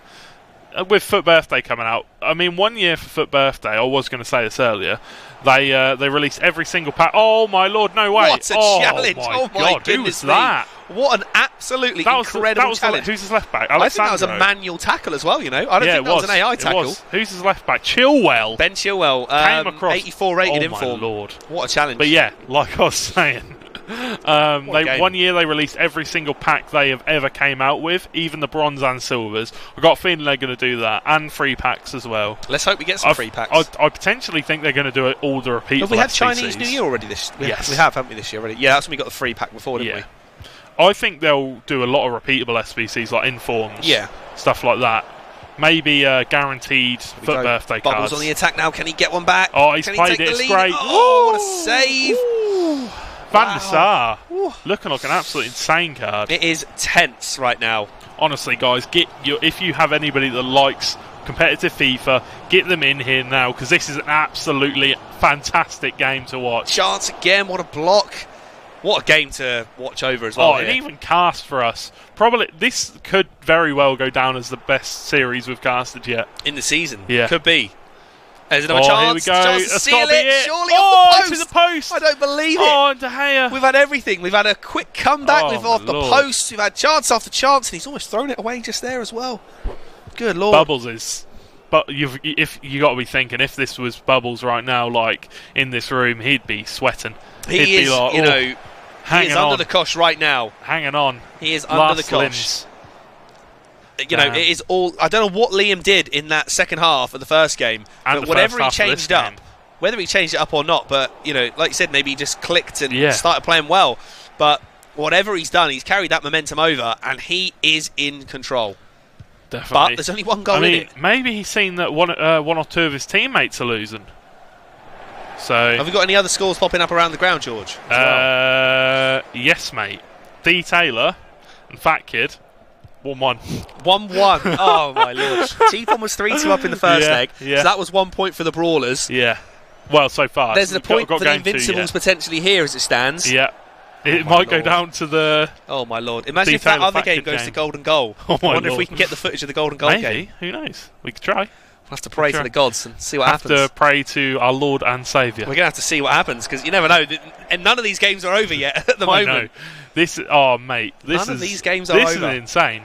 with Foot Birthday coming out. I mean, 1 year for Foot Birthday. I was going to say this earlier. They released every single pack. Oh my lord! No way! What a challenge! My My god! Who goodness was that? What an absolutely incredible challenge! Who's his left back? I think that was a Alexandro. manual tackle as well. I don't think that was an AI tackle. It was. Who's his left back? Chilwell. Ben Chilwell Came across. 84 rated oh in my form. lord! What a challenge! But yeah, like I was saying, game. 1 year they released every single pack they have ever came out with, even the bronze and silvers. I've got a feeling they're going to do that, and free packs as well. Let's hope we get some free packs. I potentially think they're going to do it all the repeat. Have we had Chinese New Year already this? Yes, we have, haven't we, this year already? Yeah, that's when we got the free pack before, didn't we? I think they'll do a lot of repeatable SBCs like informs, stuff like that. Maybe guaranteed Foot Birthday Bubbles cards. on the attack now. Can he get one back? Oh, he's Can he played take it. the It's lead? great. Oh, what a save! Ooh. Van der Sar, looking like an absolute insane card. It is tense right now. Honestly, guys, if you have anybody that likes competitive FIFA, get them in here now because this is an absolutely fantastic game to watch. Chance again. What a block! What a game to watch over as well. And even cast for us. Probably this could very well go down as the best series we've casted yet in the season. Yeah, could be. There's another chance. Here we go. Chance to That's seal gotta be it. Surely off to the post. I don't believe it. Oh, and De Gea. We've had everything. We've had a quick comeback. We've off the Lord. post. We've had chance after chance, and he's almost thrown it away just there as well. Good lord. Bubbles is. But you got to be thinking if this was Bubbles right now, like in this room, he'd be sweating. He he'd is, be like, he is under the cosh right now. Hanging on. He is under the cosh. Limbs. It is all. I don't know what Liam did in that second half of the first game, and but whatever he changed up, whether he changed it up or not, but like you said, maybe he just clicked and started playing well. But whatever he's done, he's carried that momentum over, and he is in control. Definitely. But there's only one goal in it. Maybe he's seen that one or two of his teammates are losing. So have we got any other scores popping up around the ground, George? Yes, mate. D Taylor and Fat Kid. 1-1. 1-1. Oh my lord. T-Pom was 3-2 up in the first leg. Yeah. So that was 1 point for the Brawlers. Yeah. Well, so far. There's a point for the Invincibles potentially here as it stands. Yeah. It might go down to the. Oh my lord! Imagine if that other game goes to golden goal. Oh my I wonder lord. if we can get the footage of the golden goal Maybe. game. Who knows? We could try. We'll have to pray to the gods and see what happens. Have to pray to our Lord and Saviour. We're going to have to see what happens because you never know. And none of these games are over yet at the moment. Know. This, oh mate, none of these games are over. This is insane.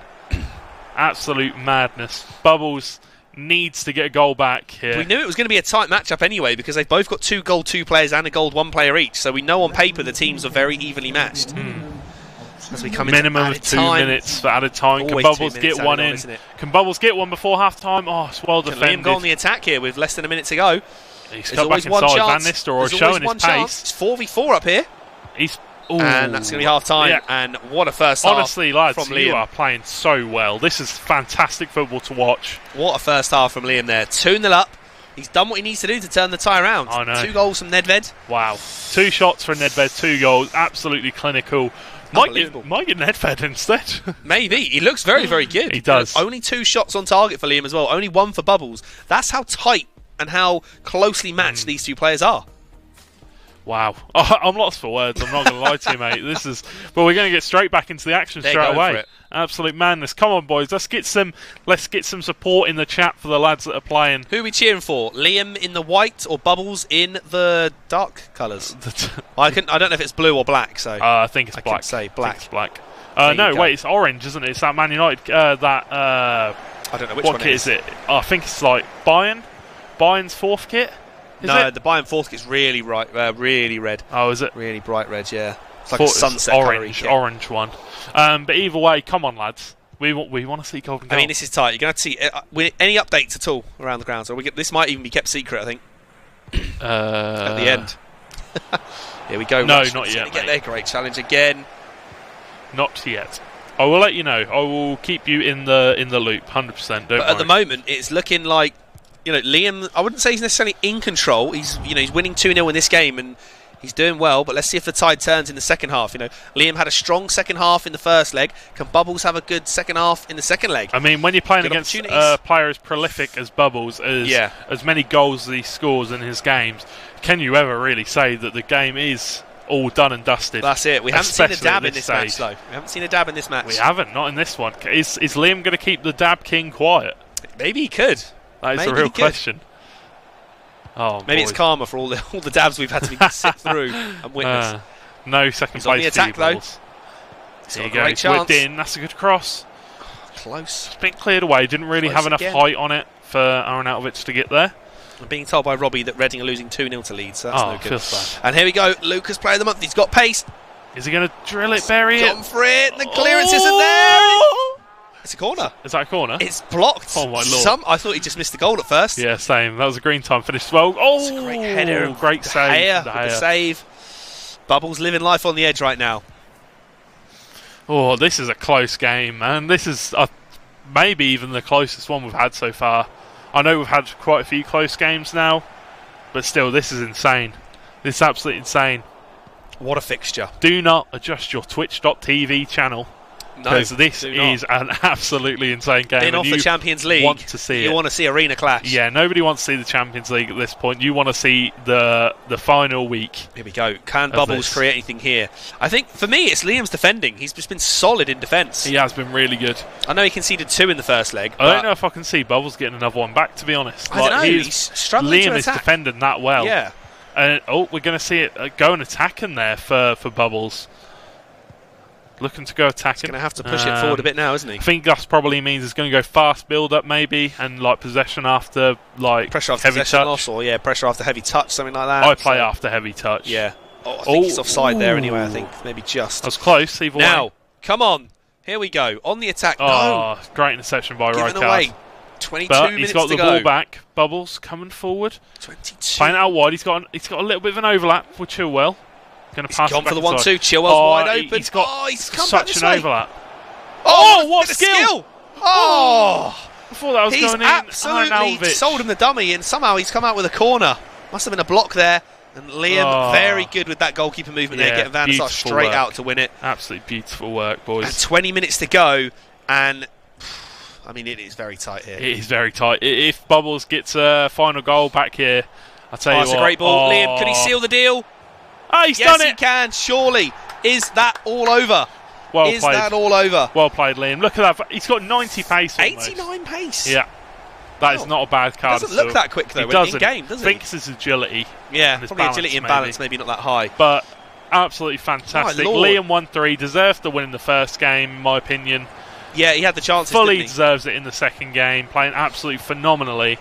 Absolute madness. Bubbles needs to get a goal back here. We knew it was going to be a tight matchup anyway because they've both got 2 gold 2 players and a gold 1 player each. So we know on paper the teams are very evenly matched. As we come minimum into of 2 minutes for added time. Always Can Bubbles 2 get minutes one added on, in? Can Bubbles get one before half time? Oh, it's well defended. Can Liam go on the attack here with less than a minute to go? He's got back inside Van Nistelrooy showing his pace. It's 4v4 up here. He's And that's going to be half time. Yeah. And what a first Honestly, half lads, from Liam. you are playing so well. This is fantastic football to watch. What a first half from Liam there. 2-0 up. He's done what he needs to do to turn the tie around. I know. 2 goals from Nedved. Wow. 2 shots for Nedved, 2 goals. Absolutely clinical. Might get Nedved instead. Maybe. He looks very, very good. He does. Only 2 shots on target for Liam as well. Only 1 for Bubbles. That's how tight and how closely matched these 2 players are. Wow. I'm lost for words. I'm not going to lie to you, mate. But we're going to get straight back into the action straight away. Absolute madness. Come on, boys. Let's get some support in the chat for the lads that are playing. Who are we cheering for? Liam in the white or Bubbles in the dark colours? I don't know if it's blue or black. So I think it's black. I can say black. It's black. No, wait. It's orange, isn't it? It's that Man United. I don't know which one kit is it. I think it's like Bayern's 4th kit. The Bayern 4th kit's really really red. Oh, is it? Really bright red, yeah. It's like a sunset orange one. But either way, come on, lads. We want to see golden goal. I mean, this is tight. You're going to see any updates at all around the ground. So this might even be kept secret, I think. At the end. Here we go. No, not yet. Get their great challenge again. Not yet. I will let you know. I will keep you in the loop, 100%. Don't worry. At the moment, it's looking like Liam. I wouldn't say he's necessarily in control. He's winning 2-0 in this game and he's doing well. But let's see if the tide turns in the second half. Liam had a strong second half in the first leg. Can Bubbles have a good second half in the second leg? I mean, when you're playing against a player as prolific as Bubbles, as many goals as he scores in his games, can you ever really say that the game is all done and dusted? That's it. We haven't seen a dab in this match, though. We haven't seen a dab in this match. We haven't, not in this one. Is Liam going to keep the dab king quiet? Maybe he could. That is the real question. Oh, maybe it's karma for all the dabs we've had to sit through and witness. No second He's place on the attack, though. There you go. It's whipped in. That's a good cross. Close. It's been cleared away. Didn't really have enough height on it for Arnautovic to get there. I'm being told by Robbie that Reading are losing 2-0 to Leeds, so that's no good. Feels bad. And here we go. Lucas, player of the month. He's got pace. Is he going to drill it, bury it? Gone for it. The clearance isn't there. It's a corner. Is that a corner? It's blocked. Oh, my Lord. I thought he just missed the goal at first. Yeah, same. That was a green time finish as well. Oh, it's a great header. Great save. The save. Bubbles living life on the edge right now. Oh, this is a close game, man. This is maybe even the closest one we've had so far. I know we've had quite a few close games now, but still, this is insane. This is absolutely insane. What a fixture. Do not adjust your twitch.tv channel. Because this is an absolutely insane game. Been off the Champions League. Want to see you want to see arena clash. Yeah, nobody wants to see the Champions League at this point. You want to see the final week. Here we go. Can Bubbles create anything here? I think, for me, it's Liam's defending. He's just been solid in defence. He has been really good. I know he conceded 2 in the first leg. I don't know if I can see Bubbles getting another one back, to be honest. I don't know. He's struggling Liam is defending that well. Yeah. We're going to see it go and attacking there for Bubbles. Looking to go attacking. He's going to have to push it forward a bit now, isn't he? I think that probably means it's going to go fast build up maybe and possession after pressure after heavy possession touch. loss or pressure after heavy touch, something like that. I play after heavy touch. Yeah. I think he's offside there anyway. I think maybe just. That was close. Either way. Now, come on. Here we go on the attack. Oh, great interception by Rijkaard. Given away. 22 but minutes he's got to the ball back. Bubbles coming forward. 22. Playing out wide. He's got a little bit of an overlap with Chilwell. Going to pass. He's gone for the 1-2. Chilwell's wide open. He's come such an overlap. Oh, what skill! Oh, I thought that was going in. He's absolutely sold him the dummy, and somehow he's come out with a corner. Must have been a block there. And Liam, very good with that goalkeeper movement there, getting Van der Sar straight out to win it. Absolutely beautiful work, boys. And 20 minutes to go, and I mean, it is very tight here. It is very tight. If Bubbles gets a final goal back here, I'll tell you what. It's a great ball. Liam, can he seal the deal? Oh, he's done it. Yes, he can, surely. Is that all over? Well is played. That all over? Well played, Liam. Look at that. He's got 90 pace almost. 89 pace? Yeah. That is not a bad card. Doesn't look that quick, though, in game, does it? I think it's his agility. Yeah, probably agility and balance, maybe not that high. But absolutely fantastic. Liam 1-3, deserved the win in the first game, in my opinion. Yeah, he had the chances, Fully deserves it in the second game, playing absolutely phenomenally.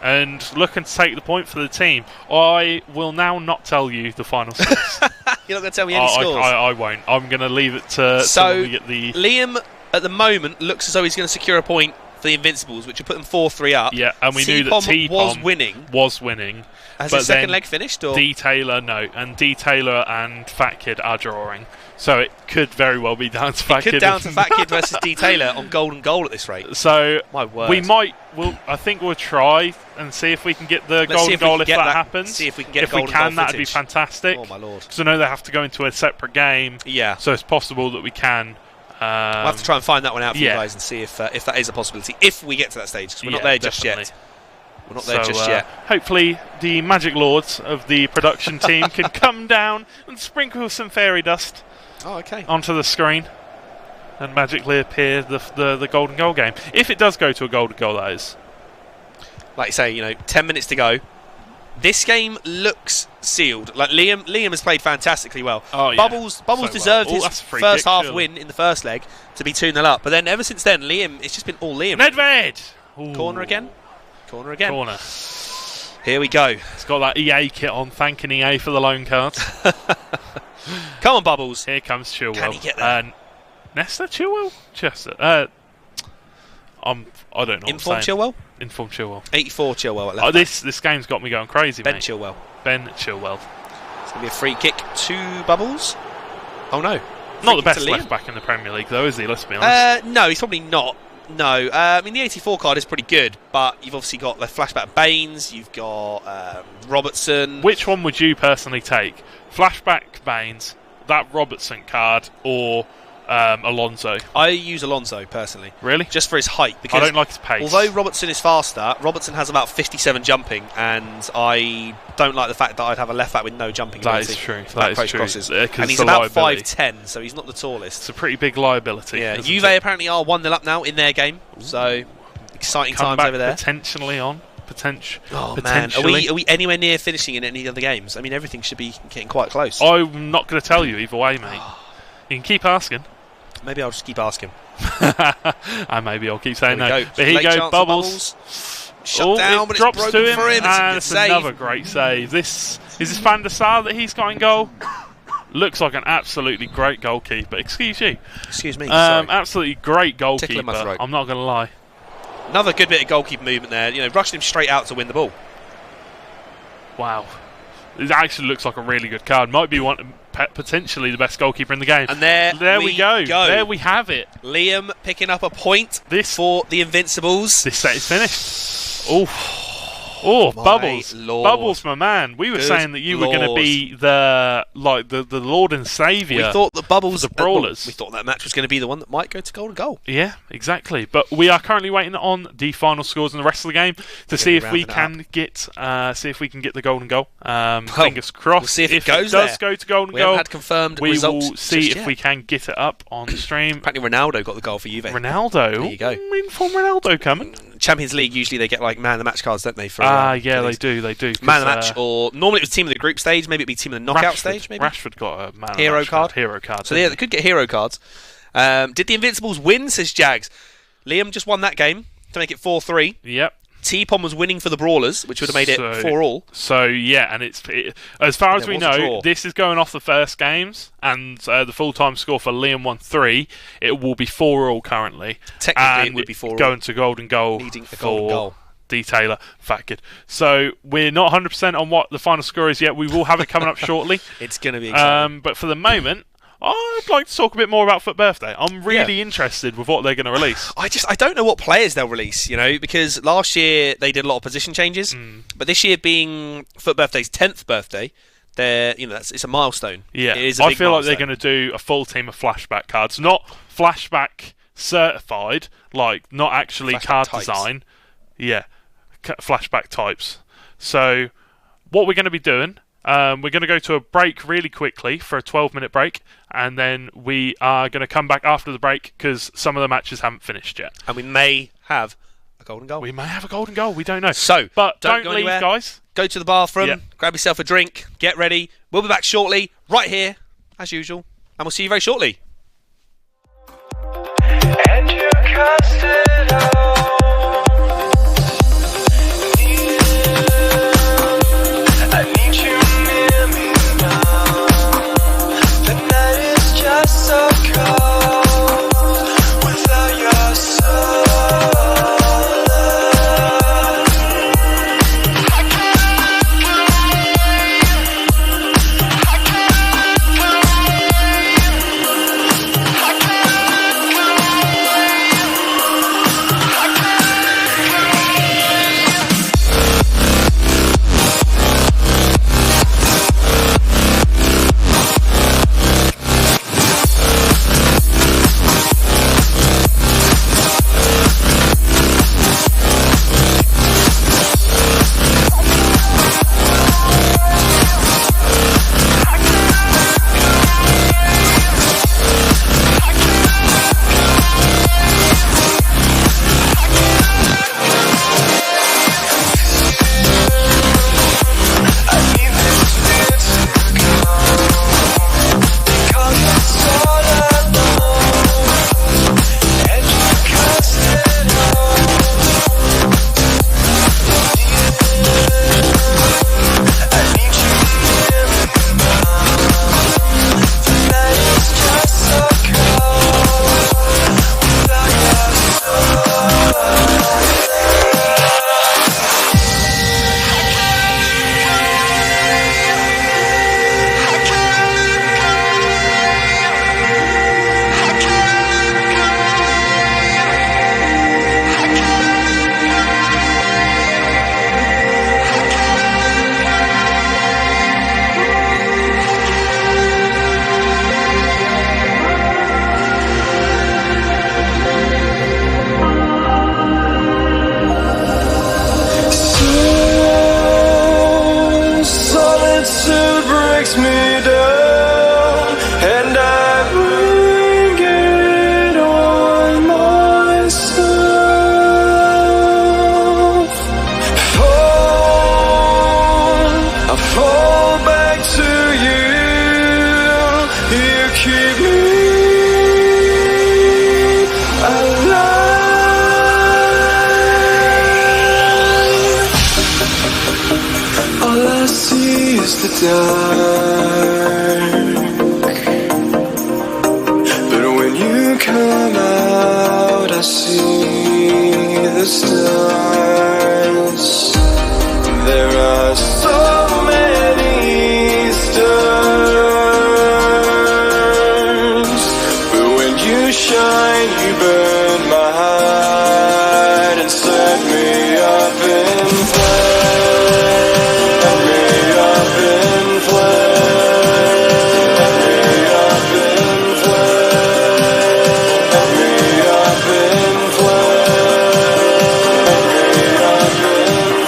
And looking to take the point for the team. I will now not tell you the final scores. You're not going to tell me any scores? I won't. I'm going to leave it to when we get the... Liam, at the moment, looks as though he's going to secure a point for for the Invincibles, which would put them 4-3 up. Yeah, and we knew that T-Pom was winning. Has his second leg finished? Or? D-Taylor, no. And D-Taylor and Fat Kid are drawing. So it could very well be down to Fat Kid. It could down to Fat Kid versus D-Taylor on golden goal at this rate. So my word. I think we'll try and see if we can get the golden goal if that happens. See if we can get if we can, that'd be fantastic. Oh my lord! Because I know they have to go into a separate game. Yeah. So it's possible that we can. We'll have to try and find that one out for you guys and see if that is a possibility. If we get to that stage, because we're not there just yet. We're not there just yet. Hopefully, the Magic Lords of the production team can come down and sprinkle some fairy dust onto the screen and magically appear the golden goal game. If it does go to a golden goal, that is. Like you say, 10 minutes to go. This game looks sealed. Like Liam has played fantastically well. Oh, yeah. Bubbles deserved his first half win in the first leg to be 2-0 up. But then ever since then, Liam, it's just been all Liam. Nedved! Corner again. Corner. Here we go. It's got that EA kit on, thanking EA for the loan cards. Come on, Bubbles. Here comes Chilwell. Can he get there? Nesta Chilwell? Chester. I don't know. Informed Chilwell? Informed Chilwell. 84 Chilwell at left back. This game's got me going crazy, Ben mate. Chilwell. It's going to be a free kick to Bubbles. Oh, no. Not the best left back in the Premier League, though, is he? Let's be honest. No, he's probably not. No. I mean, the 84 card is pretty good, but you've obviously got the flashback Baines, you've got Robertson. Which one would you personally take? Flashback Baines, that Robertson card, or Alonso? I use Alonso personally. Really? Just for his height. Because I don't like his pace. Although Robertson is faster, Robertson has about 57 jumping, and I don't like the fact that I'd have a left back with no jumping ability. That is true. That is true. Crosses. And he's about 5'10", so he's not the tallest. It's a pretty big liability. Yeah, Juve apparently are 1-0 up now in their game, so exciting times over there. Potentially on. Oh man, are we anywhere near finishing in any other games? I mean, everything should be getting quite close. I'm not going to tell you either way, mate. You can keep asking. Maybe I'll just keep asking. And maybe I'll keep saying no. Go. But here you go, Bubbles. Shut down, but drops it's broken to him, for him. and it's another great save. Is this Van der Sar that he's got in goal? Looks like an absolutely great goalkeeper. Excuse me. Sorry. Absolutely great goalkeeper. Tickling my throat. I'm not going to lie. Another good bit of goalkeeper movement there. Rushed him straight out to win the ball. Wow. It actually looks like a really good card. Might be potentially the best goalkeeper in the game. And there we go. There we have it. Liam picking up a point for the Invincibles. This set is finished. Oh, Bubbles. Lord. Bubbles, my man. We were saying that you were going to be the Lord and Saviour. We thought the Bubbles, the Brawlers. We thought that match was going to be the one that might go to golden goal. Yeah, exactly. But we are currently waiting on the final scores in the rest of the game to see if we can get the golden goal. Fingers crossed. We'll see if it does go to golden goal. We haven't had confirmed results. We will see if we can get it up on the stream. Apparently Ronaldo got the goal for Juve. Ronaldo? There you go. Inform Ronaldo coming. Champions League, usually they get like man of the match cards, don't they? Yeah, they do. Man of the match, or normally it was team of the group stage, maybe it'd be team of the knockout stage. Maybe Rashford got a man of hero the match card. Hero card. So yeah, they could get hero cards. Did the Invincibles win? Says Jags. Liam just won that game to make it 4-3. Yep. T-Pom was winning for the Brawlers, which would have made it 4-all. So yeah, and as far as we know, this is going off the first games, and the full-time score for Liam 1-3. It will be 4-all currently. Technically, it would be 4-all. Going to golden goal. Needing a golden goal. D-Taylor, Fat Kid. So we're not 100% on what the final score is yet. We will have it coming up shortly. It's going to be exciting. But for the moment, I'd like to talk a bit more about Foot Birthday. I'm really interested with what they're going to release. I don't know what players they'll release, because last year they did a lot of position changes, but this year being Foot Birthday's 10th birthday, it's a milestone. Yeah, it is a big feel milestone. like they're going to do a full team of flashback cards, not flashback certified, like not actually flashback card types. Design. Yeah, flashback types. So what we're going to be doing, we're going to go to a break really quickly for a 12-minute break, and then we are going to come back after the break because some of the matches haven't finished yet. And we may have a golden goal. We don't know. So, but don't leave, anywhere. Guys. Go to the bathroom, grab yourself a drink, get ready. We'll be back shortly, right here, as usual, and we'll see you very shortly. And you cast it out. I need you near me now. The night is just so cold without your soul. dark. But when you come out, I see the stars. There are so many stars. But when you shine, you burn my heart and set me up in flames. Set me up in flames. Set me up in flames. Set me up in flames. Set me up in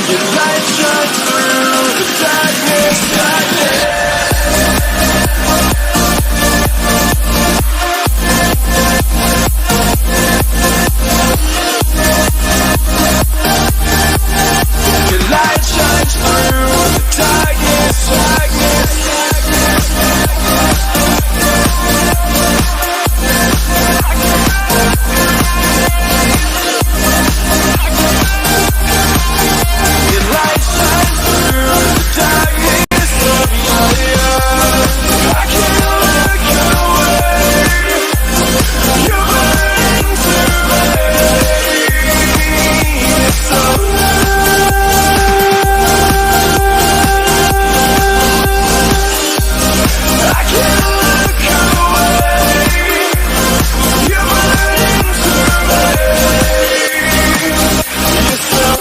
Your light shines through the darkness, darkness. Your light shines through the darkness, darkness, darkness. Your light shines through the darkness of your heart. I can't look away. You're burning through me. It's so I can't look away. You're burning through me. It's so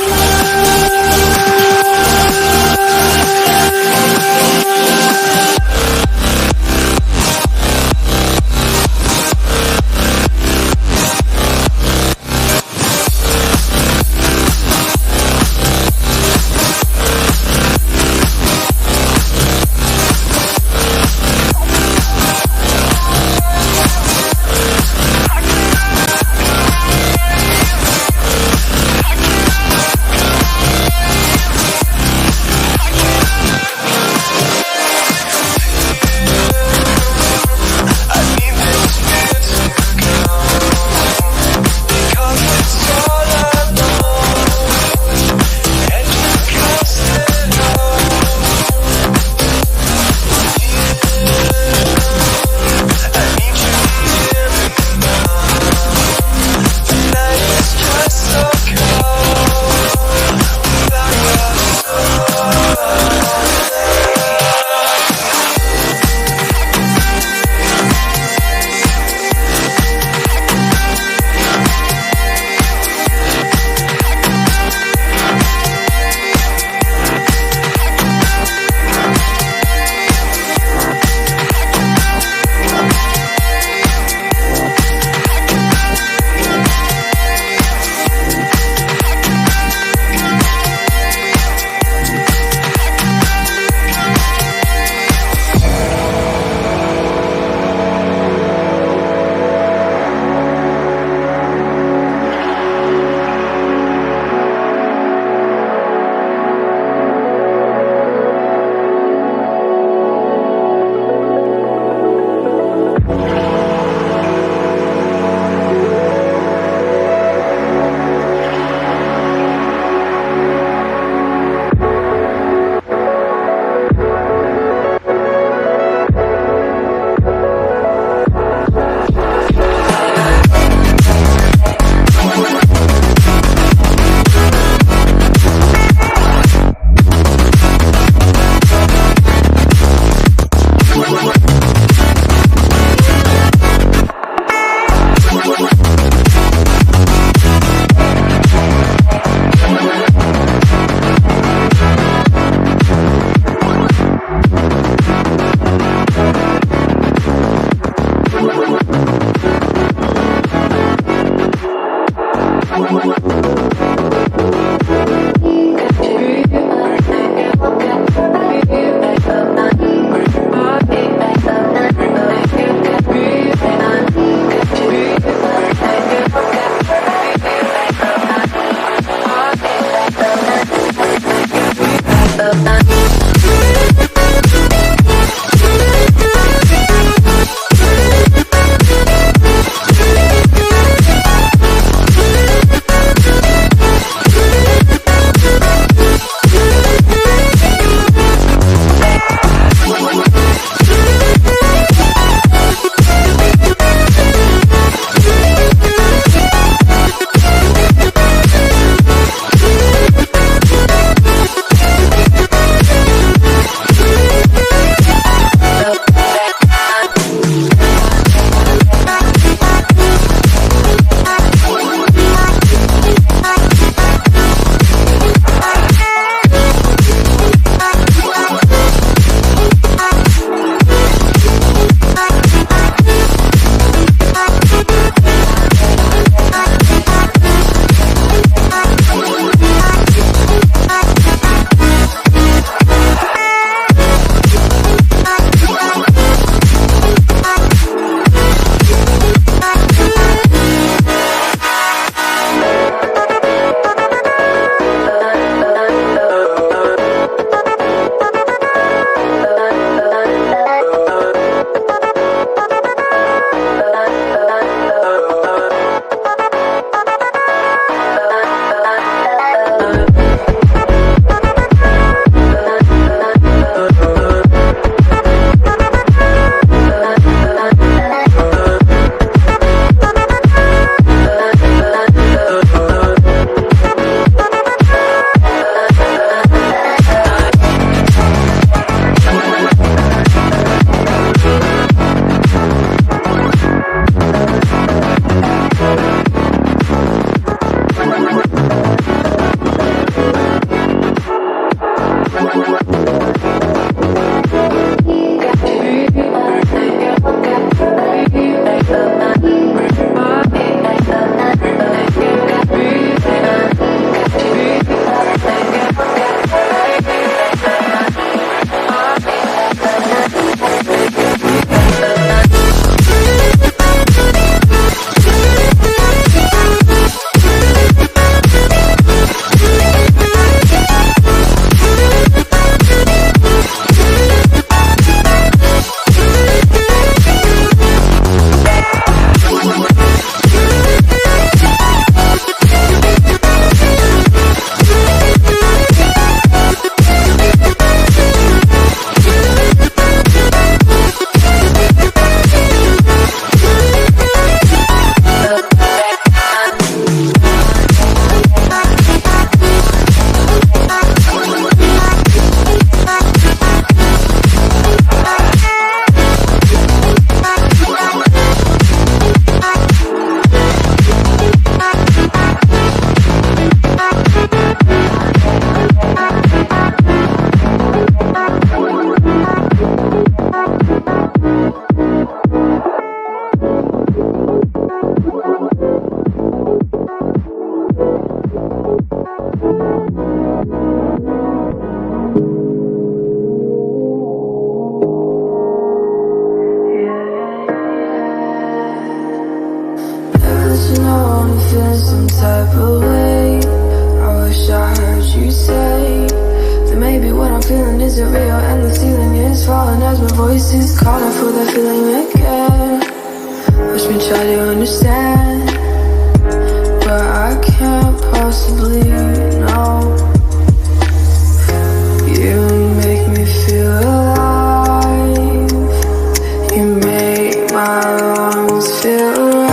I need this fear to go, because it's all alone, and you cast it all. I need you near me now. Tonight is just so cold without your is it real? And the ceiling is falling as my voice is calling for that feeling again. Watch me try to understand, but I can't possibly know. You make me feel alive. You make my lungs feel right.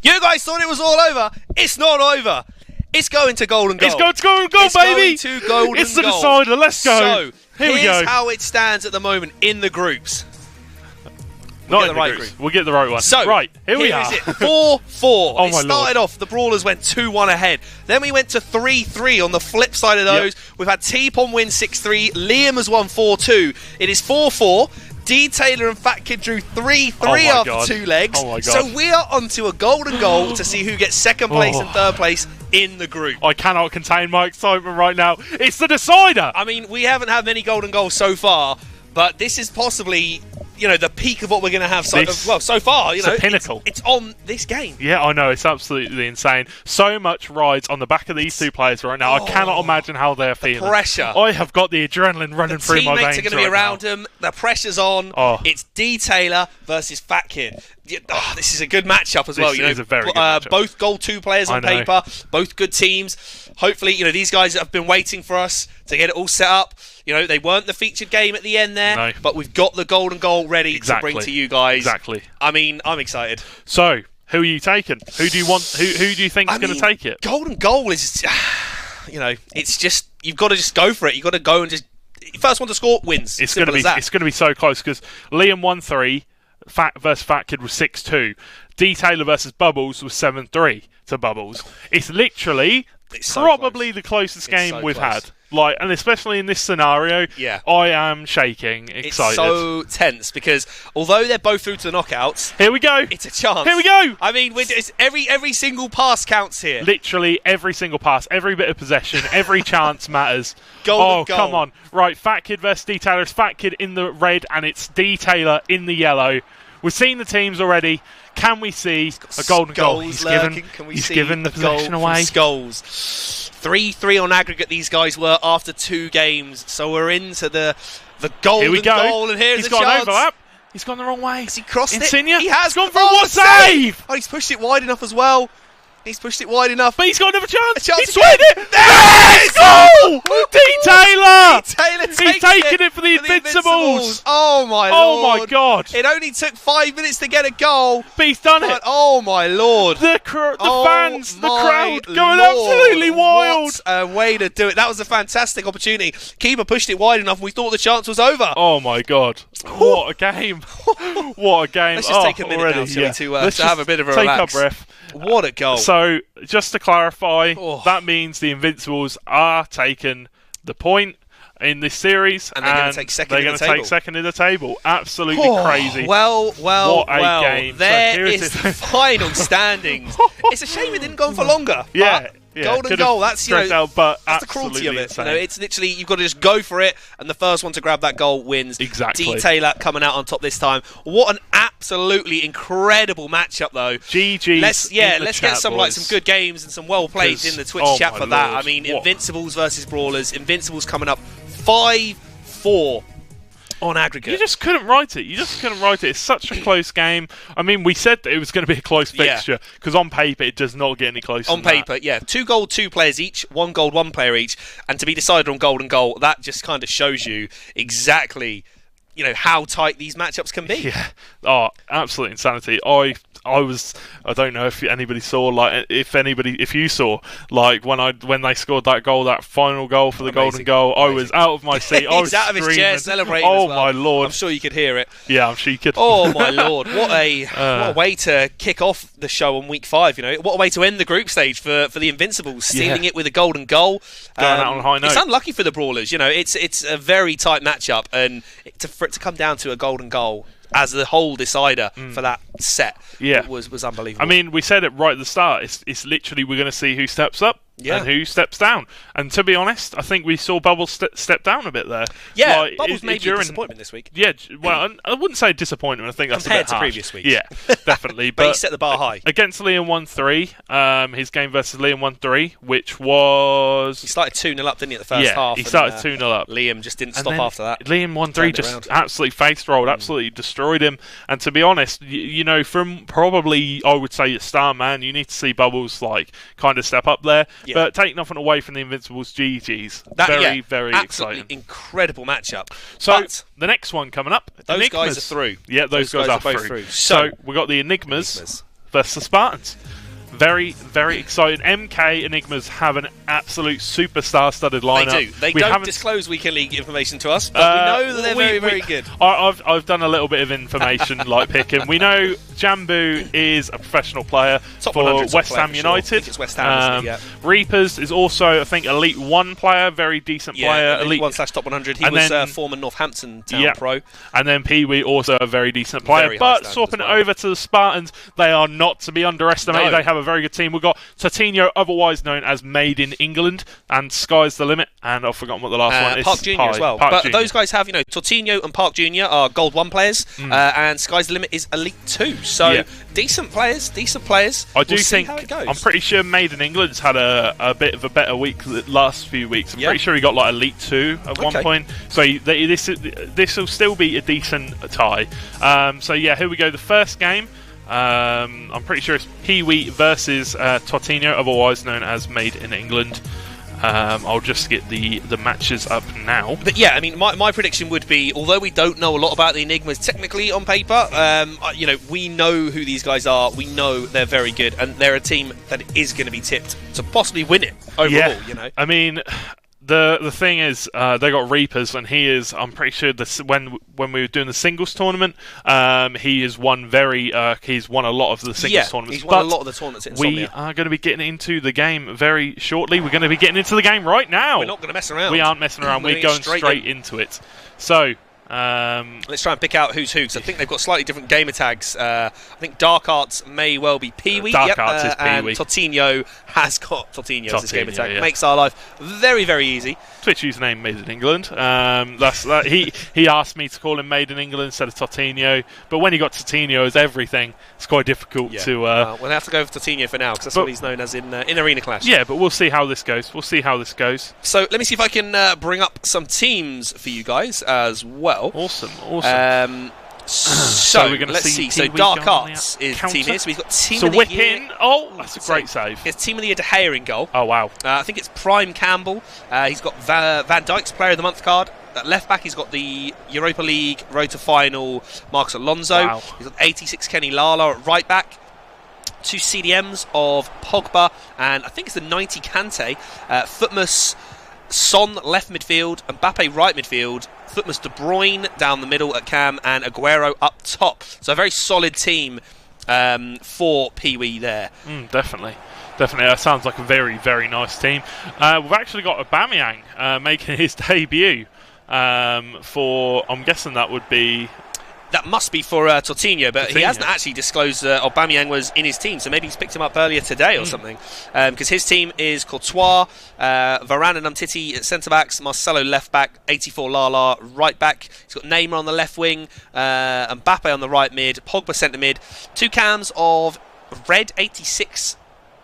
You guys thought it was all over. It's not over. It's going to golden goal. It's going to golden goal, baby. It's going to golden It's the goal. decider. Let's go. So, Here we here's go. how it stands at the moment in the groups. Not get in the right groups. group. We'll get the right one. So, right, here we is are. it 4-4. Oh, It my started Lord. off, the Brawlers went 2-1 ahead. Then we went to 3-3 on the flip side of those. We've had T-Pom win 6-3. Liam has won 4-2. It is 4-4. D. Taylor and Fat Kid drew 3-3 after God. 2 legs. Oh my God. So we are onto a golden goal to see who gets second place and third place in the group. I cannot contain my excitement right now. It's the decider. I mean, we haven't had many golden goals so far, but this is possibly, the peak of what we're going to have so far. It's a pinnacle. It's on this game. Yeah, I know. It's absolutely insane. So much rides on the back of these two players right now. I cannot imagine how they're feeling. Pressure. I have got the adrenaline running through my veins. Teammates are going to be around him. The pressure's on. Oh. It's D. Taylor versus Fat Kid. This is a good matchup as well. This is a very good matchup. Both Gold 2 players on I know. paper. Both good teams. Hopefully, these guys have been waiting for us to get it all set up. They weren't the featured game at the end there, No. but we've got the golden goal ready to bring to you guys. Exactly. I mean, I'm excited. So, who are you taking? Who do you want? Who do you think is going to take it? Golden goal is, it's just, you've got to just go for it. You've got to go and just, first one to score wins. It's going to be so close because Liam 1-3, Fat versus Fat Kid was 6-2. D. Taylor versus Bubbles was 7-3 to Bubbles. It's literally probably the closest game we've had. And especially in this scenario, I am shaking, excited. It's so tense because although they're both through to the knockouts, here we go. It's a chance. Here we go. I mean, it's every single pass counts here. Literally every single pass, every bit of possession, every chance matters. Golden goal. Come on. Right, Fat Kid versus D. Taylor. It's Fat Kid in the red and it's D. Taylor in the yellow. We've seen the teams already. Can we see a golden goal? He's given the possession away. Skulls. 3-3 on aggregate these guys were after 2 games. So we're into the golden Here we go. goal. And here's He's a got chance. an overlap. He's gone the wrong way. Has he crossed Insigne? it? He has. He's gone for a save! Oh, he's pushed it wide enough as well. He's pushed it wide enough. But he's got another chance. He's again. swinging it. Let's go! D. Taylor! He's taking it for the Invincibles. Oh my lord. Oh my God. It only took 5 minutes to get a goal. But he's done it. Oh my lord. The fans, the crowd going Lord. absolutely wild. What a way to do it. That was a fantastic opportunity. Keeper pushed it wide enough and we thought the chance was over. Oh my God. What a game. What a game. Let's just take a minute now, shall we, to have a bit of a relax. Take a breath. What a goal. So, just to clarify, that means the Invincibles are taking the point in this series. And they're going to take second in the table. Absolutely crazy. Well. What a game. There is the final standings. It's a shame it didn't go on for longer. Yeah. Golden goal, that's but that's the cruelty of it. insane. It's literally you've got to just go for it, and the first one to grab that goal wins. Exactly. D. Taylor coming out on top this time. What an absolutely incredible matchup, though. GG. Let's get some good games and some well plays in the Twitch chat for that. I mean, Invincibles versus Brawlers. Invincibles coming up 5-4. On aggregate. You just couldn't write it. It's such a close game. I mean, we said that it was going to be a close fixture because on paper it does not get any closer. On paper, 2 gold, 2 players each, 1 gold, 1 player each, and to be decided on golden goal, that just kind of shows you exactly, how tight these matchups can be. Yeah. Oh, absolute insanity. I don't know if anybody saw, if you saw, when they scored that goal, that final goal for the golden goal, I was out of my seat. I was out of his chair celebrating. Oh as well. my lord! I'm sure you could hear it. Yeah, I'm sure you could. Oh my lord! What a way to kick off the show on week 5. What a way to end the group stage for the Invincibles, stealing it with a golden goal, going out on a high note. It's unlucky for the Brawlers. It's a very tight matchup, and for it to come down to a golden goal as the whole decider for that set was unbelievable. I mean, we said it right at the start. It's literally we're going to see who steps up and who steps down. And to be honest, I think we saw Bubbles step down a bit there. Yeah, Bubbles may be a disappointment this week. Yeah, well, I wouldn't say disappointment. I think that's compared a bit to harsh. previous weeks. Yeah, definitely. But he set the bar high. Against Liam 1-3, his game versus Liam 1-3, which was... He started 2-0 up, didn't he, at the first half? He started 2-0 up. Liam just didn't stop after that. Liam 1-3 just absolutely face-rolled, absolutely destroyed him. And to be honest, from probably, I would say, a star man, you need to see Bubbles, kind of step up there. Yeah. But take nothing away from the Invincibles. GG's. Very exciting. Incredible matchup. So, the next one coming up. Those guys are through. Yeah, those guys are through. So, we've got the Enigmas versus the Spartans. Very, very exciting. MK Enigmas have an absolute superstar-studded lineup. They do. They don't disclose Weekend League information to us, but we know that they're very, very good. I've done a little bit of information like picking. We know Jambu is a professional player for West Ham United. I think it's West Ham, isn't it? Yeah. Reapers is also, I think, Elite 1 player, very decent player. Elite 1/top 100. He was former Northampton Town pro. And then Pee-wee, also a very decent player. But swapping it over to the Spartans, they are not to be underestimated. They have a very good team. We've got Totino, otherwise known as Made in England, and Sky's the Limit, and I've forgotten what the last one is. Park Junior as well. But those guys have, Totino and Park Junior are Gold 1 players, and Sky's the Limit is Elite 2. So decent players. I do think, how it goes. I'm pretty sure Made in England's had a bit of a better week the last few weeks. I'm pretty sure he got like Elite 2 at one point. So this will still be a decent tie. So yeah, here we go. The first game. I'm pretty sure it's Pee-wee versus Totino, otherwise known as Made in England. I'll just get the matches up now. But yeah, I mean, my prediction would be, although we don't know a lot about the Enigmas technically on paper, we know who these guys are. We know they're very good, and they're a team that is going to be tipped to possibly win it overall. I mean, the thing is, they got Reapers, and he is. I'm pretty sure when we were doing the singles tournament, he has won he's won a lot of the singles tournaments. He's won a lot of the tournaments. We are going to be getting into the game very shortly. We're going to be getting into the game right now. We're not going to mess around. We aren't messing around. We're going straight into it. So. Let's try and pick out who's who, because I think they've got slightly different gamer tags. I think Dark Arts may well be Pee-wee. Dark Arts is Pee-wee. And Totino has got Totino as his gamer tag. Yeah. Makes our life very, very easy. Twitch username Made in England. He asked me to call him Made in England instead of Totino, but when he got Totino as everything, it's quite difficult to... we'll have to go for Totino for now, because that's what he's known as in Arena Clash. Yeah, but we'll see how this goes. So let me see if I can bring up some teams for you guys as well. Awesome. So we're going to see. So Dark Arts is the team here. So we've got Team of the Year. Oh, that's a great save. It's Team of the Year De Gea in goal. Oh wow. I think it's Prime Campbell. He's got Van Dijk's Player of the Month card. At left back, he's got the Europa League Road to Final Marcus Alonso. Wow. He's got 86 Kenny Lala at right back. 2 CDMs of Pogba, and I think it's the 90 Kante. Footmus, Son left midfield, Mbappe right midfield, Footmus De Bruyne down the middle at cam, and Aguero up top. So a very solid team for Pee-wee there. Definitely. That sounds like a very, very nice team. We've actually got Aubameyang making his debut for, I'm guessing that would be... That must be for Totino, but he hasn't actually disclosed Aubameyang was in his team, so maybe he's picked him up earlier today or something. Because his team is Courtois, Varane and Umtiti at centre-backs, Marcelo left-back, 84 Lala right-back. He's got Neymar on the left wing, Mbappe on the right mid, Pogba centre-mid. 2 cams of red 86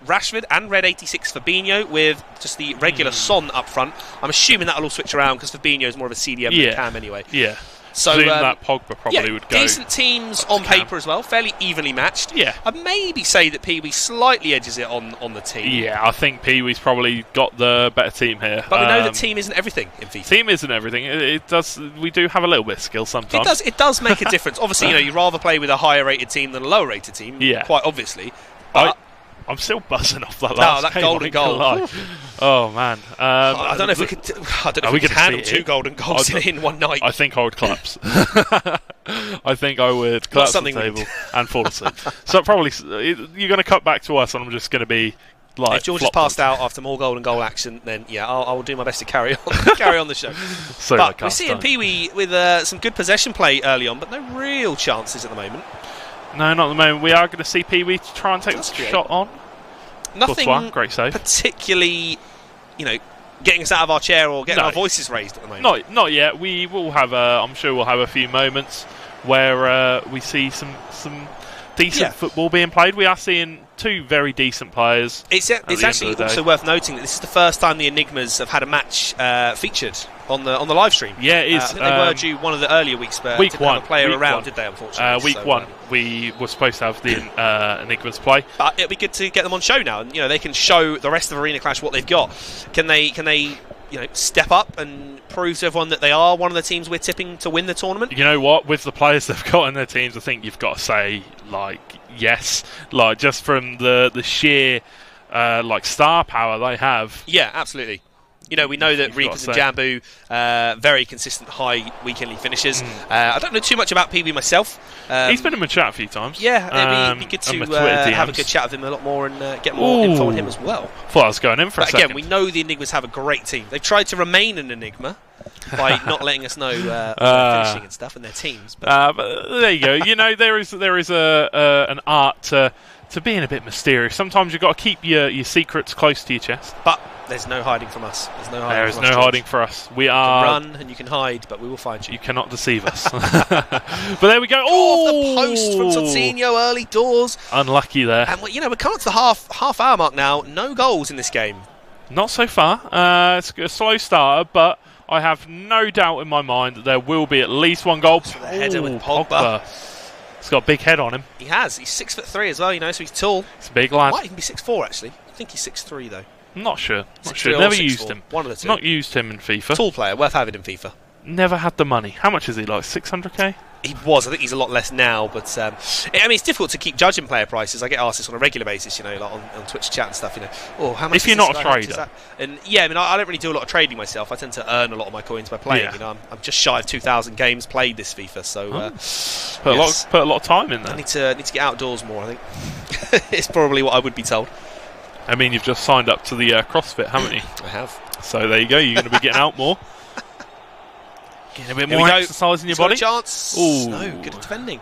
Rashford and red 86 Fabinho, with just the regular Son up front. I'm assuming that'll all switch around because Fabinho is more of a CDM than cam anyway. Yeah. So that Pogba probably would go. Decent teams on paper as well, fairly evenly matched. Yeah. I'd maybe say that Pee-wee slightly edges it on the team. Yeah, I think Pee-wee's probably got the better team here. But we know that team isn't everything in FIFA. Team isn't everything. It does. We do have a little bit of skill sometimes. It does make a difference. Obviously, you'd rather play with a higher rated team than a lower rated team. Yeah. Quite obviously. But I'm still buzzing off that last game. golden goal. Oh man. I don't know if we could. I don't know if we could handle 2 golden goals in one night. I think I would collapse. I think I would collapse the table and fall asleep. So probably you're going to cut back to us, and I'm just going to be like. If George has passed out after more golden goal action, then I will do my best to carry on the show. But we're seeing Pee-wee with some good possession play early on, but no real chances at the moment. No, not at the moment. We are going to see Pee-wee try and take the shot on. Nothing great save. Particularly, getting us out of our chair or getting our voices raised at the moment. Not yet. We will have. I'm sure we'll have a few moments where we see some decent football being played. We are seeing 2 very decent players. It's actually also worth noting that this is the first time the Enigmas have had a match featured on the live stream. Yeah, it is. I think they were due one of the earlier weeks, but didn't have a player around, did they? Unfortunately, week 1 we were supposed to have the Enigmas play, but it'll be good to get them on show now, and they can show the rest of Arena Clash what they've got. Can they step up and prove to everyone that they are one of the teams we're tipping to win the tournament? You know what? With the players they've got in their teams, I think you've got to say yes, just from the sheer star power they have. Yeah, absolutely. We know that Reapers and Jambu, very consistent high weekendly finishers. I don't know too much about PB myself. He's been in my chat a few times. Yeah, it'd be good to have a good chat with him a lot more and get more info on him as well. Thought I was going in for a second. Again, we know the Enigmas have a great team. They've tried to remain an Enigma by not letting us know finishing and stuff and their teams. But there you go. There is an art to being a bit mysterious. Sometimes you've got to keep your secrets close to your chest. But there's no hiding from us. There is no hiding for us. We are. You can run and you can hide, but we will find you. You cannot deceive us. But there we go. Oh, the post from Tortinho early doors. Unlucky there. And we're coming up to the half hour mark now. No goals in this game. Not so far. It's a slow starter, but I have no doubt in my mind that there will be at least one goal. So the header with Pogba. He's got a big head on him. He has. He's 6'3" as well. So he's tall. It's a big lad. Might even be 6'4" actually. I think he's 6'3" though. I'm not sure. Never used him. One of the two. Not used him in FIFA. Tall player, worth having in FIFA. Never had the money. How much is he? 600k? He was. I think he's a lot less now. But it's difficult to keep judging player prices. I get asked this on a regular basis. On Twitch chat and stuff. How much? If you're not a trader. And I don't really do a lot of trading myself. I tend to earn a lot of my coins by playing. Yeah. I'm just shy of 2,000 games played this FIFA. So put a lot of time in there. I need to get outdoors more. I think it's probably what I would be told. I mean, you've just signed up to the CrossFit, haven't you? I have. So there you go. You're going to be getting out more. Getting a bit more exercise in your body. Got a chance. Ooh. No, good at defending.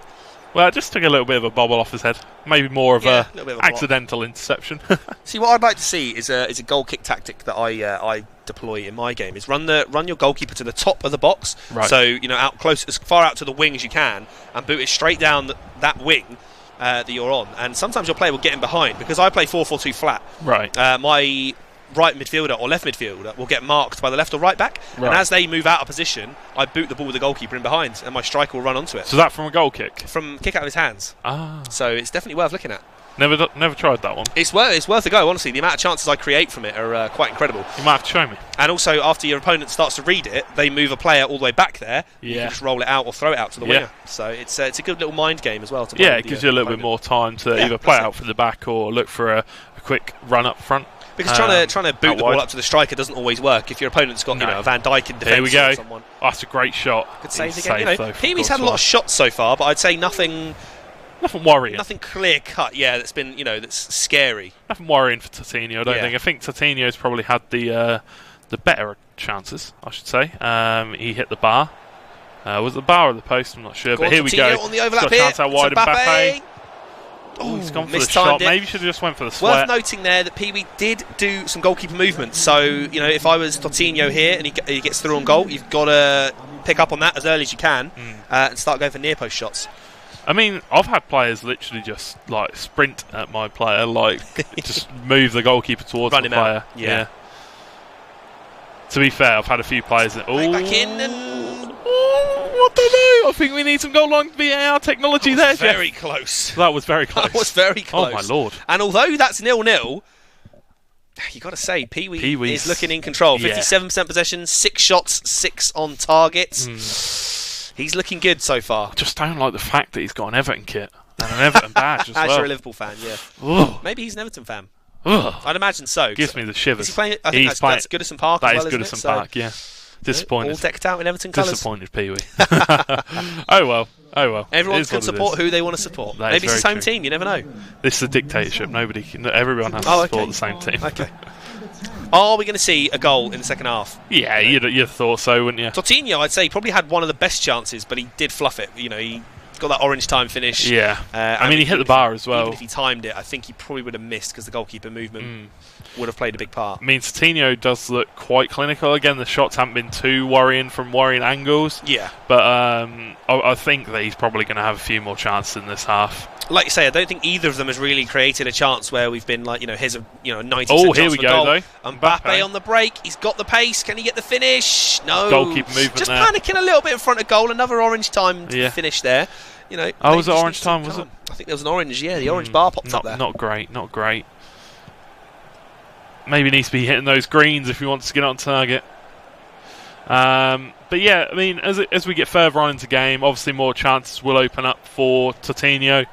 Well, it just took a little bit of a bobble off his head. Maybe more of a little bit of a accidental interception. See, what I'd like to see is a goal kick tactic that I deploy in my game. Is run your goalkeeper to the top of the box. Right. So out close, as far out to the wing as you can, and boot it straight down that wing. That you're on, and sometimes your player will get in behind because I play 4-4-2 flat. Right. My right midfielder or left midfielder will get marked by the left or right back, and as they move out of position, I boot the ball with the goalkeeper in behind, and my striker will run onto it. So that from a goal kick? From kick out of his hands. Ah. So it's definitely worth looking at. Never tried that one. It's worth a go, honestly. The amount of chances I create from it are quite incredible. You might have to show me. And also, after your opponent starts to read it, they move a player all the way back there. Yeah. You can just roll it out or throw it out to the winger. So it's a good little mind game as well. It gives you a little bit more time to either play out from the back or look for a quick run up front. Because trying to boot the ball up to the striker doesn't always work. If your opponent's got a Van Dijk in defence, here we go. Or someone. Oh, that's a great shot. Good save again. Pee-wee's had a lot of shots so far, but I'd say nothing worrying. Nothing clear cut. Yeah, that's been that's scary. Nothing worrying for Tortinho. I don't think. I think Tortinho's probably had the better chances, I should say. He hit the bar. Was it the bar or the post? I'm not sure. But here we go. On the overlap got a chance out wide. Mbappe. Oh, he's gone for the shot. Maybe should have just went for the sweat. Worth noting there that Pee-wee did do some goalkeeper movement. So if I was Tortinho here and he gets through on goal, you've got to pick up on that as early as you can and start going for near post shots. I mean, I've had players literally just sprint at my player, just move the goalkeeper towards the player. Out. Yeah. To be fair, I've had a few players that back in and I don't know. I think we need some goal line VAR technology there. Very close. That was very close. That was very close. Oh my lord! And although that's 0-0, you got to say Pee-wee is looking in control. 57% possession, 6 shots, 6 on target. He's looking good so far. I just don't like the fact that he's got an Everton kit and an Everton badge as well. As you're a Liverpool fan, yeah. Ugh. Maybe he's an Everton fan. Ugh. I'd imagine so. Gives me the shivers. Is he playing? I think that's Goodison Park as well, isn't it? That is Goodison Park, yeah. Disappointed. All decked out in Everton colours. Disappointed, Pee-wee. Oh well. Everyone can support who they want to support. Maybe it's his home team. You never know. This is a dictatorship. Everyone has to support the same team. Okay. Are we going to see a goal in the second half? Yeah, you'd have thought so, wouldn't you? Tortinho, I'd say, probably had one of the best chances, but he did fluff it. He got that orange time finish. Yeah. I mean, he hit the bar as well. Even if he timed it, I think he probably would have missed because the goalkeeper movement would have played a big part. I mean, Tortinho does look quite clinical. Again, the shots haven't been too worrying from worrying angles. Yeah. But I think that he's probably going to have a few more chances in this half. Like you say, I don't think either of them has really created a chance where we've been here's a 90% Oh, chance here we for go, goal. though. Mbappe on the break. He's got the pace. Can he get the finish? No. Goalkeeper movement just there. Panicking a little bit in front of goal. Another orange time finish there. Was it orange time, was it? I think there was an orange, the orange bar popped up there. Not great. Maybe needs to be hitting those greens if he wants to get on target. But yeah, I mean, as we get further on into game, obviously more chances will open up for Totinho,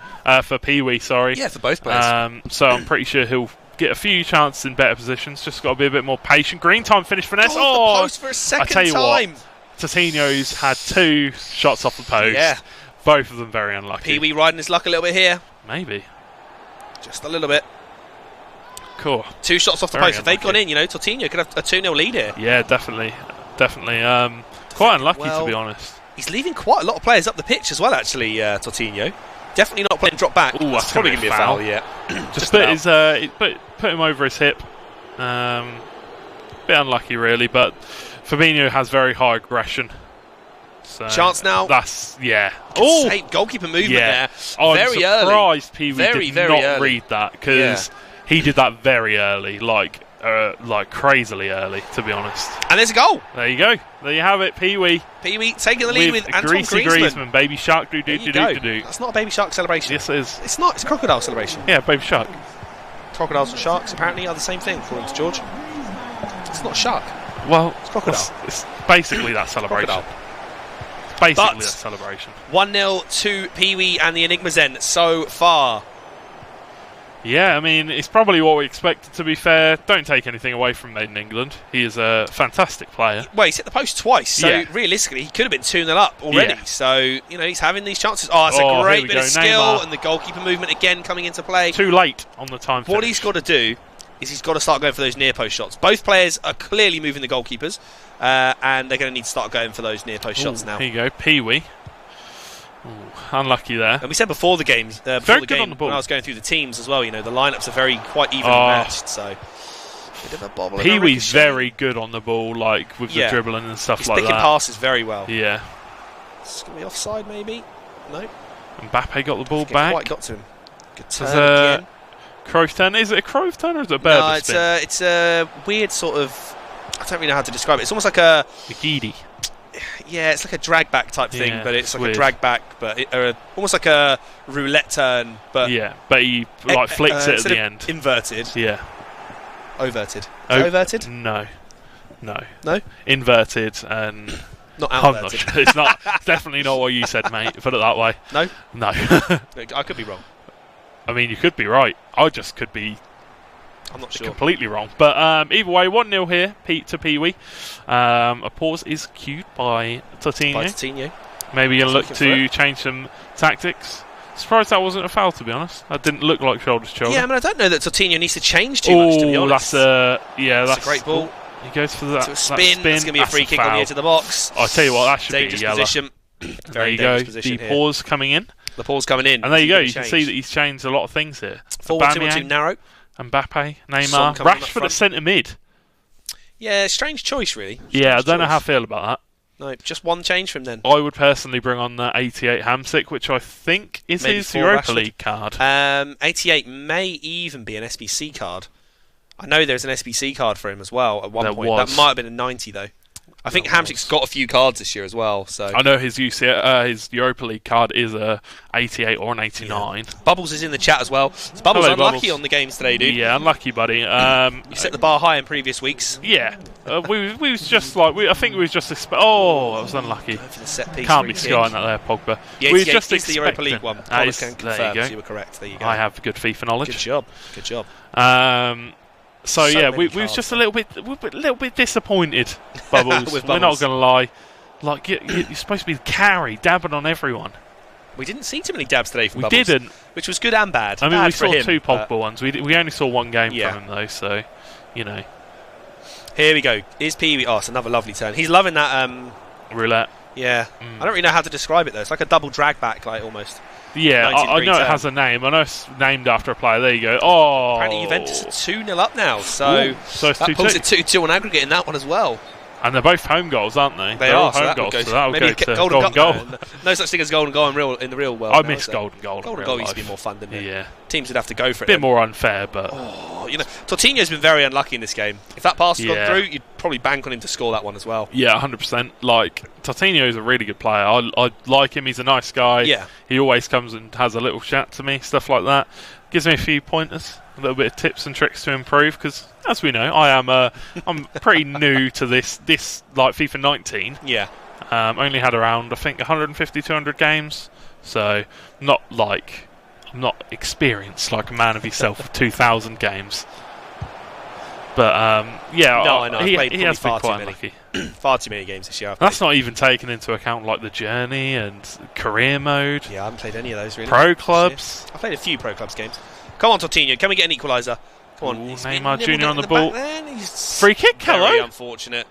for Pee-wee, sorry. Yeah, for both players. So I'm pretty sure he'll get a few chances in better positions. Just got to be a bit more patient. Green time finish finesse. The post for a second I tell you time. what, Totinho's had 2 shots off the post. Yeah. Both of them very unlucky. Pee-wee riding his luck a little bit here. Maybe. Just a little bit. Cool. 2 shots off the Very post. If they'd gone in, Totinho could have a 2-0 lead here. Yeah, definitely. Quite unlucky, to be honest. He's leaving quite a lot of players up the pitch as well, actually, Totinho. Definitely not playing drop back. Ooh, that's probably going going to to be a foul, yeah. Just put him over his hip. Bit unlucky, really, but Fabinho has very high aggression. So chance now. That's, yeah. Oh, goalkeeper movement there. I'm very surprised early. Pee-wee did not read that, because he did that very early, like crazily early, to be honest. And there's a goal. There you go. There you have it, Pee-wee. Pee-wee taking the lead with Antoine Greasy Griezmann. Baby shark, do. That's not a baby shark celebration. Yes, it is. It's not. It's a crocodile celebration. Yeah, baby shark. Crocodiles and sharks apparently are the same thing, according to George. It's not a shark. Well, it's crocodile. It's basically that celebration. Crocodile. Basically that celebration. 1-0 to Pee-wee and the Enigmas then so far. Yeah, I mean, it's probably what we expected, to be fair. Don't take anything away from Made in England. He is a fantastic player. Well, he's hit the post twice, so realistically he could have been 2-0 up already. Yeah. So, he's having these chances. Oh, it's a great bit of skill, Neymar. And the goalkeeper movement again coming into play. Too late on the time finish. What he's got to do is he's got to start going for those near post shots. Both players are clearly moving the goalkeepers, and they're going to need to start going for those near post shots now. Here you go, Pee-wee. Unlucky there. And we said before the game, when I was going through the teams as well, the lineups are quite evenly matched, so bit of a bobble. Pee-wee's very good on the ball, like with the dribbling and stuff like that. He's picking passes very well. Yeah. It's going to be offside, maybe? No. Mbappe got the ball back. Quite got to him. Good turn again. Crow's turn. Is it a Crow's turn or is it a Berber spin? No, it's a weird sort of. I don't really know how to describe it. It's almost like a Gidi. Yeah, it's like a drag back type thing, but it's like weird. A drag back, but almost like a roulette turn. But but he flicks it at the end. Inverted. Yeah. Overted. Overted? No. No. Inverted and. Not outverted. It's not. It's definitely not what you said, mate. Put it that way. No. No. I could be wrong. I mean, you could be right. I just could be. I'm not sure. Completely wrong. But either way, 1-0 here, to Pee-wee. A pause is cued by Totinho. Maybe you'll look to change some tactics. Surprised that wasn't a foul, to be honest. That didn't look like shoulder to shoulder. Yeah, I mean, I don't know that Totinho needs to change too much, to be honest. That's a great ball. He goes for that. To a spin. That's going to be a free kick on the edge of the box. I'll tell you what, that should dangerous be a yellow. Position. There you go. The pause coming in. The pause coming in. And there you go. You can see that he's changed a lot of things here. 4-1-2 too narrow. Mbappe, Neymar, Rashford at centre mid. Yeah, strange choice, really. I don't know how I feel about that. No, just one change from then. I would personally bring on the 88 Hamsik, which I think is maybe his Europa League card. 88 may even be an SBC card. I know there's an SBC card for him as well at one point. That might have been a 90 though. I think Hamsik's got a few cards this year as well. So I know his his Europa League card is a 88 or an 89. Yeah. Bubbles is in the chat as well. So Bubbles unlucky on the games today, dude. Yeah, unlucky, buddy. You set the bar high in previous weeks. Yeah, we was just like I think we was just that was unlucky. For the set piece. Can't be skying that there, Pogba. Yeah, we was just the Europa League one. Can confirm, there you go. So you were correct. There you go. I have good FIFA knowledge. Good job. So yeah, we was just a little bit disappointed, Bubbles. We're not going to lie. Like you're supposed to be the carry, dabbing on everyone. We didn't see too many dabs today from we Bubbles. We didn't, which was good and bad. I mean, bad we saw him, 2 Pogba ones. We only saw 1 game from him though, so Here we go. Is Pee-wee? Oh, it's another lovely turn. He's loving that roulette. Yeah, I don't really know how to describe it though. It's like a double drag back, like almost. Yeah, I know it has a name. I know it's named after a player. There you go. Oh, apparently Juventus are 2-0 up now, so it's that pulls it 2-2 on aggregate in that one as well. And they're both home goals, aren't they? They're all home goals. So that'll maybe go to golden goal. No such thing as golden goal in the real world. I miss golden goal. Golden goal used to be more fun, didn't it? Yeah. Teams would have to go for it. Bit more unfair, but Tortinho's been very unlucky in this game. If that pass had Yeah. gone through, you'd probably bank on him to score that one as well. Yeah, 100%. Like, Tortinho is a really good player. I like him. He's a nice guy. Yeah. He always comes and has a little chat to me, stuff like that. Gives me a few pointers, a little bit of tips and tricks to improve. Because, as we know, I'm pretty new to this like FIFA 19. Yeah. Only had around, I think, 150, 200 games. So, I'm not experienced like a man of himself with 2,000 games. But, yeah, No, I know. I've played he has been far too quite many. unlucky. Far too many games this year. That's not even taken into account like the journey and career mode, Yeah, I haven't played any of those really. pro clubs. I've played a few pro clubs games. Come on, Tortinho. Can we get an equaliser? Come on. Ooh, He's Neymar been Jr. on the back ball. then. He's Free kick, very hello. unfortunate.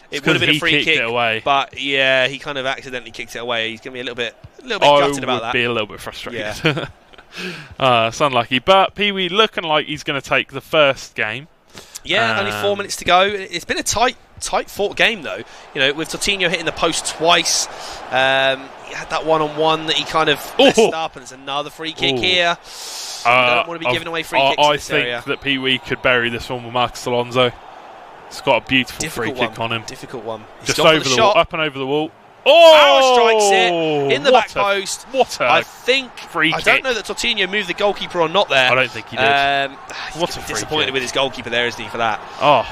It It's would have 'cause been a he free kicked kick, it away. but yeah, he kind of accidentally kicked it away. He's going to be a little bit I gutted about would that. be a little bit frustrated. It's unlucky, but Pee Wee looking like he's going to take the first game. Yeah, only 4 minutes to go. It's been a tight fought game though. With Tortinho hitting the post twice. He had that one-on-one that he kind of messed up, and there's another free kick Ooh. here. You don't want to be giving away free kicks in I this think area. that Pee Wee could bury this one with Marcus Alonso. He's got a beautiful free kick on him. Difficult one. He's Just gone for over the shot. wall, up and over the wall. Oh! Strikes it in the back post. What a I think. free I kick. don't know that Tortinho moved the goalkeeper or not there. I don't think he did. He's What a gonna be free disappointed kick. with his goalkeeper there, isn't he? For that. Oh,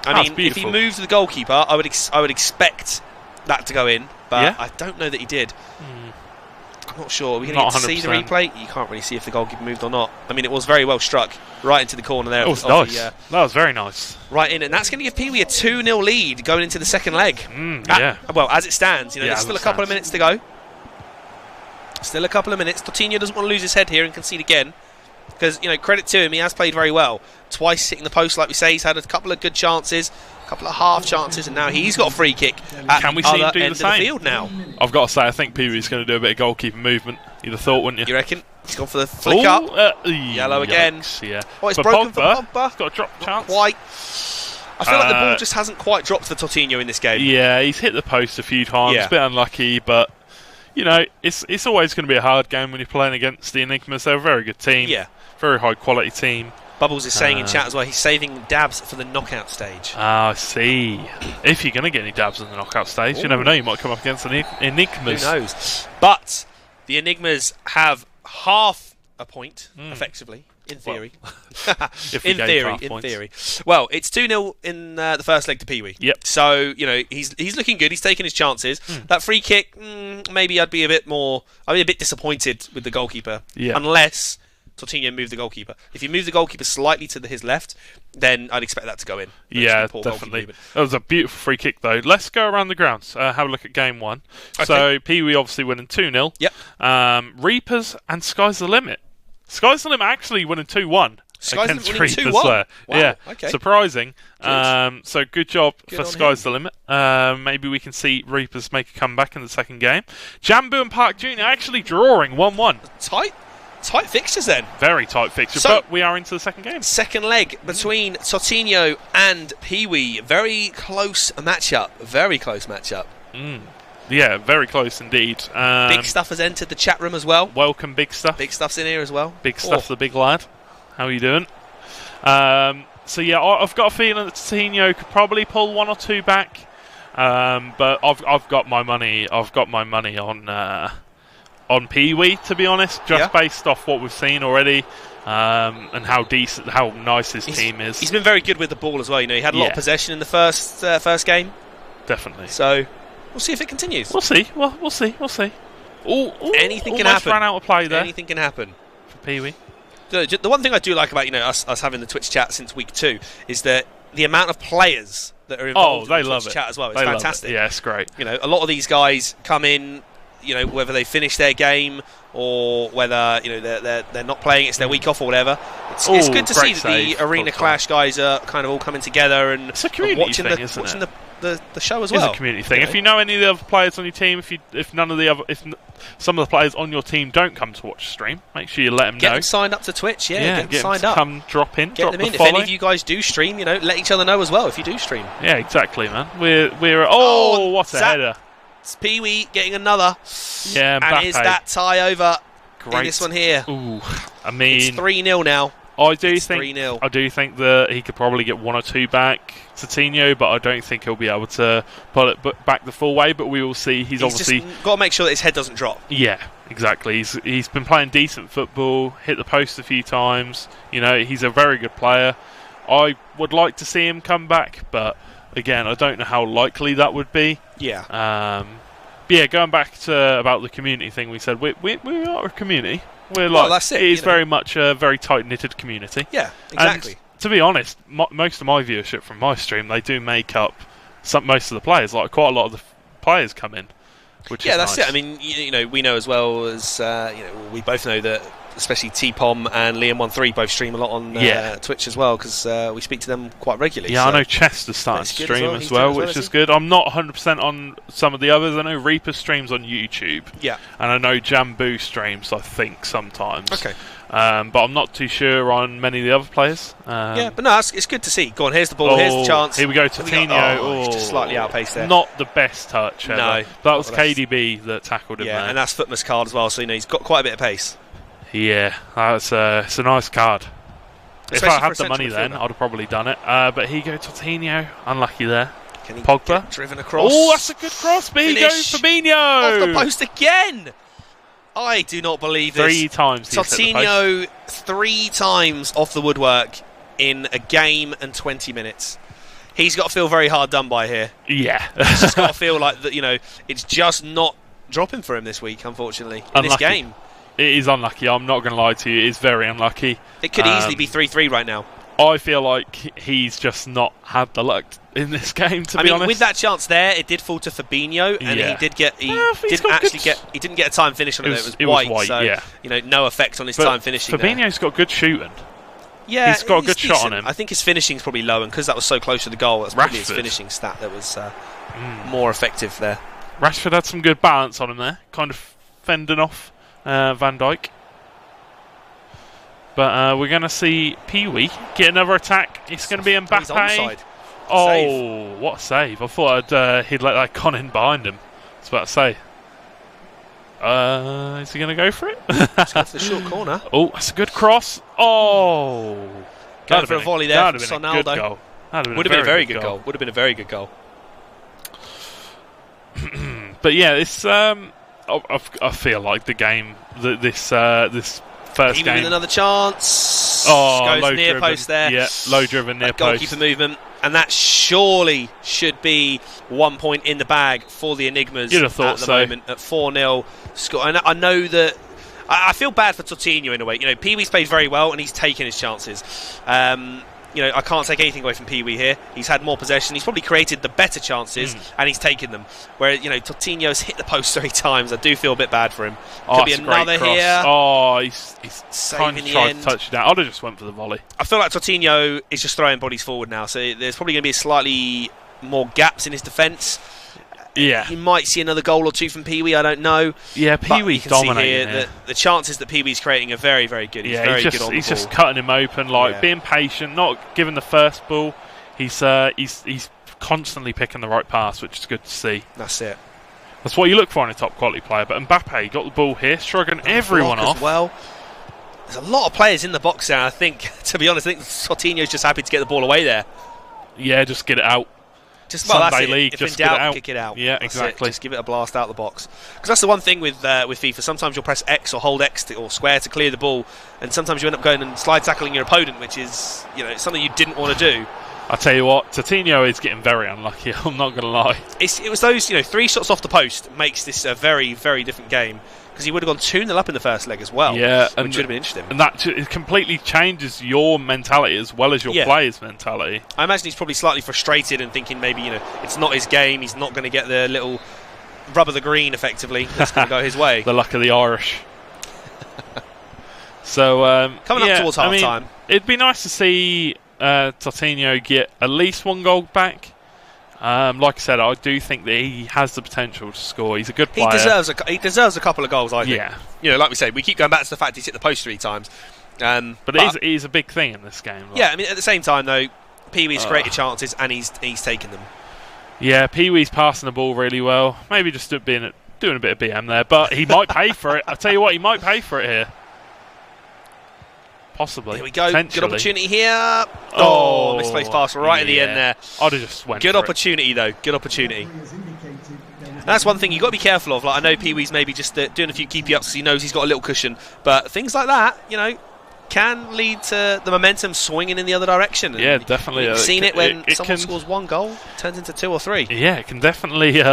I that's mean, beautiful. if he moves the goalkeeper, I would expect that to go in, but Yeah? I don't know that he did. I'm not sure. Are we going Not to get to see the 100%. replay? You can't really see if the goalkeeper moved or not. I mean, it was very well struck right into the corner there. That was of nice. the, That was very nice. right in, and that's going to give Pee Wee a 2-0 lead going into the second leg. Yeah. Well, as it stands, Yeah, there's as still it a couple of stands. minutes to go. Still a couple of minutes. Tortinho doesn't want to lose his head here and concede again. Because, credit to him, he has played very well. Twice hitting the post, like we say. He's had a couple of good chances, a couple of half chances, and now he's got a free kick at Can we the see him other do the end of the same? field now. I've got to say, I think Pee Wee's going to do a bit of goalkeeper movement. You'd have thought, wouldn't you? You reckon? He's gone for the flick up. Yellow again. Yeah. Oh, it's But broken for Pogba, Pogba. he's got a drop Not chance. quite. I feel like the ball just hasn't quite dropped for Tortinho in this game. Yeah, he's hit the post a few times. Yeah. A bit unlucky, but it's always going to be a hard game when you're playing against the Enigmas. They're a very good team. Yeah. Very high quality team. Bubbles is saying in chat as well, he's saving dabs for the knockout stage. I see. If you're going to get any dabs in the knockout stage, you never know. You might come up against the Enigmas. Who knows? But the Enigmas have half a point, effectively, in theory. If we in gave theory, half in points. theory. Well, it's 2-0 in the first leg to Pee Wee. Yep. So, he's looking good. He's taking his chances. That free kick, maybe I'd be a bit disappointed with the goalkeeper. Yeah. Unless Tortinho moved the goalkeeper. If you move the goalkeeper slightly to his left, then I'd expect that to go in. Yeah, That's an important goalkeeper definitely. movement. That was a beautiful free kick, though. Let's go around the grounds. Have a look at game one. Okay. So, Pee Wee obviously winning 2-0. Yep. Reapers and Sky's the Limit. Sky's the Limit actually winning 2-1 Sky's the against Limit winning Reapers 2-1? there. Wow, Yeah, okay. surprising. So, good job Good for on Sky's him. the Limit. Maybe we can see Reapers make a comeback in the second game. Jambu and Park Jr. actually drawing 1-1. Tight fixtures then. Very tight fixture, So- but we are into the second game. Second leg between Tortinho and Pee Wee. Very close matchup. Very close matchup. Yeah, very close indeed. Big Stuff has entered the chat room as well. Welcome, Big Stuff. Big Stuff's in here as well. Big Stuff, the big lad. How are you doing? So yeah, I've got a feeling that Tortinho could probably pull one or two back, but I've got my money. I've got my money on Pee Wee, to be honest, just based off what we've seen already, and how nice his team is. He's been very good with the ball as well. He had a lot of possession in the first game. Definitely. So we'll see if it continues. We'll see. We'll see. Ooh, Anything can almost happen. ran out of play there Anything can happen. for Pee Wee. The one thing I do like about us having the Twitch chat since week 2 is that the amount of players that are involved they in the love Twitch it. chat as well. It's They love fantastic. it. Yeah, it's great. A lot of these guys come in, whether they finish their game or whether they're not playing, it's their week off or whatever. It's good to see great that the save. Arena Well Clash guys are kind of all coming together and It's a community watching thing, isn't watching it? the show as It's well. a community thing. If you know any of the other players on your team, if some of the players on your team don't come to watch the stream, make sure you let them Get know. them signed up to Twitch. Get them get signed them to up. come drop in, Get drop them the in. If follow. any of you guys do stream, let each other know as well if you do stream. Yeah, exactly, man. What a header! It's Pee Wee getting another. Yeah, And Mbappe. is that tie over in Great. this one here? Ooh, I It's mean, 3-0 now. I do It's think 3-0. I do think that he could probably get 1 or 2 back, Coutinho, but I don't think he'll be able to pull it back the full way. But we will see. He's obviously got to make sure that his head doesn't drop. Yeah, exactly. He's been playing decent football, hit the post a few times. You know, he's a very good player. I would like to see him come back, but again, I don't know how likely that would be. Yeah. But yeah, going back to about the community thing, we said we are a community. We're like, that's it. It is very much a very tight-knitted community. Yeah, exactly. And to be honest, most of my viewership from my stream, they do make up most of the players. Like quite a lot of the players come in, which is that's nice. it. I mean, you know, we know as well as we both know that, especially T-Pom and Liam13 both stream a lot on Twitch as well, because we speak to them quite regularly. Yeah, so. I know Chester's starting to stream as well, which is good. I'm not 100% on some of the others. I know Reaper streams on YouTube. Yeah. And I know Jambu streams, I think, sometimes. Okay. But I'm not too sure on many of the other players. But no, it's good to see. Go on, here's the ball, here's the chance. Here we go, Coutinho. He's just slightly outpaced there. Not the best touch ever. No. That was KDB that tackled him there. And that's Footman's card as well, so he's got quite a bit of pace. Yeah, it's a nice card. Especially if I for a had the money central then, I'd have probably done it. But here you go, Coutinho. Unlucky there. Can he Pogba. get driven across? Oh, that's a good cross. But here goes Fabinho. Off the post again. I do not believe this. 3 times he's hit the post. Coutinho 3 times off the woodwork in a game and 20 minutes. He's got to feel very hard done by here. Yeah. He's just got to feel like that. You know, it's just not dropping for him this week, unfortunately, in this game. It is unlucky. I'm not going to lie to you. It is very unlucky. It could easily be 3-3 right now. I feel like he's just not had the luck in this game. To be honest, with that chance there, it did fall to Fabinho, and he did get. He didn't get a time finish on it. It was white. So no effect on his time finishing. Fabinho's got good shooting. Yeah, he's got a good decent shot on him. I think his finishing's probably low, and because that was so close to the goal, that's probably his finishing stat that was more effective there. Rashford had some good balance on him there, kind of fending off Van Dijk. But we're going to see Pee Wee get another attack. It's going to be Mbappe. He's onside. Oh, Save. what a save. I thought he'd let that con in behind him. I was about to say. Is he going to go for it? Let's go to the short corner. Oh, that's a good cross. Oh. Going for a volley there from Sonaldo. Sonaldo. Goal. Would have been a very good goal. Would have been a very good goal. But yeah, it's I feel like the game, this first Even game. with another chance. Oh, goes near post there. Yeah, low driven near post. Goalkeeper movement. And that surely should be 1 point in the bag for the Enigmas You'd have thought at the so. moment at 4-0. I know that. I feel bad for Coutinho in a way. You know, Pee Wee's played very well and he's taken his chances. I can't take anything away from Pee Wee here. He's had more possession. He's probably created the better chances and he's taken them. Where Coutinho's hit the post 3 times. I do feel a bit bad for him. Could be another here. Oh, he's kind of tried to touch it down. I'd have just went for the volley. I feel like Coutinho is just throwing bodies forward now, so there's probably going to be slightly more gaps in his defence. Yeah, he might see another goal or 2 from Pee Wee. I don't know. Yeah, Pee Wee's dominating here. The chances that Pee Wee's creating are very, very good. He's very good on the ball. He's just cutting him open, being patient, not giving the first ball. He's constantly picking the right pass, which is good to see. That's it. That's what you look for in a top quality player. But Mbappe got the ball here, shrugging everyone off. As well, there's a lot of players in the box there. I think, to be honest, Coutinho's just happy to get the ball away there. Yeah, just get it out. Sunday League, if just in doubt, get it out. kick it out. Yeah, that's exactly. Just give it a blast out the box. Because that's the one thing with FIFA. Sometimes you'll press X or hold X or square to clear the ball, and sometimes you end up going and slide tackling your opponent, which is something you didn't want to do. I tell you what, Coutinho is getting very unlucky. I'm not going to lie. It was those 3 shots off the post makes this a very, very different game. Because he would have gone 2-0 up in the first leg as well. Yeah, which would have been interesting. And that it completely changes your mentality as well as your players' mentality. I imagine he's probably slightly frustrated and thinking maybe it's not his game. He's not going to get the little rub of the green effectively. That's going to go his way. The luck of the Irish. So coming up towards half time, it'd be nice to see Coutinho get at least 1 goal back. Like I said, I do think that he has the potential to score. He's a good player. He deserves a couple of goals, I think. Yeah. Like we say, we keep going back to the fact he's hit the post 3 times. But it is a big thing in this game. Yeah, I mean, at the same time, though, Pee Wee's created chances and he's taken them. Yeah, Pee Wee's passing the ball really well. Maybe just doing a bit of BM there, but he might pay for it. I tell you what, he might pay for it here. Possibly. Here we go. Good Potentially. opportunity here. Oh, misplaced pass right at the end there. I'd have just went Good for opportunity, though. Good opportunity. And that's one thing you've got to be careful of. Like, I know Pee Wee's maybe just doing a few keepy ups because he knows he's got a little cushion. But things like that, can lead to the momentum swinging in the other direction. Yeah, definitely. You've seen it when it someone scores one goal, turns into 2 or 3. Yeah, it can definitely.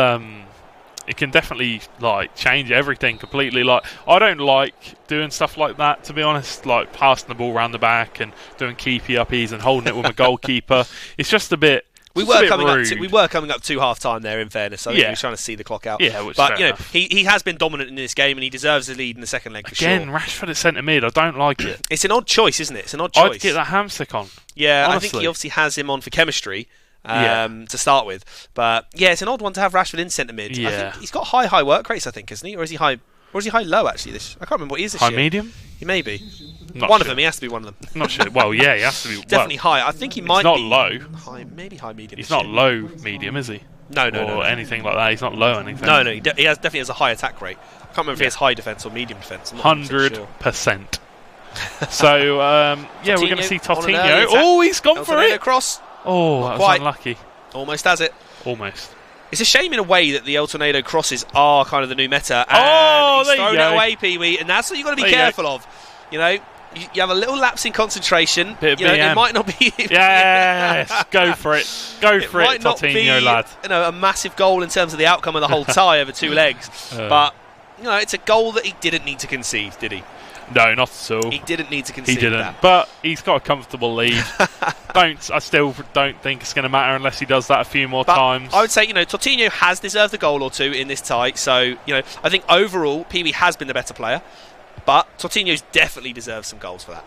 It can definitely like change everything completely. Like, I don't like doing stuff like that, to be honest. Like passing the ball around the back and doing keepy uppies and holding it with my goalkeeper. It's just a bit. We were coming up to half time there. In fairness, I think he was trying to see the clock out. Yeah, which but he has been dominant in this game, and he deserves the lead in the second leg for sure. Again, Rashford at centre mid. I don't like it. It's an odd choice, isn't it? It's an odd choice. I'd get that hamstick on. Yeah, honestly. I think he obviously has him on for chemistry. To start with, but yeah, it's an odd one to have Rashford in centre mid. Yeah. I think he's got high work rates, I think, isn't he? Or is he high low actually? I can't remember what he is this year. High medium? He may be. Not one sure. of them. He has to be one of them. Not sure. Well, yeah, he has to be. Definitely high. I think he might not be low. High, maybe high medium. He's not low medium, is he? No. Or anything like that. He's not low anything. No. He definitely has a high attack rate. I can't remember if he has high defence or medium defence. 100%. So we're going to see Totino. Oh, he's gone for it. Cross. Oh, that was unlucky. Almost has it. Almost. It's a shame in a way that the El Tornado crosses are kind of the new meta. And he's thrown it away, Pee Wee, and that's what you've got to be careful of. You have a little lapse in concentration. It might not be. Yes, go for it. Go for it, Totino, lad. A massive goal in terms of the outcome of the whole tie over 2 legs, but it's a goal that he didn't need to concede, did he? No, not at all. He didn't need to concede. He didn't, that. But he's got a comfortable lead. I still don't think it's going to matter unless he does that a few more times. I would say, Totino has deserved a goal or 2 in this tie. So, I think overall, Pee Wee has been the better player. But Totino's definitely deserves some goals for that.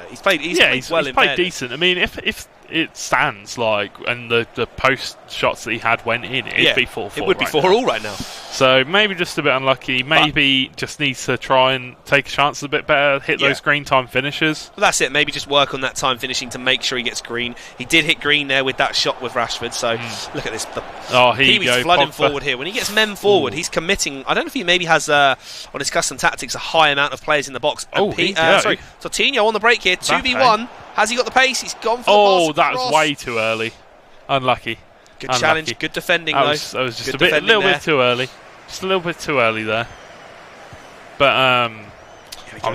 He's played. He's played decent. I mean, if it stands and the post shots that he had went in, it'd be 4-4. It would be 4-4 right now. So maybe just a bit unlucky. Maybe just needs to try and take a chance a bit better. Hit those green time finishes. Well, that's it. Maybe just work on that time finishing to make sure he gets green. He did hit green there with that shot with Rashford. So look at this. He's flooding forward here. When he gets men forward, he's committing. I don't know if he maybe has on his custom tactics a high amount of players in the box. Totino on the break here. 2v1. Has he got the pace? He's gone for the pass. That was way too early. Unlucky. Good challenge. Good defending, though. That was just a little bit too early. Just a little bit too early there. But I'm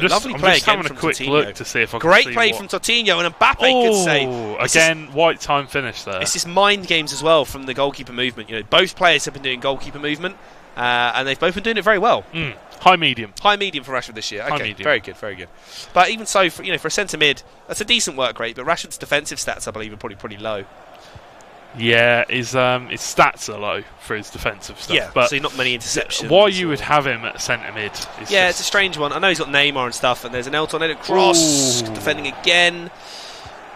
just having a quick look to see if I can see Great play from Totino, and Mbappe could save. Again, white time finish there. It's this mind games as well from the goalkeeper movement. Both players have been doing goalkeeper movement, and they've both been doing it very well. High medium. High medium for Rashford this year. Okay, very good, very good. But even so, for a centre mid, that's a decent work rate. But Rashford's defensive stats, I believe, are probably pretty low. Yeah, his stats are low for his defensive stuff. Yeah, but so not many interceptions. Why you would have him at centre mid? It's a strange one. I know he's got Neymar and stuff, and there's an El Tornado cross defending again.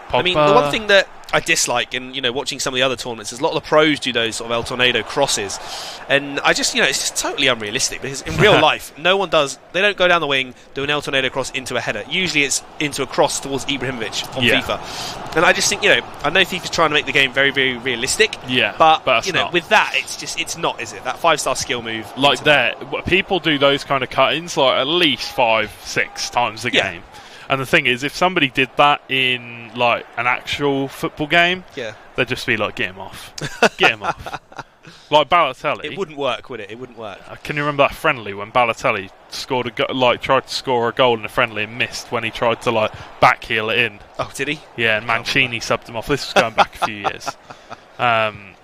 Pogba. I mean, the one thing that I dislike, and watching some of the other tournaments, is a lot of the pros do those sort of El Tornado crosses, and I just, it's just totally unrealistic because in real life, no one does. They don't go down the wing, do an El Tornado cross into a header. Usually, it's into a cross towards Ibrahimovic on FIFA, and I just think, I know FIFA's trying to make the game very, very realistic. Yeah, but not. With that, it's not, is it? That 5-star skill move. Like that, people do those kind of cut-ins like at least 5-6 times a game. And the thing is, if somebody did that in like an actual football game, they'd just be like, get him off. Get him off. Like Balotelli. It wouldn't work, would it? It wouldn't work. Can you remember that friendly when Balotelli scored tried to score a goal in a friendly and missed when he tried to backheel it in? Oh, did he? Yeah, and Mancini subbed him off. This was going back a few years.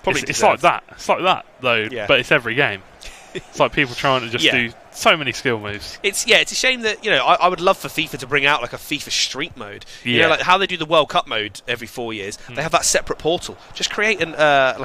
It's like that. It's like that though, but it's every game. It's like people trying to just do so many skill moves. It's a shame that I would love for FIFA to bring out like a FIFA Street mode. Like how they do the World Cup mode every 4 years. They have that separate portal. Just create like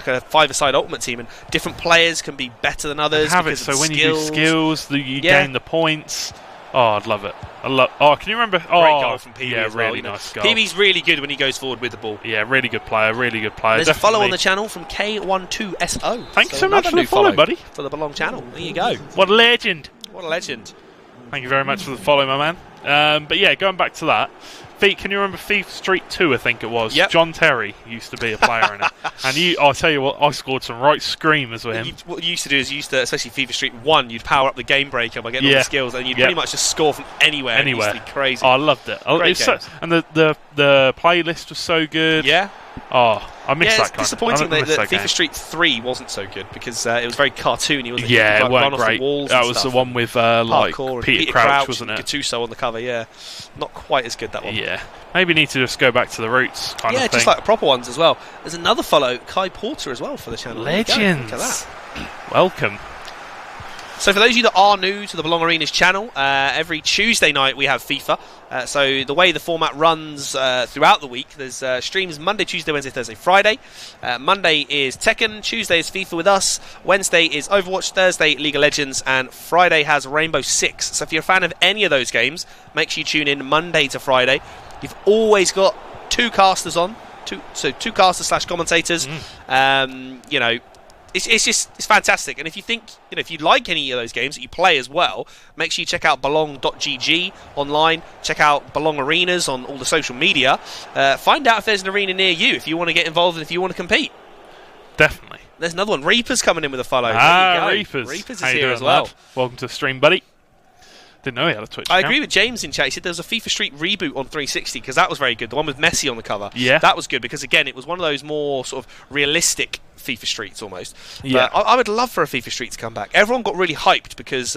a 5-a-side Ultimate Team, and different players can be better than others. Have it so when you do skills, you gain the points. Oh, I'd love it. Can you remember? Great goal from Pee Wee as well. Really nice goal. Pee Wee's really good when he goes forward with the ball. Yeah, really good player. Really good player. There's a follow on the channel from K12SO. Thank you so much for the follow, buddy. For the Belong channel. There you go. What a legend. What a legend. Thank you very much for the follow, my man. But yeah, going back to that, Can you remember FIFA Street 2, I think it was? Yep. John Terry used to be a player in it. And I'll tell you what, I scored some right screamers with him. What you used to do is, especially FIFA Street 1, you'd power up the game breaker by getting all the skills, and you'd pretty much just score from anywhere. It used to be crazy. Oh, I loved it. And the playlist was so good. Yeah. Oh, I miss that kind of... It's disappointing that FIFA game. Street 3 wasn't so good, because it was very cartoony, wasn't it? Yeah, it weren't great. Walls that was the one with Peter Crouch, wasn't it? Gattuso on the cover, yeah. Not quite as good, that one. Yeah. Maybe need to just go back to the roots kind of thing. Yeah, just like the proper ones as well. There's another follow, Kai Porter, as well, for the channel. Legends. Look at that. Welcome. So for those of you that are new to the Belong Arenas channel, every Tuesday night we have FIFA. So the way the format runs throughout the week, there's streams Monday, Tuesday, Wednesday, Thursday, Friday. Monday is Tekken, Tuesday is FIFA with us, Wednesday is Overwatch, Thursday League of Legends, and Friday has Rainbow Six. So if you're a fan of any of those games, make sure you tune in Monday to Friday. You've always got two casters on, two casters / commentators. You know, it's fantastic. And if you think, if you like any of those games that you play as well, make sure you check out belong.gg online, check out Belong Arenas on all the social media, find out if there's an arena near you if you want to get involved and if you want to compete. Definitely. There's another one. Reaper's coming in with a follow. Reapers. Reapers is How you here doing, as well. lad? Welcome to the stream, buddy. Didn't know he had a Twitch account. I agree with James in chat. He said there was a FIFA Street reboot on 360 because that was very good. The one with Messi on the cover. Yeah. That was good because, again, it was one of those more sort of realistic FIFA Streets almost. Yeah. But I would love for a FIFA Street to come back. Everyone got really hyped because...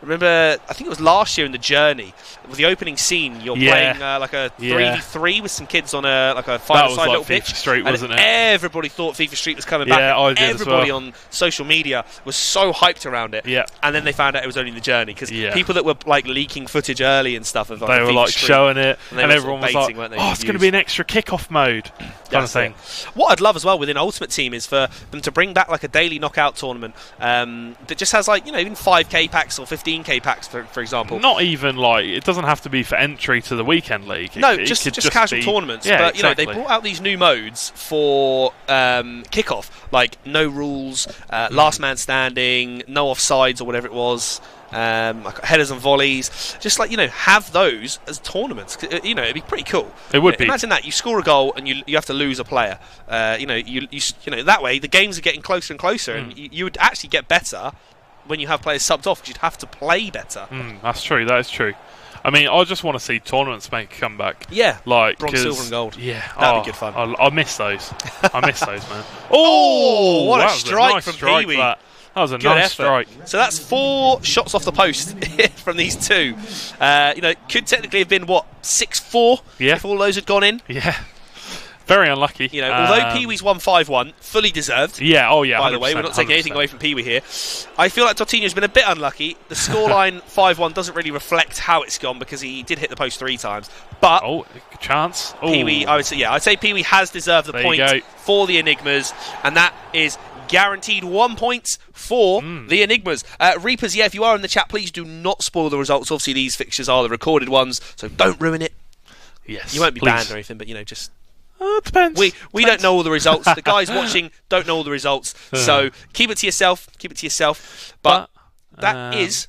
remember, I think it was last year in the Journey, with the opening scene, you're playing like a 3v3 with some kids on a five-side little pitch. FIFA Street, wasn't it? Everybody thought FIFA Street was coming back. Yeah, I did Everybody as well. on social media was so hyped around it. Yeah. And then they found out it was only the Journey because people that were like leaking footage early and stuff of like, they were FIFA like Street, showing it, and sort everyone of was baiting, like, weren't they, "Oh, it's going to be an extra kickoff mode," kind of thing. What I'd love as well within Ultimate Team is for them to bring back like a daily knockout tournament that just has like even 5k packs or 15k packs for example. Not even like it doesn't have to be for entry to the weekend league. No, just casual tournaments. Yeah, but exactly. They brought out these new modes for kickoff, like no rules, last man standing, no offsides or whatever it was. Like headers and volleys, just like have those as tournaments. It'd be pretty cool. It would be. Imagine that you score a goal and you have to lose a player. That way the games are getting closer and closer, and you would actually get better when you have players subbed off because you'd have to play better. That's true. That is true. I mean, I just want to see tournaments make a comeback. Yeah, like bronze, silver, and gold. Yeah, that'd be good fun. I miss those. I miss those, man. Oh, what a that was strike nice from strike, Pee-wee. That was a Good nice effort. strike. So that's 4 shots off the post from these two. Could technically have been 6-4 if all those had gone in. Yeah. Very unlucky. Although Pee-wee's won 5-1, fully deserved. Yeah, oh yeah. By the way, we're not taking anything away from Pee-wee here. I feel like Tortinho's been a bit unlucky. The scoreline 5-1 doesn't really reflect how it's gone because he did hit the post 3 times. But good chance. Pee-wee, I'd say Pee-wee has deserved the point for the Enigmas, and that is guaranteed 1 point for the Enigmas. Reapers, if you are in the chat, please do not spoil the results. Obviously, these fixtures are the recorded ones, so don't ruin it. Yes, you won't be please. banned or anything, but just. It depends. We don't know all the results. The guys watching don't know all the results. So keep it to yourself. Keep it to yourself. But that is,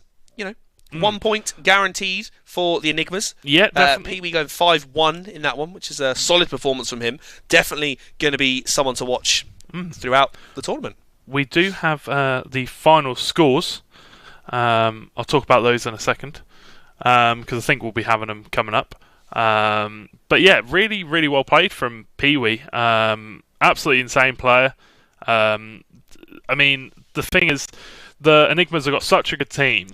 1 point guaranteed for the Enigmas. Yeah, definitely. Pee-wee going 5-1 in that one, which is a solid performance from him. Definitely going to be someone to watch throughout the tournament. We do have the final scores. I'll talk about those in a second because I think we'll be having them coming up. But yeah, really, really well played from Pee-wee. Absolutely insane player. I mean, the thing is, the Enigmas have got such a good team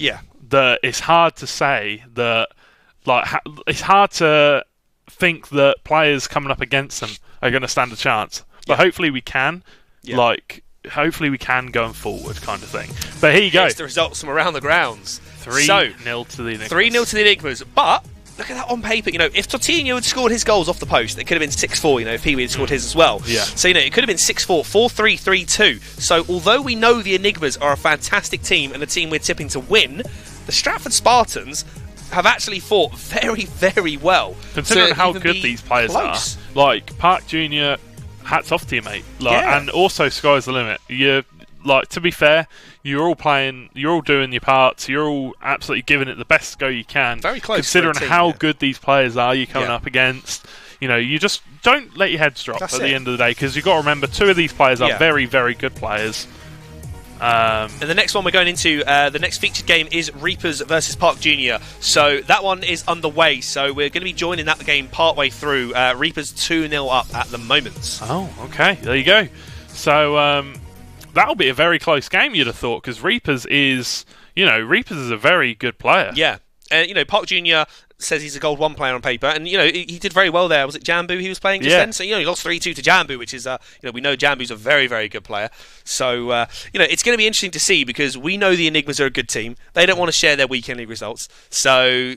that it's hard to say that, it's hard to think that players coming up against them are going to stand a chance. But hopefully we can. Hopefully we can going forward, kind of thing. But here you go. Here's the results from around the grounds. 3-0 to the Enigmas. 3-0 to the Enigmas. But look at that on paper. If Tortinho had scored his goals off the post, it could have been 6-4. If Pee-wee had scored his as well. Yeah. So it could have been 6-4, 4-3, 3-2. So although we know the Enigmas are a fantastic team and a team we're tipping to win, the Stratford Spartans have actually fought very, very well. Considering how good these players are, like Park Jr., hats off to you, mate. And also, sky's the limit. To be fair, You're all playing. You're all doing your parts. You're all absolutely giving it the best go you can. Very close, considering for a team, how yeah. good these players are. You're coming Yeah. up against. You just don't let your heads drop That's at it. the end of the day, because you've got to remember 2 of these players are Yeah. very, very good players. And the next one we're going into, the next featured game is Reapers versus Park Junior. So that one is underway. So we're going to be joining that game partway through. Reapers 2-0 up at the moment. Oh, okay. There you go. So that'll be a very close game, you'd have thought, because Reapers is a very good player. Yeah. Park Junior says he's a Gold 1 player on paper, and he did very well there. Was it Jambu he was playing just then? So he lost 3-2 to Jambu, which is we know Jambu's a very, very good player. So it's going to be interesting to see, because we know the Enigmas are a good team. They don't want to share their weekend league results. So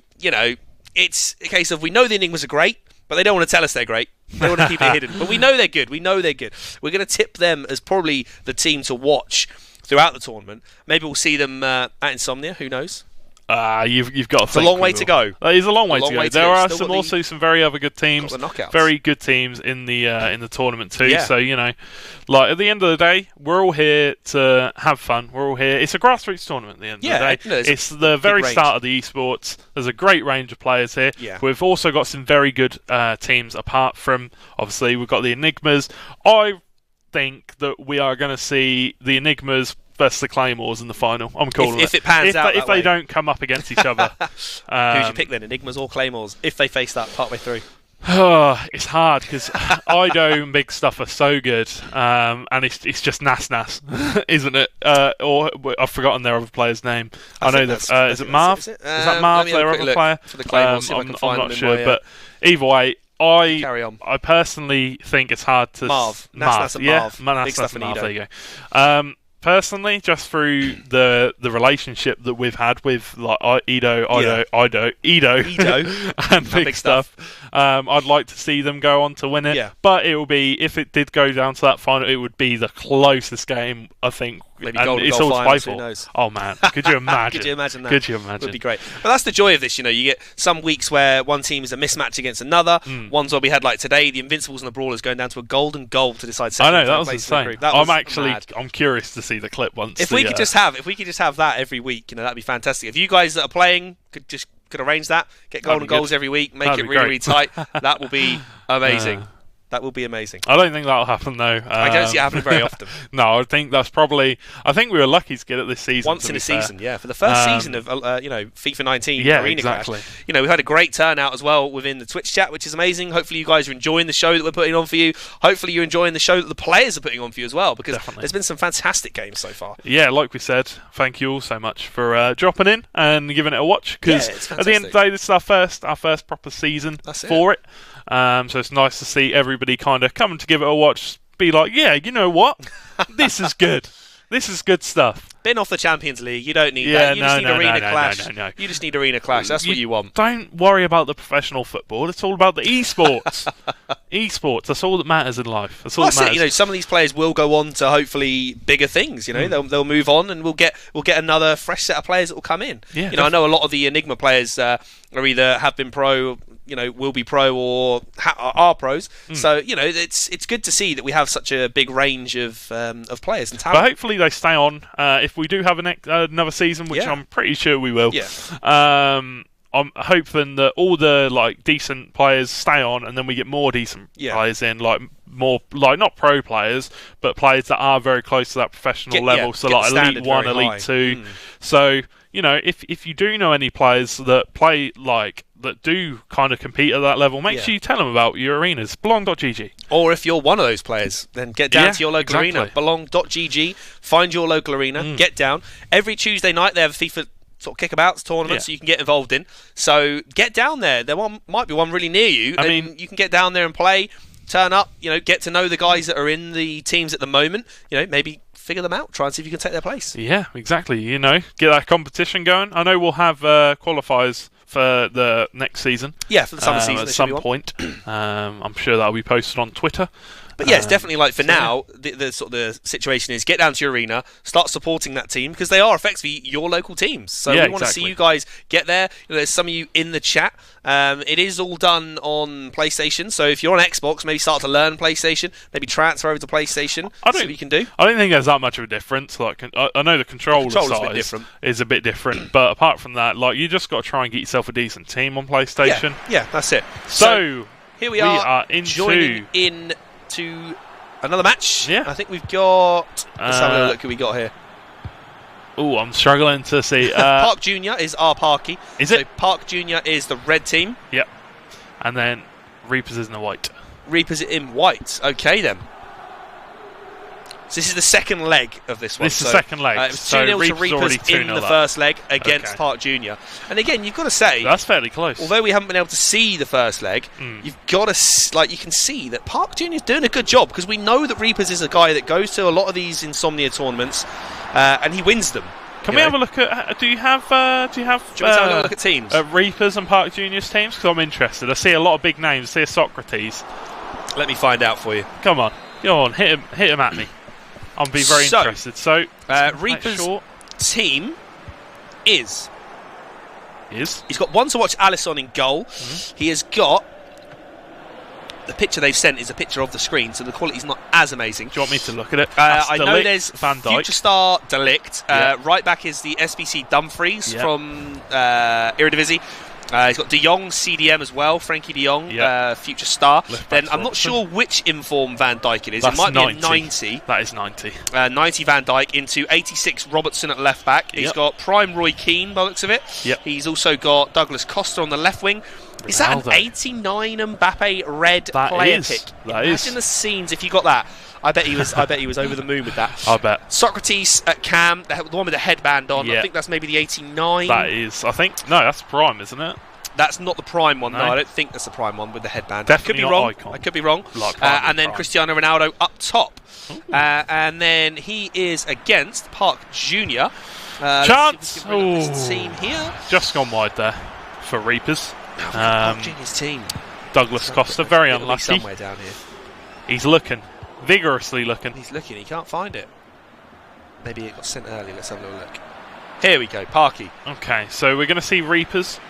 it's a case of, we know the Enigmas are great, but they don't want to tell us they're great. They want to keep it hidden. But we know they're good. We're going to tip them as probably the team to watch throughout the tournament. Maybe we'll see them at Insomnia. Who knows? You've got to It's a long way to go. It's a long way to go. There are some very other good teams, got the knockouts. very good teams in the tournament too. Yeah. So at the end of the day, we're all here to have fun. We're all here. It's a grassroots tournament. At the end of the day, it's the very range. start of the esports. There's a great range of players here. Yeah. We've also got some very good teams. Apart from, obviously, we've got the Enigmas. I think that we are going to see the Enigmas versus the Claymores in the final. I'm calling if it pans out if that way. they don't come up against each other. Who'd you pick then, Enigmas or Claymores, if they face that partway through? It's hard because Ido and Big Stuff are so good, and it's just nas, isn't it? Or I've forgotten their other player's name. I know that. Is it Marv? Is it? Is that Marv, Let me have a their quick other look player? for the Claymores, see if I I'm can find not them in sure, my, but either way, Carry on. I personally think it's hard to Marv. Nas and Marv. Nas Big Stuff and and Marv. Ido. There you go. Personally, just through the relationship that we've had with Ido, and Big Stuff, I'd like to see them go on to win it. Yeah. But it will be, if it did go down to that final, it would be the closest game, I think. Maybe and goal it's goal all to play finals, who for. knows? Oh man, could you imagine? Could you imagine that? Could you imagine? Would be great. But that's the joy of this. You get some weeks where one team is a mismatch against another. Ones where we had, like today, the Invincibles and the Brawlers going down to a golden goal to decide I second know, and that third was place in the insane. group. That was mad. I'm curious to see the clip once. If we could just have that every week, that'd be fantastic. If you guys that are playing could arrange that, get golden goals every week, make That'd it be really, really great. tight. That will be amazing. That will be amazing. I don't think that'll happen though. I don't see it happening very often. No, I think that's probably. I think we were lucky to get it this season. Once in a season, yeah. For the first season of FIFA 19 Yeah, Arena exactly. Clash, we've had a great turnout as well within the Twitch chat, which is amazing. Hopefully, you guys are enjoying the show that we're putting on for you. Hopefully, you're enjoying the show that the players are putting on for you as well, because Definitely. there's been some fantastic games so far. Yeah, like we said, thank you all so much for dropping in and giving it a watch. Because Yeah, it's at the end of the day, this is our first proper season That's it. for it. So it's nice to see everybody kind of coming to give it a watch. Be like, yeah, you know what? This is good. This is good stuff. Been off the Champions League, you don't need Yeah, that. You just need Arena no, Clash. no. You just need Arena Clash. That's what you want. Don't worry about the professional football. It's all about the esports. Esports. That's all that matters in life. That's all That's that matters. it. Some of these players will go on to hopefully bigger things. They'll move on, and we'll get another fresh set of players that will come in. Yeah, I know a lot of the Enigma players are either have been pro, will be pro, or are pros. So it's good to see that we have such a big range of players and talent. But hopefully they stay on. If we do have another season, which Yeah. I'm pretty sure we will. Yeah. I'm hoping that all the decent players stay on, and then we get more decent Yeah. players in, more not pro players, but players that are very close to that professional level. So get the Elite standard 1, very high. Elite 2. So if you do know any players that play that do kind of compete at that level, make sure you tell them about your arenas. Belong.gg. Or if you're one of those players, then get down Yeah, to your local arena. exactly. Belong.gg. Find your local arena. Get down. Every Tuesday night they have a FIFA sort of kickabouts tournament, so you can get involved in. So get down there. Might be one really near you. I and mean, you can get down there and play. Turn up. Get to know the guys that are in the teams at the moment. Maybe figure them out. Try and see if you can take their place. Yeah, exactly. Get that competition going. I know we'll have qualifiers for the next season. Yeah, for the summer season at some point. I'm sure that'll be posted on Twitter. But yeah, it's definitely like for now, the sort of the situation is get down to your arena, start supporting that team because they are effectively your local teams. So we want to see you guys get there. There's some of you in the chat. It is all done on PlayStation, so if you're on Xbox, maybe start to learn PlayStation, maybe transfer over to PlayStation. See what you can do. I don't think there's that much of a difference. Like I know the controller size is a bit different, but apart from that, like you just got to try and get yourself a decent team on PlayStation. Yeah, that's it. So here we are joining into another match. Yeah. I think we've got... Let's have a look who we got here. Oh, I'm struggling to see. Park Jr. is our Parky. Is it? So Park Jr. is the red team. Yep. And then Reapers is in the white. Reapers in white. Okay, then. So this is the second leg of this one. This is the second leg. It was 2-0 to Reapers in the first leg against Park Jr. And again, you've got to say... That's fairly close. Although we haven't been able to see the first leg, you've got to... Like, you can see that Park Jr. is doing a good job because we know that Reapers is a guy that goes to a lot of these Insomnia tournaments and he wins them. Can we have a look at... Do you have... Do you want to have a look at teams? Reapers and Park Jr.'s teams? Because I'm interested. I see a lot of big names. I see a Socrates. Let me find out for you. Come on. Go on. Hit him at me. I'll be very interested. So, Reaper's team is... He's got one to watch Alisson in goal. He has got... The picture they've sent is a picture of the screen, so the quality's not as amazing. Do you want me to look at it? I know there's Van Dijk. Future Star Delict. Right back is the SBC Dumfries from Eredivisie. He's got De Jong, CDM as well, Frankie De Jong, Future Star. Then I'm not sure which inform Van Dijk it is. That's it might 90. be a 90. That is 90. 90 Van Dijk into 86 Robertson at left back. He's got Prime Roy Keane by the looks of it. He's also got Douglas Costa on the left wing. Is that an 89 Mbappe red player pick? Imagine the scenes if you got that. I bet he was over the moon with that. I bet. Socrates at Cam, the one with the headband on. I think that's maybe the 89. That is, I think. No, that's Prime, isn't it? That's not the prime one. No, I don't think that's the prime one with the headband. Definitely I could be wrong. And then Cristiano Ronaldo up top. And then he is against Park Jr. Chance! This team here. Just gone wide there for Reapers. Park Jr.'s team. Douglas Costa, very unlucky. Somewhere down here. He's looking. Vigorously looking. He's looking. He can't find it. Maybe it got sent early. Let's have a little look. Here we go, Parky. Okay, so we're going to see Reapers.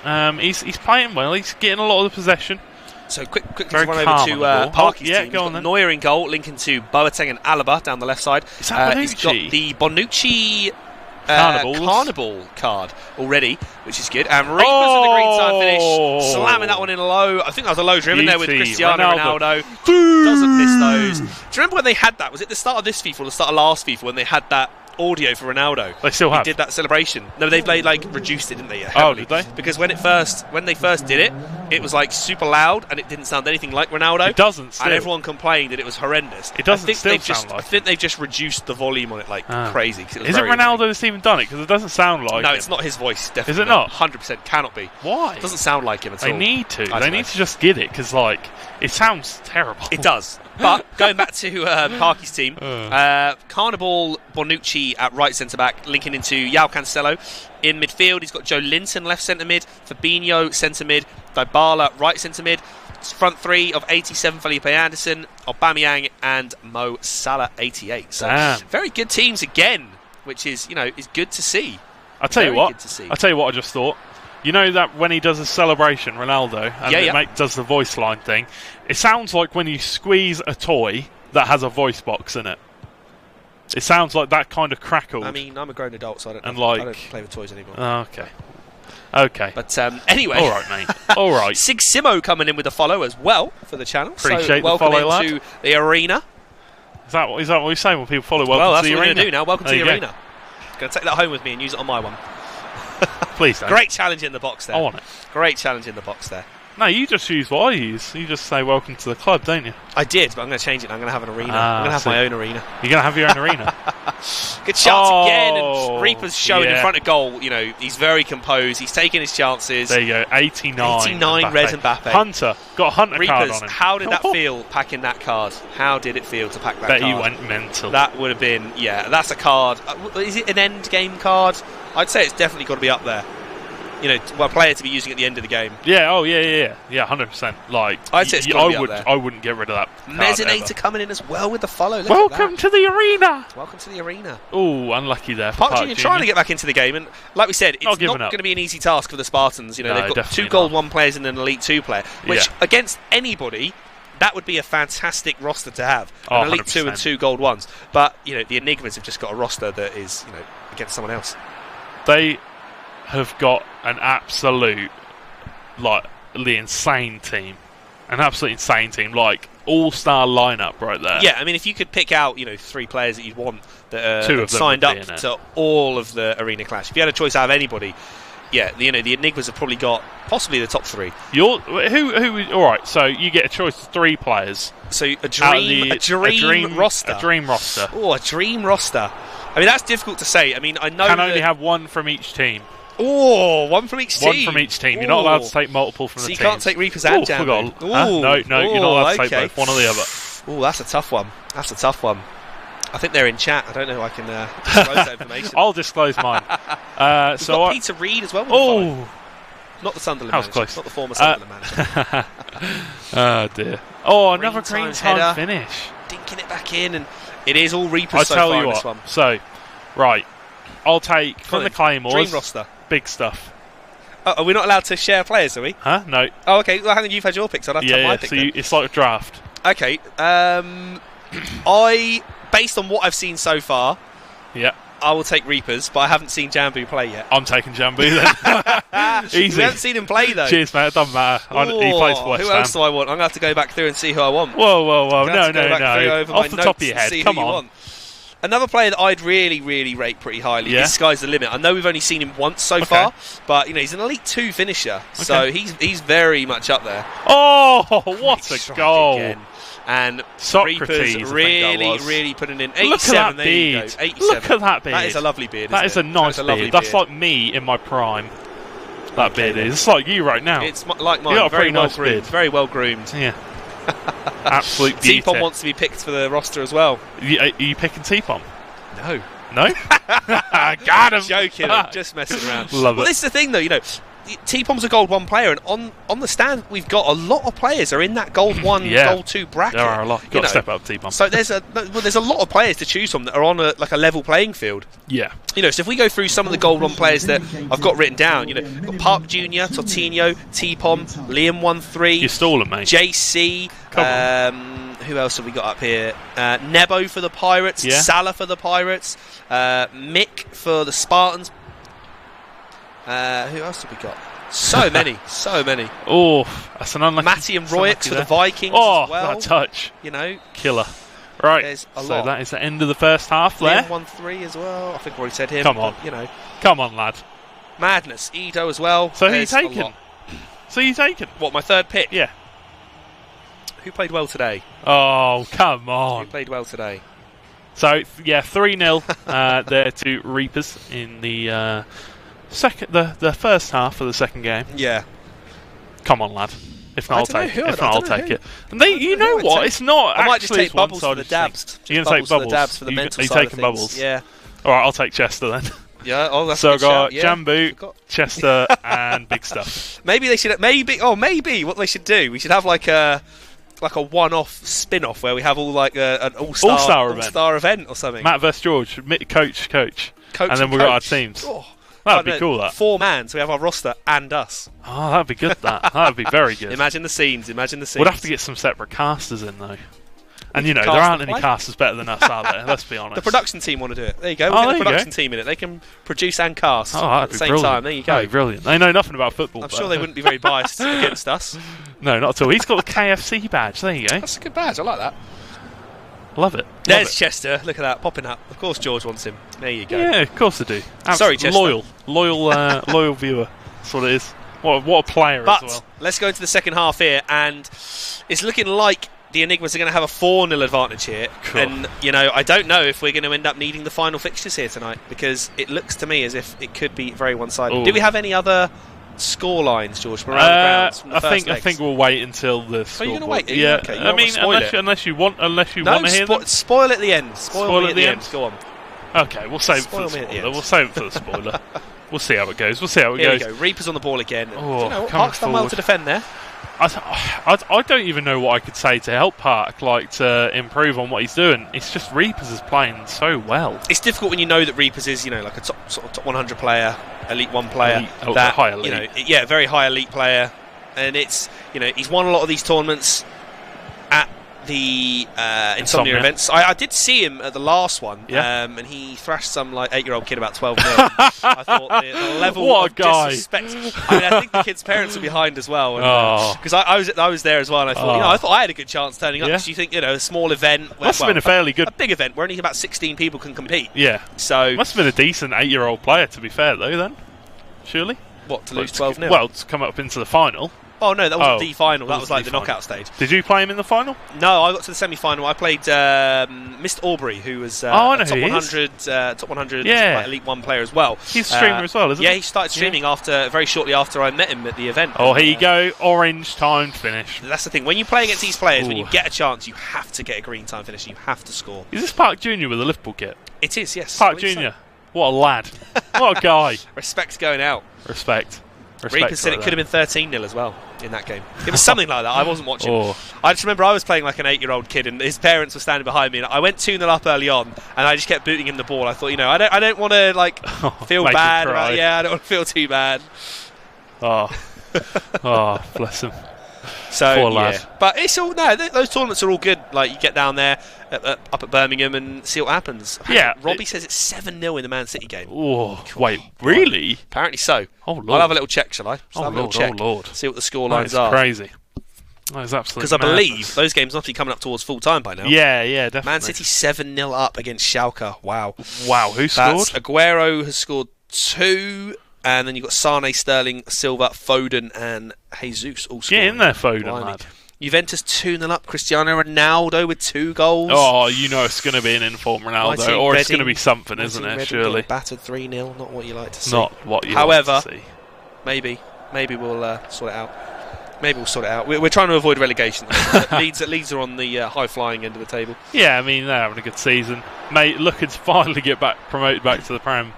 He's playing well. He's getting a lot of the possession. So quickly to run over to Parky's team. He's got Neuer in goal, linking to Boateng and Alaba down the left side. Is that Bonucci? He's got the Bonucci Carnival card already, which is good. And Reapers with the green side finish, slamming that one in low. I think that was a low driven there with Cristiano Ronaldo. Doesn't miss those. Do you remember when they had that? Was it the start of this FIFA or the start of last FIFA when they had that audio for Ronaldo? They still have. He did that celebration. No, they reduced it, didn't they? Oh, did they? Because when they first did it, it was like super loud and it didn't sound anything like Ronaldo. It doesn't. Still. And everyone complained that it was horrendous. It doesn't sound like. I think they've just reduced the volume on it like crazy. Is it Ronaldo that's even done it? Because it doesn't sound like. No, it's not his voice. Definitely is it not? 100% cannot be. Why? It doesn't sound like him at all. They need to. They need to just get it because it sounds terrible. It does. But going back to Parky's team, Carnival Bonucci at right centre back, linking into João Cancelo. In midfield, he's got Joe Linton left centre mid, Fabinho centre mid, Dybala right centre mid. Front three of 87, Felipe Anderson, Aubameyang, and Mo Salah 88. So very good teams again, which is is good to see. I'll tell you what I just thought. You know that when he does a celebration, Ronaldo, and does the voice line thing, it sounds like when you squeeze a toy that has a voice box in it. It sounds like that kind of crackle. I mean, I'm a grown adult, so I don't play with toys anymore. Okay. But anyway. All right, mate. All right. Sig Simo coming in with a follow as well for the channel. Appreciate the follow, welcome into the arena. Is that what you're saying when people follow? That's to the what arena? we're going to do now. Welcome to the arena. Go. Going to take that home with me and use it on my one. Please don't. Great challenge in the box there. I want it. Great challenge in the box there. No, you just use what I use. You just say welcome to the club, don't you? I did, but I'm going to change it. I'm going to have an arena. I'm going to have my own arena. You're going to have your own arena? Good chance again, and Reaper's showing in front of goal. He's very composed. He's taking his chances. There you go, 89. 89 red Mbappe. Hunter. Got a Hunter Reapers, card on him. How did that feel, packing that card? How did it feel to pack that card? Bet you went mental. That would have been, that's a card. Is it an end game card? I'd say it's definitely got to be up there. a player to be using at the end of the game. Yeah. Oh, yeah. 100%. Like, I'd say it's gotta be up there. I wouldn't get rid of that. Mezzinator coming in as well with the follow. Welcome to the arena. Welcome to the arena. Oh, unlucky there. Park Junior trying to get back into the game, and like we said, it's not going to be an easy task for the Spartans. No, they've got 2 definitely Gold not. 1 players and an Elite 2 player, which against anybody, that would be a fantastic roster to have. An Elite 2 and 2 Gold 1s. But the Enigmas have just got a roster that is against someone else. They have got an absolutely insane team. An absolutely insane team. Like, all-star lineup right there. Yeah, I mean, if you could pick out 3 players that you'd want that 2 are of them signed would up be in it. to all of the Arena Clash, if you had a choice out of anybody, the Enigmas have probably got possibly the top 3. Who? All right. So you get a choice of 3 players. So a dream roster. A dream roster. Oh, a dream roster. I mean, that's difficult to say. I mean, I know can only have 1 from each team. Oh, 1 from each team. 1 from each team. You're not allowed to take multiple from the team. So you can't take Reapers and Jambu. No, you're not allowed to take both. One or the other. Oh, that's a tough one. I think they're in chat. I don't know if I can disclose that information. I'll disclose mine. We've got Peter Reid as well. Not the Sunderland manager. Close. Not the former Sunderland manager. Oh, dear. Oh, another Green green time header. Finish. Dinking it back in, and it is all Reapers I so tell far you in this what. one. So, right. I'll take from the Claymores. Dream roster. Big stuff. Are we not allowed to share players, are we? Huh? No. Oh, okay. Well, hang on, you've had your picks. I'd have to have my pick. So it's like a draft. Okay. Based on what I've seen so far, I will take Reapers, but I haven't seen Jambu play yet. I'm taking Jambu then. Easy. We haven't seen him play though. Cheers, mate. It doesn't matter. He plays for West Who Ham. else do I want? I'm going to have to go back through and see who I want. Whoa. No. Off the top of your head. Come on. Another player that I'd really, really rate pretty highly. Yeah. This Sky's the limit. I know we've only seen him once so far, but he's an Elite 2 finisher, so he's very much up there. Oh, what a goal! Again. And Socrates, Reapers really putting in 87. Look at that there you beard. go, 87. Look at that beard. That is a lovely beard. That is a nice beard. That's like me in my prime. That beard is. It's like you right now. It's like mine. You got a very pretty well nice groomed. beard. Very well groomed. Yeah. Absolute beauty. T-Pom wants to be picked for the roster as well. Are you picking T-Pom? No. No? Got him. Joking. I'm just messing around. Love it. This is the thing, though. T-Pom's a Gold 1 player, and on the stand, we've got a lot of players are in that Gold 1, Gold 2 bracket. There are a lot. You've got to step up T-Pom. So there's a lot of players to choose from that are on a level playing field. Yeah. So if we go through some of the Gold 1 players that I've got written down, we've got Park Junior, Tortinho, T-Pom, Liam 1-3. You're stalling, mate. JC. Who else have we got up here? Nebo for the Pirates. Yeah. Salah for the Pirates. Mick for the Spartans. Who else have we got? So many. Oh, that's an unlucky. Matty and Royx for the Vikings as well. That touch. Killer. Right. There's a so lot. that is the end of the first half there. 1-3 as well. I think I already said him. Come on. But, Come on, lad. Madness. Edo as well. So who you taking? What, my third pick? Yeah. Who played well today? Oh, come on. Who played well today? So, 3-0 there to Reapers in the the first half of the second game. Yeah. Come on, lad. If not, I'll take it. If not, I'll take it. And you know what? It's not I might just actually take Bubbles for the dabs. You're going to take Bubbles? Dabs for the mental Are you side taking of things. Bubbles? Yeah. All right, I'll take Chester then. Yeah, that's so a I've good got shout. Yeah. Jambu, Chester, and Big Stuff. Maybe they should. Maybe what they should do. We should have like a one-off spin-off where we have all like an all-star event or something. Matt vs George, coach, and then we've got our teams. Oh. That'd be cool. That 4-man, so we have our roster and us. Oh, that'd be good. That'd be very good. Imagine the scenes. We'd have to get some separate casters in though. And there aren't any casters better than us, are there? Let's be honest. The production team want to do it. There you go. We'll get the production team in it. They can produce and cast at the same time. There you go. That'd be brilliant. They know nothing about football. I'm sure they wouldn't be very biased against us. No, not at all. He's got the KFC badge. There you go. That's a good badge. I like that. Love it. There's Chester. Look at that popping up. Of course, George wants him. There you go. Yeah, of course they do. Sorry, Chester. Loyal viewer. That's what it is. What a player as well. Let's go into the second half here, and it's looking like the Enigmas are going to have a 4-0 advantage here. Cool. And, I don't know if we're going to end up needing the final fixtures here tonight, because it looks to me as if it could be very one-sided. Ooh. Do we have any other score lines, George, from around the grounds from the first legs? I think we'll wait until the Are you going to wait? Yeah. Okay, I mean, unless you want to hear them. Spoil at the end. Spoil me at the end. Go on. Okay, we'll save it for the spoiler. We'll save it for the spoiler. We'll see how it goes. We'll see how it Here goes. we go. Reaper's on the ball again. Oh, Do you know what? coming Park's done well forward. to defend there. I don't even know what I could say to help Park, like to improve on what he's doing. It's just Reapers is playing so well. It's difficult when you know that Reapers is, like a top 100 player, Elite 1 player. Elite, high elite. Very high elite player. And it's, he's won a lot of these tournaments at the Insomnia events. I did see him at the last one, and he thrashed some 8-year-old kid about 12 0. I thought the level what of a guy. disrespect. I think the kid's parents were behind as well, because I was there as well, and I thought I thought I had a good chance turning up. Because you think a small event, must have been a fairly good, a big event where only about 16 people can compete. Yeah, so must have been a decent 8-year-old player, to be fair though. Then surely what to lose 12 0? Well, to come up into the final. Oh no, that wasn't the final. That was the the knockout stage. Did you play him in the final? No, I got to the semi-final. I played Mr. Aubrey, who was I know top who 100, top 100 Elite 1 player as well. He's a streamer as well, isn't he? Yeah, he started streaming very shortly after I met him at the event. Oh, here you go, orange timed finish. That's the thing. When you play against these players, when you get a chance, you have to get a green time finish. You have to score. Is this Park Jr. with a Liverpool kit? It is, yes. Park Jr. What a lad. What a guy. Respect's going out. Respect. Reaper said it could have been 13-0 as well in that game. It was something like that. I wasn't watching. I just remember I was playing like an 8-year-old kid, and his parents were standing behind me. And I went 2-0 up early on, and I just kept booting him the ball. I thought, I don't want to feel bad. I don't want to feel too bad. Oh, bless him. So poor lad. But it's all those tournaments are all good. Like you get down there up at Birmingham and see what happens. Robbie says it's 7-0 in the Man City game. Oh, wait, really? Apparently so. Oh Lord. I'll have a little check, shall I? Oh have a little check. Lord. See what the scorelines are. Crazy. That is absolutely because I believe those games must be coming up towards full time by now. Yeah, definitely. Man City 7-0 up against Schalke. Wow. Who scored? Aguero has scored 2. And then you've got Sane, Sterling, Silva, Foden, and Jesus all scoring. Get in there, Foden, lad. Juventus 2-0 up. Cristiano Ronaldo with 2 goals. Oh, it's going to be an informed Ronaldo, or it's going to be something, isn't it? Surely. Battered 3-0. Not what you like to see. Not what you However, like to see. maybe we'll sort it out. Maybe we'll sort it out. We're trying to avoid relegation. Leeds are on the high-flying end of the table. Yeah, I mean, they're having a good season. Mate, looking to finally get promoted back to the Prem.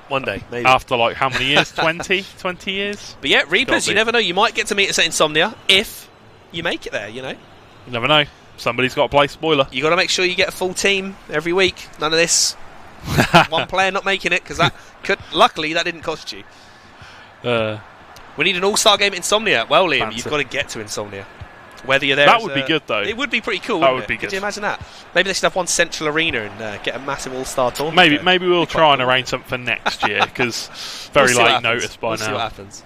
One day, maybe. After how many years? 20 years? But yeah, Reapers, you never know. You might get to meet us at Insomnia if you make it there, You never know. Somebody's got to play spoiler. You got to make sure you get a full team every week. None of this one player not making it, because that luckily that didn't cost you. We need an all-star game at Insomnia. Well, Liam, you've got to get to Insomnia. Whether you're there, that would be good though. It would be pretty cool. That would be good. Could you imagine that? Maybe they should have one central arena and get a massive all-star tournament. Maybe we'll try and arrange something for next year, because very late notice by now. See what happens.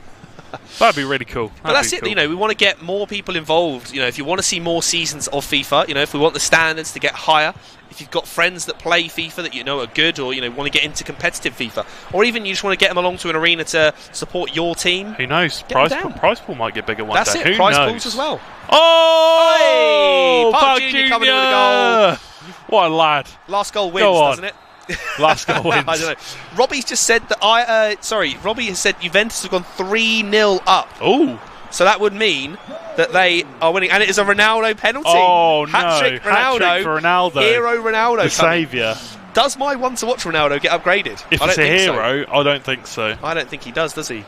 That'd be really cool. But that's it. We want to get more people involved. If you want to see more seasons of FIFA, if we want the standards to get higher, if you've got friends that play FIFA that are good, or want to get into competitive FIFA, or even you just want to get them along to an arena to support your team. Who knows? Prize pool might get bigger one day. That's it. Who Prize knows? pools as well. Oh, hey! Park Jr. coming in with a goal. What a lad! Last goal wins, doesn't it? Last goal wins. I don't know. Robbie's just said that Robbie has said Juventus have gone 3-0 up. Oh. So that would mean that they are winning, and it is a Ronaldo penalty. Oh, Hat-trick Ronaldo. Hat-trick for Ronaldo. Hero Ronaldo. The saviour. Does my one to watch Ronaldo get upgraded? If it's a hero, I don't think so. I don't think he does he?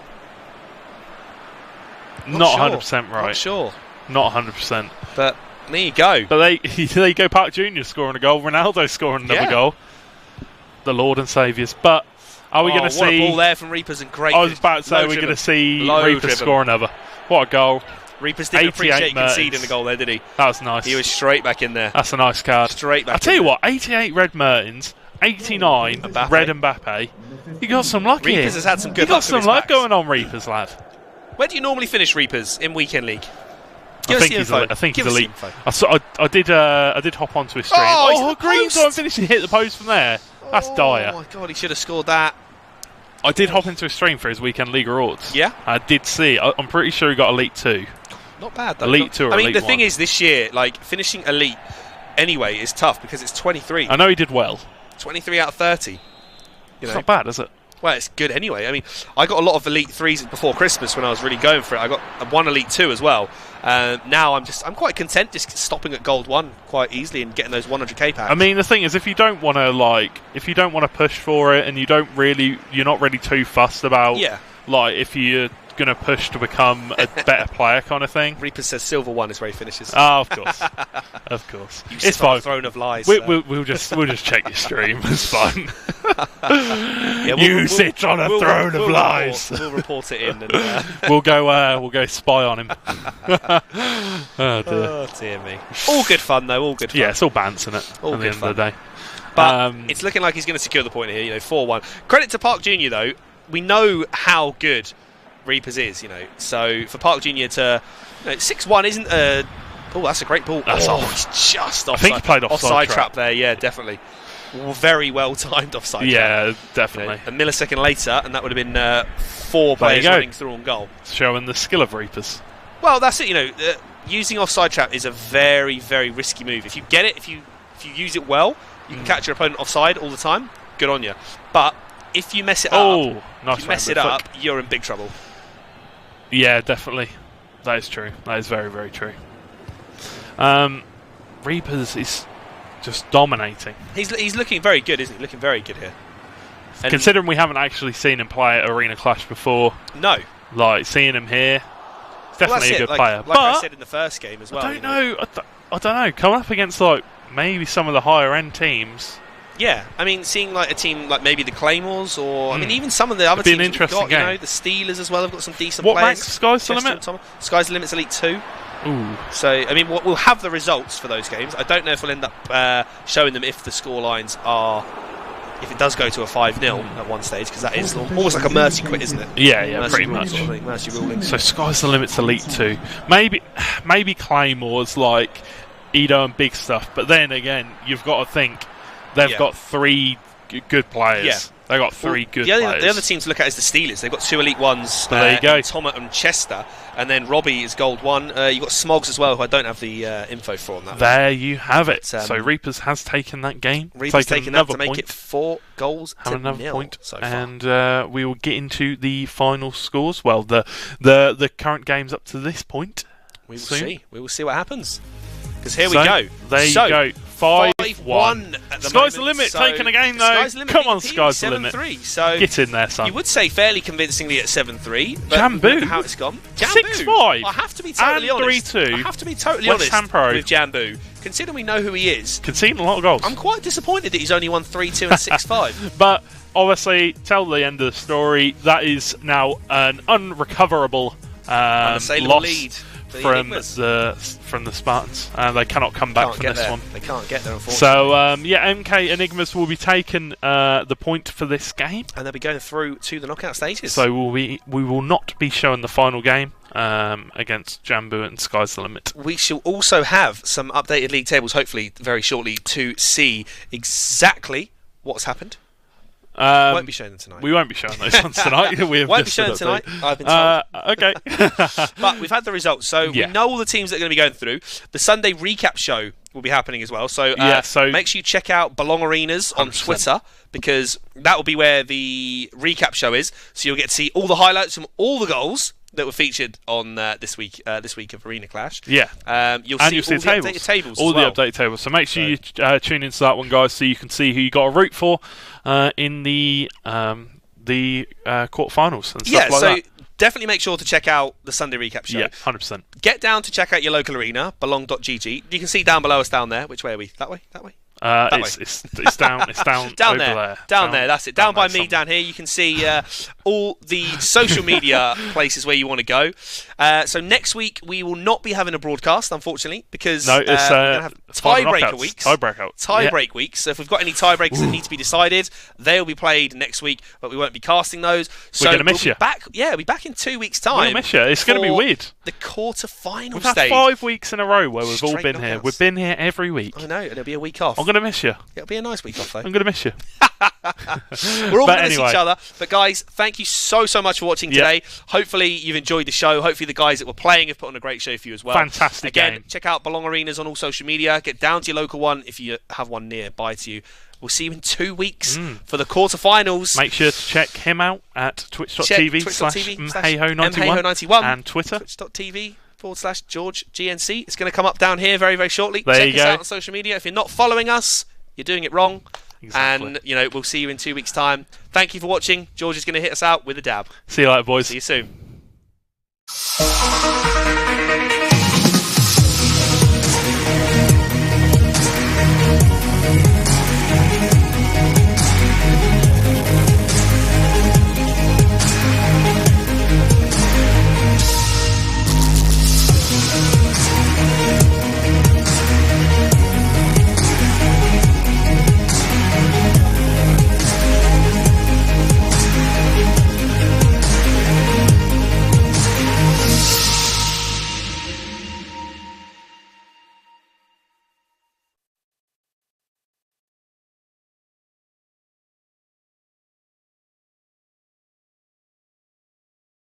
Not 100% right. Not sure. Not 100%. But there you go. But there you go, Park Jr. scoring a goal, Ronaldo scoring another goal. The Lord and Saviours. But are we going to see... What a ball there from Reapers, and great... I was about to say we're going to see Reapers score another. What a goal. Reapers didn't appreciate conceding the goal there, did he? That was nice. He was straight back in there. That's a nice card. Straight back I'll tell you what, 88 Red Mertens, 89 Red Mbappe. You got some luck here. Reapers has had some good You luck. got some luck going on, Reapers, lad. Where do you normally finish, Reapers, in Weekend League? I think he's elite. I did hop onto his stream. Oh, Green's on finishing, hit the post from there. That's dire. Oh my god, he should have scored that. I did hop into his stream for his Weekend League rewards. Yeah? I did see. I'm pretty sure he got Elite 2. Not bad, though. Elite 2 or Elite 1. the thing is, this year, finishing Elite anyway is tough because it's 23. I know he did well. 23 out of 30. It's not bad, is it? Well, it's good anyway. I mean, I got a lot of Elite 3s before Christmas when I was really going for it. I got one Elite 2 as well. Now I'm quite content just stopping at Gold 1 quite easily and getting those 100k packs. I mean, the thing is, if you don't want to push for it, and you're not really too fussed about, if you're going to push to become a better player kind of thing. Reaper says Silver 1 is where he finishes. Oh, of course. Of course. It's fine. Throne of Lies. We'll just check your stream. It's fine. You sit on a throne of lies. We'll report it in. And, we'll go spy on him. Oh dear me. All good fun though. All good fun. Yeah, it's all bants, isn't it? All at the end fun. of the day. But it's looking like he's going to secure the point here. 4-1. Credit to Park Jr. though. We know how good Reapers is, so for Park Jr. to 6-1 isn't a... Oh, that's a great ball. That's off. He's just offside. I think he played offside trap there, yeah, definitely. Very well timed offside trap. Yeah, definitely. A millisecond later, and that would have been 4 players running through on goal. Showing the skill of Reapers. Well, that's it, using offside trap is a very, very risky move. If you get it, if you use it well, you can catch your opponent offside all the time, good on you. But if you mess it up, you're in big trouble. Yeah, definitely. That is true. That is very, very true. Reapers is just dominating. He's looking very good, isn't he? Looking very good here. And considering we haven't actually seen him play at Arena Clash before. No. Seeing him here, he's definitely a good player. Like I said in the first game as well. I don't know. Coming up against maybe some of the higher end teams. Yeah, I mean, seeing a team like maybe the Claymores, or I mean, even some of the other teams we've got, the Steelers as well. Have got some decent players. What rank Sky's the Limit? Sky's the Limit's Elite 2. Ooh. So, I mean, we'll have the results for those games. I don't know if we'll end up showing them if the score lines are, if it does go to a 5-0 at one stage, because that is almost like a mercy quit, isn't it? Yeah, pretty much. Sort of thing, mercy ruling. So Sky's the Limit's Elite 2. Maybe Claymores like Edo and big stuff, but then again, you've got to think they've got 3 good players. Yeah. They've got 3 good players. The other team to look at is the Steelers. They've got 2 Elite 1s. There you go. Tomat and Chester. And then Robbie is Gold 1. You've got Smogs as well, who I don't have the info for on that. There you have it. So Reapers has taken that game. Reapers taken that to make it 4 goals to another 0 point. So far. And we will get into the final scores. Well, the current games up to this point. We will see. We will see what happens. Because here we go. go. There you go. 5-1. Sky's the Limit taking a game though. Come on, Sky's the Limit. 7-3. So get in there, son. You would say fairly convincingly at 7-3. Jambu. How it's gone. 6-5. I have to be totally honest. 3-2. I have to be totally West Ham honest Pro. with Jambu. Considering we know who he is, conceding a lot of goals. I'm quite disappointed that he's only won 3-2 and 6-5. But obviously, tell the end of the story. That is now an unrecoverable loss. Lead. From the Spartans, they cannot come back from this one. They can't get there, unfortunately. So MK Enigmas will be taking the point for this game, and they'll be going through to the knockout stages. So we will not be showing the final game against Jambu and Sky's the Limit. We shall also have some updated league tables, hopefully very shortly, to see exactly what's happened. We won't be showing them tonight. We won't be showing those ones tonight. We won't be showing tonight. I've been told. Okay. But we've had the results, so we know all the teams that are going to be going through. The Sunday recap show will be happening as well. So, so make sure you check out Belong Arenas on 100%. Twitter, because that will be where the recap show is. So you'll get to see all the highlights from all the goals that were featured on this week of Arena Clash. Yeah. You'll see all the updated tables. All the updated tables. So make sure you tune into that one, guys, so you can see who you got to root for in the quarterfinals and stuff like that. Definitely make sure to check out the Sunday recap show. Yeah, 100%. Get down to check out your local arena, belong.gg. You can see down below us down there. Which way are we? That way? That way? It's down. It's down. Down over there. Down there. That's it. Down by me. Down here. You can see all the social media places where you want to go. So next week we will not be having a broadcast, unfortunately, because we're going to have tiebreaker weeks. Tiebreak weeks. So if we've got any tiebreakers that need to be decided, they'll be played next week, but we won't be casting those. So we're going to miss you. We'll be back in 2 weeks' time. We're going to miss you. It's going to be weird. The quarter-final stage. We've had 5 weeks in a row where we've all been here. We've been here every week. I know, and it'll be a week off. I'm going to miss you. It'll be a nice week off, though. I'm going to miss you. We're all going to miss each other. But guys, thank you so much for watching today. Hopefully you've enjoyed the show. Hopefully the guys that were playing have put on a great show for you as well. Fantastic Again, game. check out Belong Arenas on all social media. Get down to your local one if you have one nearby to you. We'll see you in 2 weeks for the quarterfinals. Make sure to check him out at twitch.tv/mheyho91 and Twitter. Twitch.tv/GeorgeGNC. It's going to come up down here very, very shortly. There check you us go. out on social media. If you're not following us, you're doing it wrong. Exactly. And, we'll see you in 2 weeks' time. Thank you for watching. George is going to hit us out with a dab. See you later, boys. See you soon.